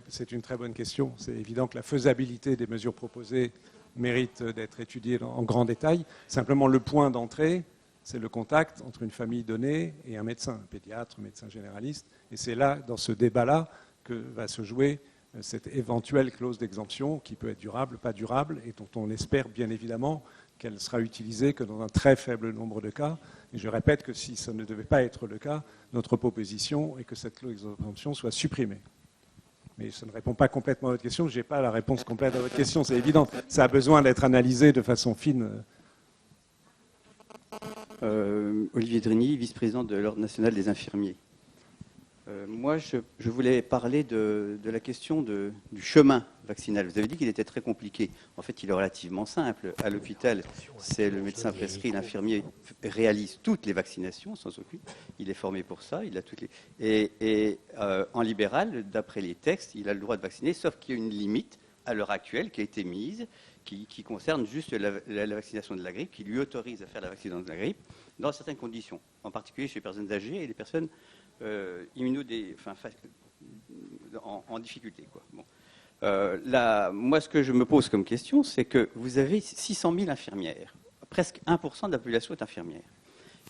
[SPEAKER 1] C'est une très bonne question. C'est évident que la faisabilité des mesures proposées mérite d'être étudiée en grand détail. Simplement, le point d'entrée, c'est le contact entre une famille donnée et un médecin, un pédiatre, un médecin généraliste. Et c'est là, dans ce débat-là, que va se jouer cette éventuelle clause d'exemption qui peut être durable, pas durable, et dont on espère bien évidemment qu'elle sera utilisée que dans un très faible nombre de cas. Et je répète que si ça ne devait pas être le cas, notre proposition est que cette clause d'exemption soit supprimée. Mais ça ne répond pas complètement à votre question. Je n'ai pas la réponse complète à votre question, c'est évident. Ça a besoin d'être analysé de façon fine.
[SPEAKER 18] Olivier Drigny, vice-président de l'Ordre national des infirmiers. Moi, je voulais parler de la question du chemin vaccinal. Vous avez dit qu'il était très compliqué. En fait, il est relativement simple. À l'hôpital, c'est le médecin prescrit, l'infirmier réalise toutes les vaccinations sans aucune. Il est formé pour ça. Il a toutes les. En libéral, d'après les textes, il a le droit de vacciner, sauf qu'il y a une limite à l'heure actuelle qui a été mise, qui concerne juste la vaccination de la grippe, qui lui autorise à faire la vaccination de la grippe dans certaines conditions, en particulier chez les personnes âgées et les personnes en difficulté, quoi. Bon. Moi, ce que je me pose comme question, c'est que vous avez 600 000 infirmières. Presque 1% de la population est infirmière.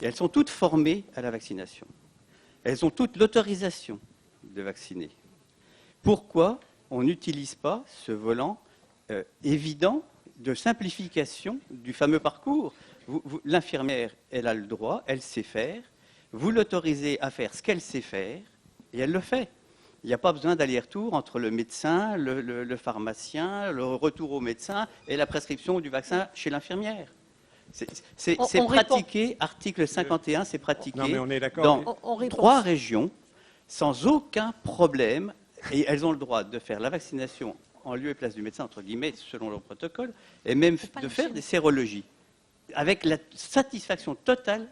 [SPEAKER 18] Et elles sont toutes formées à la vaccination. Elles ont toutes l'autorisation de vacciner. Pourquoi on n'utilise pas ce volant évident de simplification du fameux parcours? L'infirmière, elle a le droit, elle sait faire. Vous l'autorisez à faire ce qu'elle sait faire, et elle le fait. Il n'y a pas besoin d'aller-retour entre le médecin, le pharmacien, le retour au médecin et la prescription du vaccin chez l'infirmière. C'est pratiqué, article 51, c'est pratiqué dans 3 régions sans aucun problème, et elles ont le droit de faire la vaccination en lieu et place du médecin, entre guillemets, selon leur protocole, et même de faire des sérologies, avec la satisfaction totale.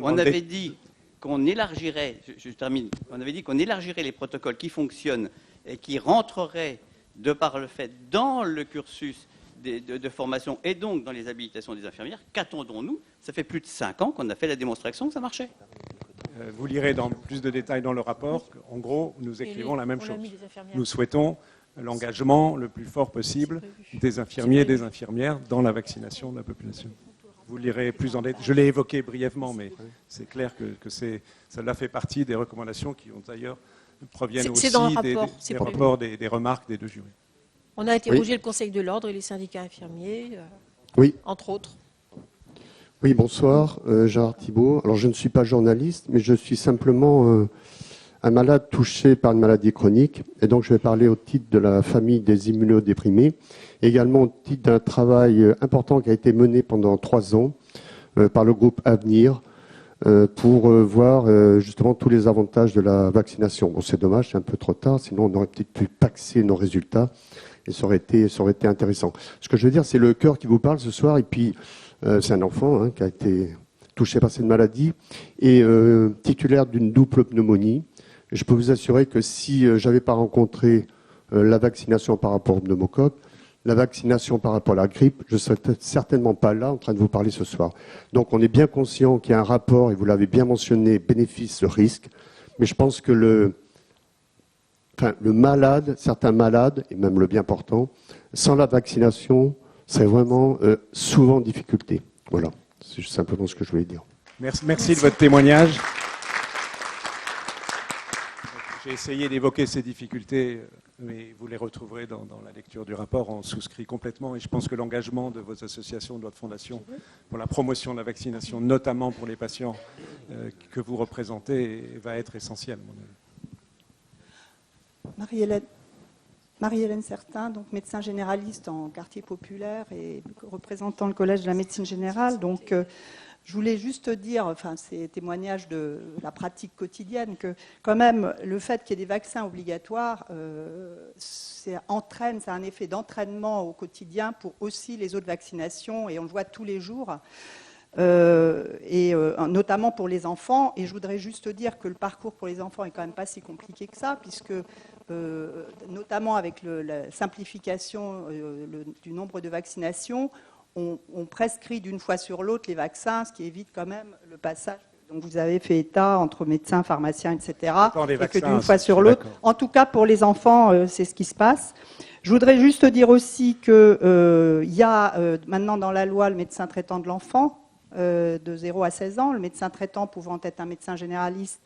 [SPEAKER 18] On avait dit qu'on élargirait, je termine, on avait dit qu'on élargirait les protocoles qui fonctionnent et qui rentreraient, de par le fait, dans le cursus de formation et donc dans les habilitations des infirmières. Qu'attendons-nous? Ça fait plus de 5 ans qu'on a fait la démonstration que ça marchait.
[SPEAKER 1] Vous lirez dans plus de détails dans le rapport. En gros, nous écrivons la même chose. Nous souhaitons l'engagement le plus fort possible des infirmiers et des infirmières dans la vaccination de la population. Vous lirez plus en détail. Je l'ai évoqué brièvement, mais c'est clair que cela fait partie des recommandations qui ont d'ailleurs proviennent aussi des rapports, des remarques des 2 jurys.
[SPEAKER 2] On a interrogé le Conseil de l'Ordre et les syndicats infirmiers, entre autres.
[SPEAKER 3] Oui, bonsoir, Gérard Thibault. Alors, je ne suis pas journaliste, mais je suis simplement un malade touché par une maladie chronique. Et donc, je vais parler au titre de la famille des immunodéprimés, également au titre d'un travail important qui a été mené pendant 3 ans par le groupe Avenir pour voir justement tous les avantages de la vaccination. Bon, c'est dommage, c'est un peu trop tard, sinon on aurait peut-être pu paxer nos résultats et ça aurait été intéressant. Ce que je veux dire, c'est le cœur qui vous parle ce soir, et puis c'est un enfant qui a été touché par cette maladie et titulaire d'une double pneumonie. Je peux vous assurer que si j'avais pas rencontré la vaccination par rapport au pneumocoque, la vaccination par rapport à la grippe, je ne serais certainement pas là en train de vous parler ce soir. Donc on est bien conscient qu'il y a un rapport, et vous l'avez bien mentionné, bénéfice-risque, mais je pense que le malade, certains malades, et même le bien portant, sans la vaccination, c'est vraiment souvent en difficulté. Voilà, c'est simplement ce que je voulais dire.
[SPEAKER 1] Merci de votre témoignage. J'ai essayé d'évoquer ces difficultés, mais vous les retrouverez dans la lecture du rapport. On souscrit complètement, et je pense que l'engagement de vos associations, de votre fondation, pour la promotion de la vaccination, notamment pour les patients que vous représentez, va être essentiel, à mon avis.
[SPEAKER 21] Marie-Hélène Certain, donc médecin généraliste en quartier populaire et représentant le Collège de la médecine générale. Donc, je voulais juste dire, c'est témoignage de la pratique quotidienne, que quand même le fait qu'il y ait des vaccins obligatoires, c'est un effet d'entraînement au quotidien pour aussi les autres vaccinations, et on le voit tous les jours, et notamment pour les enfants. Et je voudrais juste dire que le parcours pour les enfants est quand même pas si compliqué que ça, puisque notamment avec la simplification du nombre de vaccinations, on prescrit d'une fois sur l'autre les vaccins, ce qui évite quand même le passage dont vous avez fait état entre médecins, pharmaciens, etc. Et que d'une fois sur l'autre, en tout cas pour les enfants, c'est ce qui se passe. Je voudrais juste dire aussi qu'il y a maintenant dans la loi le médecin traitant de l'enfant, de 0 à 16 ans, le médecin traitant pouvant être un médecin généraliste,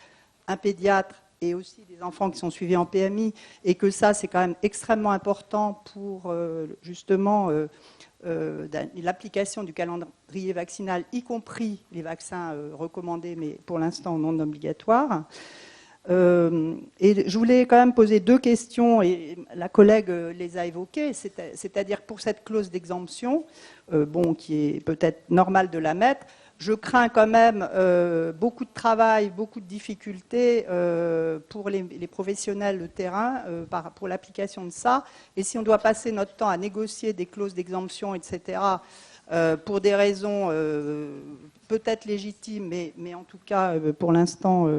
[SPEAKER 21] un pédiatre et aussi des enfants qui sont suivis en PMI, et que ça, c'est quand même extrêmement important pour justement l'application du calendrier vaccinal, y compris les vaccins recommandés, mais pour l'instant non obligatoires. Et je voulais quand même poser 2 questions, et la collègue les a évoquées, c'est-à-dire pour cette clause d'exemption, qui est peut-être normal de la mettre, je crains quand même beaucoup de travail, beaucoup de difficultés pour les professionnels de terrain pour l'application de ça. Et si on doit passer notre temps à négocier des clauses d'exemption, etc., pour des raisons peut-être légitimes, mais en tout cas pour l'instant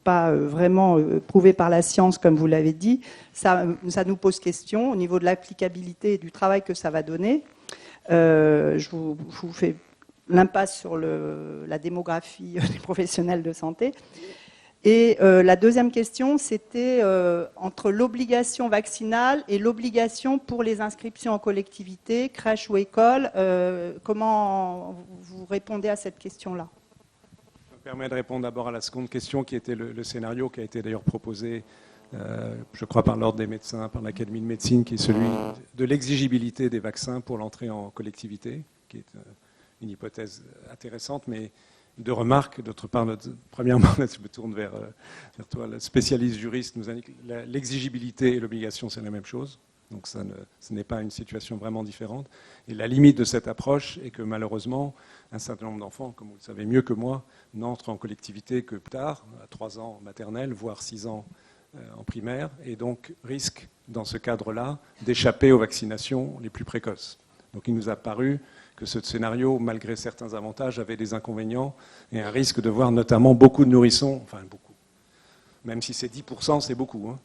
[SPEAKER 21] pas vraiment prouvées par la science, comme vous l'avez dit, ça nous pose question au niveau de l'applicabilité et du travail que ça va donner. Je vous fais l'impasse sur la démographie des professionnels de santé. Et la deuxième question, c'était entre l'obligation vaccinale et l'obligation pour les inscriptions en collectivité, crèche ou école. Comment vous répondez à cette question-là?
[SPEAKER 1] Ça me permet de répondre d'abord à la seconde question, qui était le scénario qui a été d'ailleurs proposé, je crois, par l'Ordre des médecins, par l'Académie de médecine, qui est celui de l'exigibilité des vaccins pour l'entrée en collectivité, qui est une hypothèse intéressante, mais 2 remarques. D'autre part, premièrement, là, je me tourne vers toi, le spécialiste juriste nous indique que l'exigibilité et l'obligation, c'est la même chose. Donc ce n'est pas une situation vraiment différente. Et la limite de cette approche est que malheureusement, un certain nombre d'enfants, comme vous le savez mieux que moi, n'entrent en collectivité que plus tard, à 3 ans en maternelle, voire 6 ans en primaire, et donc risquent, dans ce cadre-là, d'échapper aux vaccinations les plus précoces. Donc il nous a paru que ce scénario, malgré certains avantages, avait des inconvénients et un risque de voir notamment beaucoup de nourrissons, enfin beaucoup, même si c'est 10%, c'est beaucoup,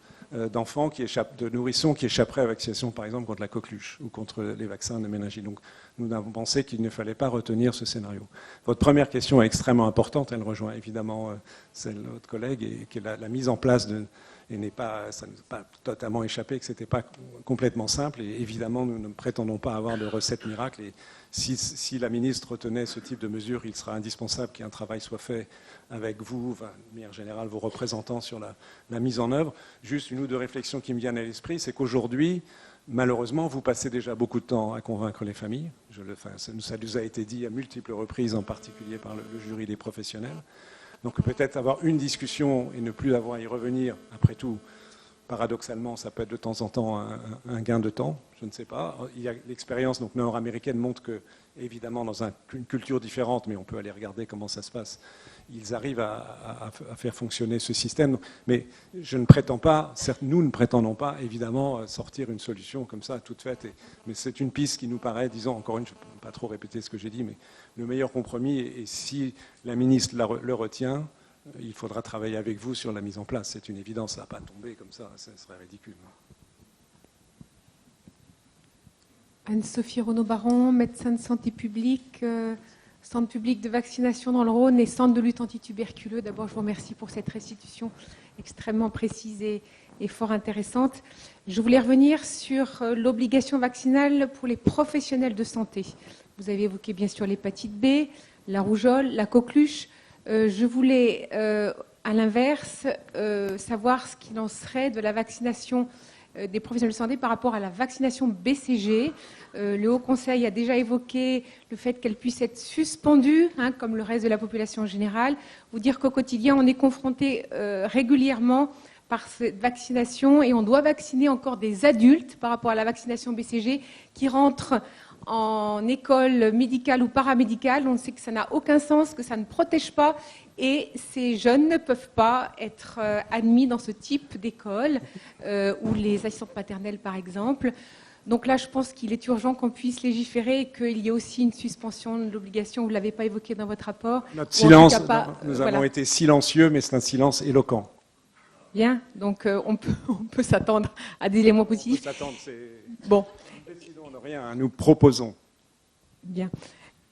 [SPEAKER 1] d'enfants de nourrissons qui échapperaient à la vaccination, par exemple, contre la coqueluche ou contre les vaccins de méningite. Donc nous avons pensé qu'il ne fallait pas retenir ce scénario. Votre première question est extrêmement importante, elle rejoint évidemment celle de votre collègue, et qui est la mise en place de... Et ça ne nous a pas totalement échappé, que ce n'était pas complètement simple. Et évidemment, nous ne prétendons pas avoir de recette miracle. Et si la ministre retenait ce type de mesures, il sera indispensable qu'un travail soit fait avec vous, de manière générale, vos représentants sur la mise en œuvre. Juste une ou 2 réflexions qui me viennent à l'esprit, c'est qu'aujourd'hui, malheureusement, vous passez déjà beaucoup de temps à convaincre les familles. Ça nous a été dit à multiples reprises, en particulier par le jury des professionnels. Donc peut-être avoir une discussion et ne plus avoir à y revenir, après tout, paradoxalement, ça peut être de temps en temps un gain de temps, je ne sais pas. L'expérience nord-américaine montre que, évidemment, dans une culture différente, mais on peut aller regarder comment ça se passe, ils arrivent à faire fonctionner ce système. Mais je ne prétends pas, certes, nous ne prétendons pas, évidemment, sortir une solution comme ça, toute faite. Mais c'est une piste qui nous paraît, disons, encore une, je ne peux pas trop répéter ce que j'ai dit, mais le meilleur compromis. Et si la ministre le retient, il faudra travailler avec vous sur la mise en place. C'est une évidence, ça ne va pas tomber comme ça, ce serait ridicule.
[SPEAKER 4] Anne-Sophie Renaud-Baron, médecin de santé publique, centre public de vaccination dans le Rhône et centre de lutte antituberculeux. D'abord, je vous remercie pour cette restitution extrêmement précise et fort intéressante. Je voulais revenir sur l'obligation vaccinale pour les professionnels de santé. Vous avez évoqué bien sûr l'hépatite B, la rougeole, la coqueluche. Je voulais, à l'inverse, savoir ce qu'il en serait de la vaccination des professionnels de santé par rapport à la vaccination BCG. Le Haut Conseil a déjà évoqué le fait qu'elle puisse être suspendue, comme le reste de la population en général. Vous dire qu'au quotidien, on est confronté régulièrement par cette vaccination et on doit vacciner encore des adultes par rapport à la vaccination BCG qui rentrent en école médicale ou paramédicale. On sait que ça n'a aucun sens, que ça ne protège pas et ces jeunes ne peuvent pas être admis dans ce type d'école ou les assistantes maternelles par exemple. Donc là, je pense qu'il est urgent qu'on puisse légiférer et qu'il y ait aussi une suspension de l'obligation. Vous ne l'avez pas évoqué dans votre rapport.
[SPEAKER 1] Notre silence, nous avons été silencieux, mais c'est un silence éloquent.
[SPEAKER 4] Bien, donc on peut s'attendre à des éléments positifs.
[SPEAKER 1] On peut s'attendre, c'est...
[SPEAKER 4] Bon.
[SPEAKER 1] Nous ne décidons de rien, nous proposons.
[SPEAKER 4] Bien.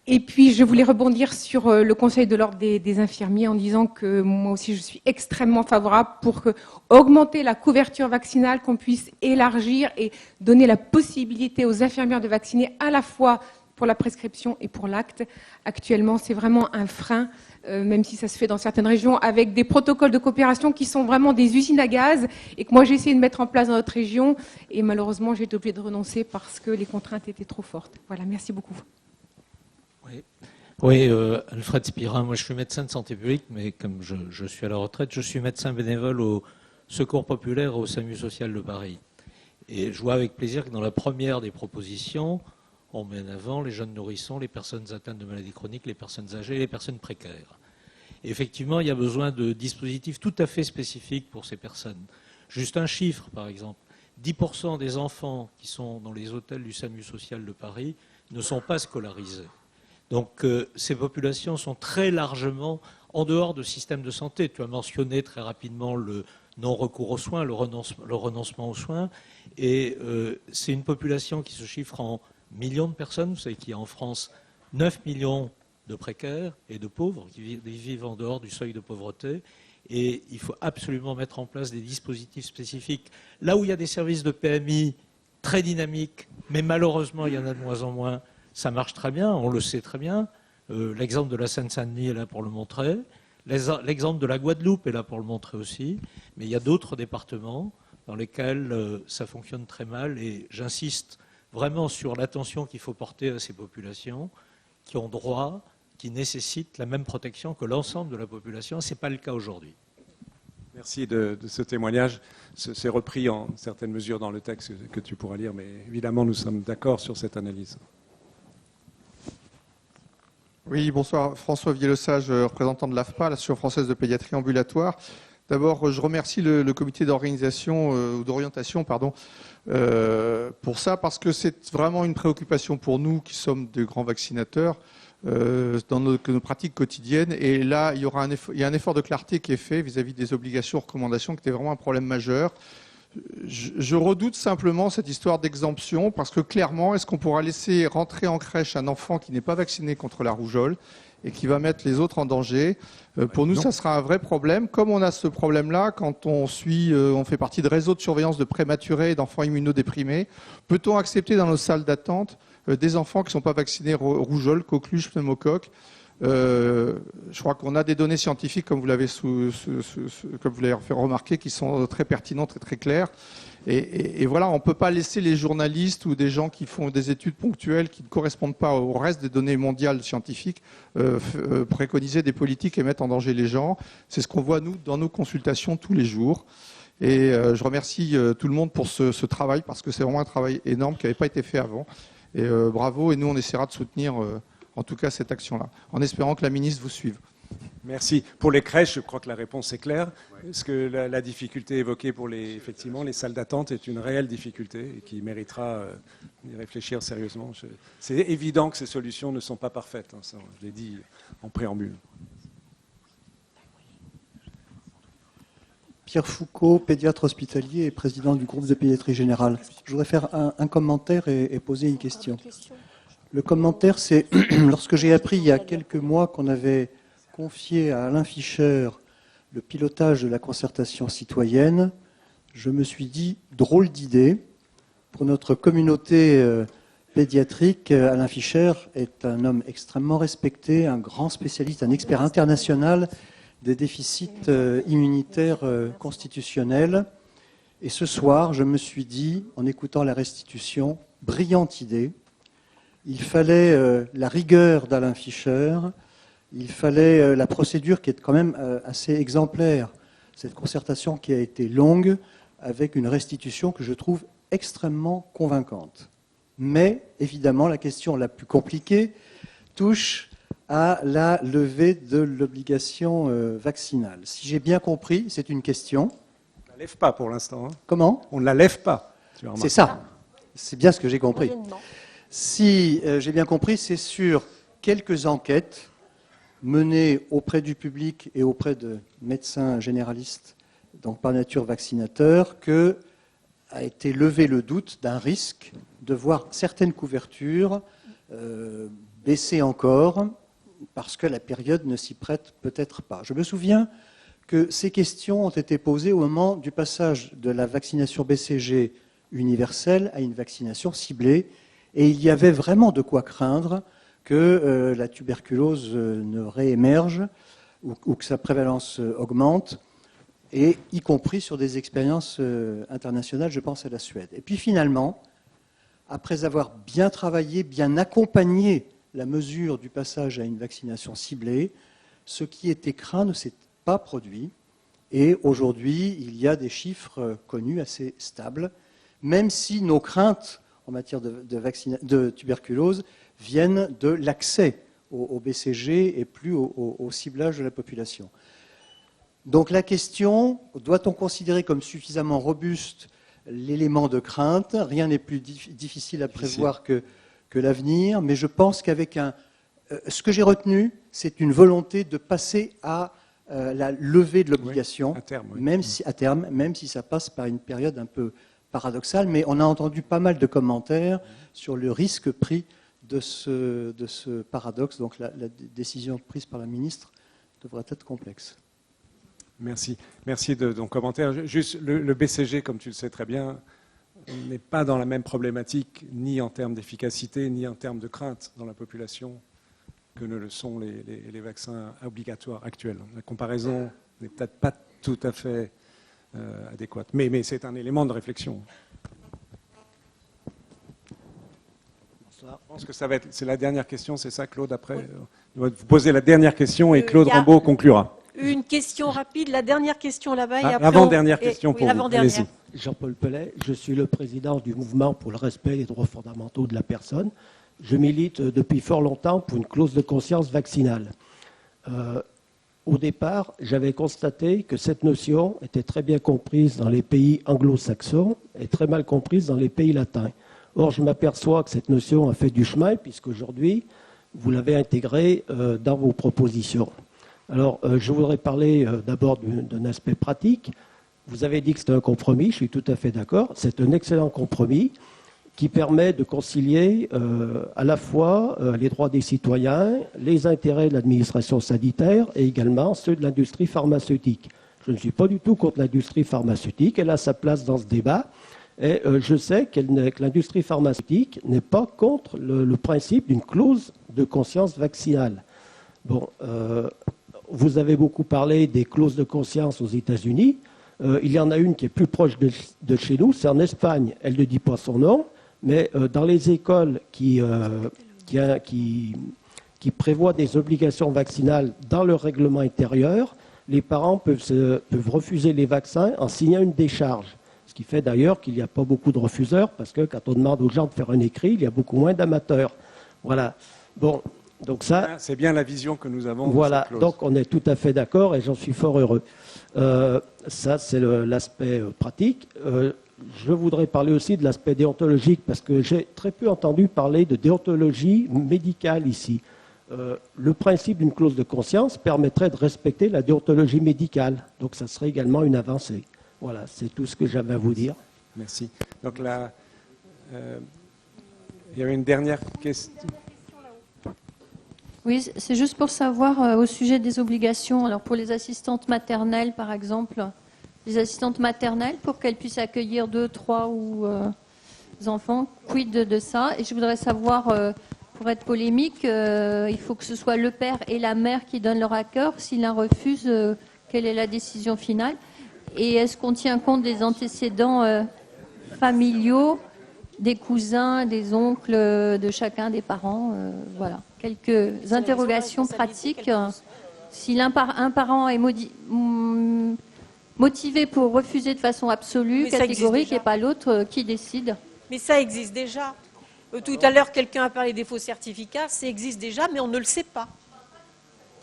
[SPEAKER 4] Et puis, je voulais rebondir sur le Conseil de l'Ordre des infirmiers en disant que moi aussi, je suis extrêmement favorable pour augmenter la couverture vaccinale, qu'on puisse élargir et donner la possibilité aux infirmières de vacciner à la fois pour la prescription et pour l'acte. Actuellement, c'est vraiment un frein, même si ça se fait dans certaines régions, avec des protocoles de coopération qui sont vraiment des usines à gaz et que moi j'ai essayé de mettre en place dans notre région et malheureusement j'ai été obligée de renoncer parce que les contraintes étaient trop fortes. Voilà, merci beaucoup.
[SPEAKER 5] Oui, Alfred Spirin, moi je suis médecin de santé publique, mais comme je suis à la retraite, je suis médecin bénévole au Secours populaire et au SAMU social de Paris. Et je vois avec plaisir que dans la première des propositions, on met en avant les jeunes nourrissons, les personnes atteintes de maladies chroniques, les personnes âgées et les personnes précaires. Et effectivement, il y a besoin de dispositifs tout à fait spécifiques pour ces personnes. Juste un chiffre, par exemple. 10% des enfants qui sont dans les hôtels du SAMU social de Paris ne sont pas scolarisés. Donc ces populations sont très largement en dehors de système de santé. Tu as mentionné très rapidement le non-recours aux soins, le renoncement aux soins. Et c'est une population qui se chiffre en millions de personnes. Vous savez qu'il y a en France 9 millions de précaires et de pauvres qui vivent en dehors du seuil de pauvreté. Et il faut absolument mettre en place des dispositifs spécifiques. Là où il y a des services de PMI très dynamiques, mais malheureusement il y en a de moins en moins, ça marche très bien, on le sait très bien. L'exemple de la Seine-Saint-Denis est là pour le montrer. L'exemple de la Guadeloupe est là pour le montrer aussi. Mais il y a d'autres départements dans lesquels ça fonctionne très mal. Et j'insiste vraiment sur l'attention qu'il faut porter à ces populations qui ont droit, qui nécessitent la même protection que l'ensemble de la population. Ce n'est pas le cas aujourd'hui.
[SPEAKER 1] Merci de ce témoignage. C'est repris en certaines mesures dans le texte que tu pourras lire, mais évidemment, nous sommes d'accord sur cette analyse.
[SPEAKER 22] Oui, bonsoir. François Viellesage, représentant de l'AFPA, l'Association française de pédiatrie ambulatoire. D'abord, je remercie le comité d'organisation ou d'orientation, pour ça, parce que c'est vraiment une préoccupation pour nous qui sommes de grands vaccinateurs dans nos pratiques quotidiennes. Et là, il y a un effort de clarté qui est fait vis-à-vis des obligations, recommandations, qui était vraiment un problème majeur. Je redoute simplement cette histoire d'exemption parce que clairement, est-ce qu'on pourra laisser rentrer en crèche un enfant qui n'est pas vacciné contre la rougeole et qui va mettre les autres en danger? Pour nous, ça sera un vrai problème. Comme on a ce problème-là, quand on fait partie de réseaux de surveillance de prématurés et d'enfants immunodéprimés, peut-on accepter dans nos salles d'attente des enfants qui ne sont pas vaccinés rougeole, coqueluche, pneumocoque? Je crois qu'on a des données scientifiques, comme vous l'avez fait remarquer, qui sont très pertinentes et très claires. Et voilà, on ne peut pas laisser les journalistes ou des gens qui font des études ponctuelles qui ne correspondent pas au reste des données mondiales scientifiques préconiser des politiques et mettre en danger les gens. C'est ce qu'on voit, nous, dans nos consultations tous les jours. Et je remercie tout le monde pour ce travail, parce que c'est vraiment un travail énorme qui n'avait pas été fait avant. Et bravo, et nous, on essaiera de soutenir en tout cas cette action-là, en espérant que la ministre vous suive.
[SPEAKER 1] Merci. Pour les crèches, je crois que la réponse est claire. Est-ce que la difficulté évoquée pour effectivement, les salles d'attente est une réelle difficulté et qui méritera d'y réfléchir sérieusement? C'est évident que ces solutions ne sont pas parfaites. Ça, je l'ai dit en préambule.
[SPEAKER 23] Pierre Foucault, pédiatre hospitalier et président du groupe de pédiatrie générale. Je voudrais faire un commentaire et poser une question. Le commentaire, c'est lorsque j'ai appris il y a quelques mois qu'on avait confié à Alain Fischer le pilotage de la concertation citoyenne, je me suis dit, drôle d'idée. Pour notre communauté pédiatrique, Alain Fischer est un homme extrêmement respecté, un grand spécialiste, un expert international des déficits immunitaires constitutionnels. Et ce soir, je me suis dit, en écoutant la restitution, brillante idée. Il fallait la rigueur d'Alain Fischer, il fallait la procédure qui est quand même assez exemplaire. Cette concertation qui a été longue, avec une restitution que je trouve extrêmement convaincante. Mais, évidemment, la question la plus compliquée touche à la levée de l'obligation vaccinale. Si j'ai bien compris, c'est une question.
[SPEAKER 1] On ne la lève pas pour l'instant. Hein.
[SPEAKER 23] Comment?
[SPEAKER 1] On ne la lève pas.
[SPEAKER 23] C'est ça. C'est bien ce que j'ai compris. Si j'ai bien compris, c'est sur quelques enquêtes menées auprès du public et auprès de médecins généralistes, donc par nature vaccinateurs, que a été levé le doute d'un risque de voir certaines couvertures baisser encore, parce que la période ne s'y prête peut-être pas. Je me souviens que ces questions ont été posées au moment du passage de la vaccination BCG universelle à une vaccination ciblée. Et il y avait vraiment de quoi craindre que la tuberculose ne réémerge ou que sa prévalence augmente, et y compris sur des expériences internationales, je pense à la Suède. Et puis finalement, après avoir bien travaillé, bien accompagné la mesure du passage à une vaccination ciblée, ce qui était craint ne s'est pas produit. Et aujourd'hui, il y a des chiffres connus assez stables, même si nos craintes en matière de tuberculose viennent de l'accès au BCG et plus au ciblage de la population. Donc la question, doit-on considérer comme suffisamment robuste l'élément de crainte? Rien n'est plus difficile à prévoir que l'avenir, mais je pense qu'avec ce que j'ai retenu, c'est une volonté de passer à la levée de l'obligation,
[SPEAKER 1] à terme, oui.
[SPEAKER 23] à terme, même si ça passe par une période un peu paradoxale, mais on a entendu pas mal de commentaires sur le risque pris de ce paradoxe, donc la décision prise par la ministre devrait être complexe.
[SPEAKER 1] Merci. Merci de ton commentaire. Juste, le BCG, comme tu le sais très bien, n'est pas dans la même problématique, ni en termes d'efficacité, ni en termes de crainte dans la population, que ne le sont les vaccins obligatoires actuels. La comparaison n'est peut-être pas tout à fait adéquate, mais c'est un élément de réflexion. Je pense que c'est la dernière question, c'est ça, Claude? Après, vous posez la dernière question et Claude Rambaud conclura.
[SPEAKER 2] Une question rapide, la dernière question là-bas.
[SPEAKER 1] L'avant-dernière question pour vous.
[SPEAKER 2] Allez-y.
[SPEAKER 6] Jean-Paul Pellet, je suis le président du mouvement pour le respect des droits fondamentaux de la personne. Je milite depuis fort longtemps pour une clause de conscience vaccinale. Au départ, j'avais constaté que cette notion était très bien comprise dans les pays anglo-saxons et très mal comprise dans les pays latins. Or, je m'aperçois que cette notion a fait du chemin, puisqu'aujourd'hui, vous l'avez intégrée dans vos propositions. Alors, je voudrais parler d'abord d'un aspect pratique. Vous avez dit que c'était un compromis, je suis tout à fait d'accord. C'est un excellent compromis qui permet de concilier à la fois les droits des citoyens, les intérêts de l'administration sanitaire et également ceux de l'industrie pharmaceutique. Je ne suis pas du tout contre l'industrie pharmaceutique, elle a sa place dans ce débat. Et je sais que l'industrie pharmaceutique n'est pas contre le principe d'une clause de conscience vaccinale. Bon, vous avez beaucoup parlé des clauses de conscience aux États-Unis. Il y en a une qui est plus proche de chez nous, c'est en Espagne. Elle ne dit pas son nom, mais dans les écoles qui prévoient des obligations vaccinales dans leur règlement intérieur, les parents peuvent refuser les vaccins en signant une décharge. Ce qui fait d'ailleurs qu'il n'y a pas beaucoup de refuseurs, parce que quand on demande aux gens de faire un écrit, il y a beaucoup moins d'amateurs. Voilà. Bon. Donc ça,
[SPEAKER 1] c'est bien la vision que nous avons.
[SPEAKER 6] Voilà, donc on est tout à fait d'accord et j'en suis fort heureux. Ça, c'est l'aspect pratique. Je voudrais parler aussi de l'aspect déontologique parce que j'ai très peu entendu parler de déontologie médicale ici. Le principe d'une clause de conscience permettrait de respecter la déontologie médicale. Donc ça serait également une avancée. Voilà, c'est tout ce que j'avais à vous dire.
[SPEAKER 1] Merci. Donc là, il y avait une dernière question.
[SPEAKER 7] Oui, c'est juste pour savoir au sujet des obligations. Alors pour les assistantes maternelles, par exemple, les assistantes maternelles, pour qu'elles puissent accueillir 2, 3 ou enfants, quid de ça? Et je voudrais savoir, pour être polémique, il faut que ce soit le père et la mère qui donnent leur accord. Si l'un refuse, quelle est la décision finale? Et est-ce qu'on tient compte des antécédents familiaux, des cousins, des oncles, de chacun des parents? Voilà. Quelques interrogations pratiques. Si un parent est motivé pour refuser de façon absolue, catégorique, et pas l'autre, qui décide?
[SPEAKER 2] Mais ça existe déjà. Tout à l'heure, quelqu'un a parlé des faux certificats. Ça existe déjà, mais on ne le sait pas.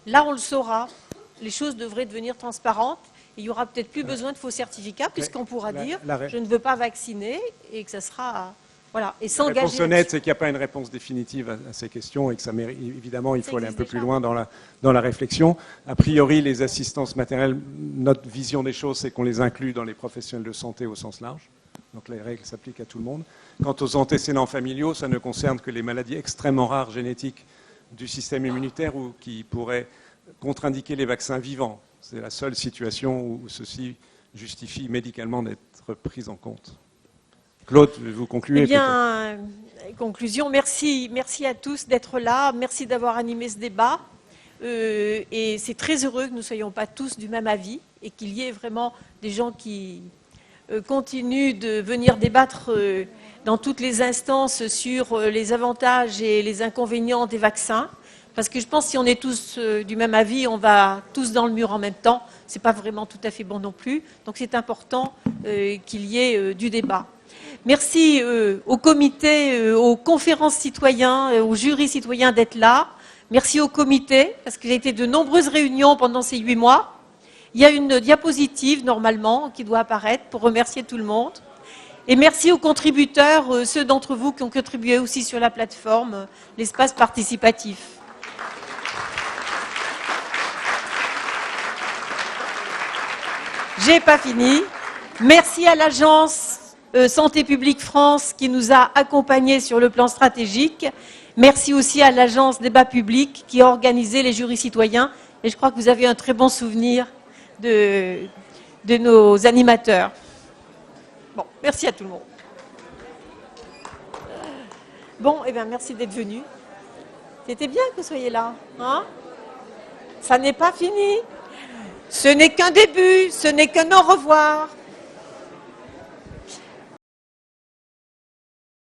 [SPEAKER 2] Là, on le saura. Les choses devraient devenir transparentes. Il n'y aura peut-être plus besoin de faux certificats, puisqu'on pourra dire « je ne veux pas vacciner » et que ça sera... Voilà, et s'engager.
[SPEAKER 1] La réponse honnête, c'est qu'il n'y a pas une réponse définitive à ces questions et que ça mérite, évidemment, il faut aller un peu plus loin dans la réflexion. A priori, les assistances maternelles, notre vision des choses, c'est qu'on les inclut dans les professionnels de santé au sens large. Donc les règles s'appliquent à tout le monde. Quant aux antécédents familiaux, ça ne concerne que les maladies extrêmement rares génétiques du système immunitaire ou qui pourraient contre-indiquer les vaccins vivants. C'est la seule situation où ceci justifie médicalement d'être pris en compte. Claude, vous concluez
[SPEAKER 2] Eh bien, conclusion, merci à tous d'être là, merci d'avoir animé ce débat. Et c'est très heureux que nous ne soyons pas tous du même avis et qu'il y ait vraiment des gens qui continuent de venir débattre dans toutes les instances sur les avantages et les inconvénients des vaccins. Parce que je pense que si on est tous du même avis, on va tous dans le mur en même temps. Ce n'est pas vraiment tout à fait bon non plus. Donc c'est important qu'il y ait du débat. Merci au comité, aux conférences citoyens, aux jurys citoyens d'être là. Merci au comité, parce qu'il y a été de nombreuses réunions pendant ces 8 mois. Il y a une diapositive, normalement, qui doit apparaître pour remercier tout le monde. Et merci aux contributeurs, ceux d'entre vous qui ont contribué aussi sur la plateforme, l'espace participatif. J'ai pas fini. Merci à l'agence Santé publique France qui nous a accompagnés sur le plan stratégique. Merci aussi à l'agence Débat public qui a organisé les jurys citoyens. Et je crois que vous avez un très bon souvenir de nos animateurs. Bon, merci à tout le monde. Bon, eh bien, merci d'être venus. C'était bien que vous soyez là. Hein? Ça n'est pas fini. Ce n'est qu'un début, ce n'est qu'un au revoir.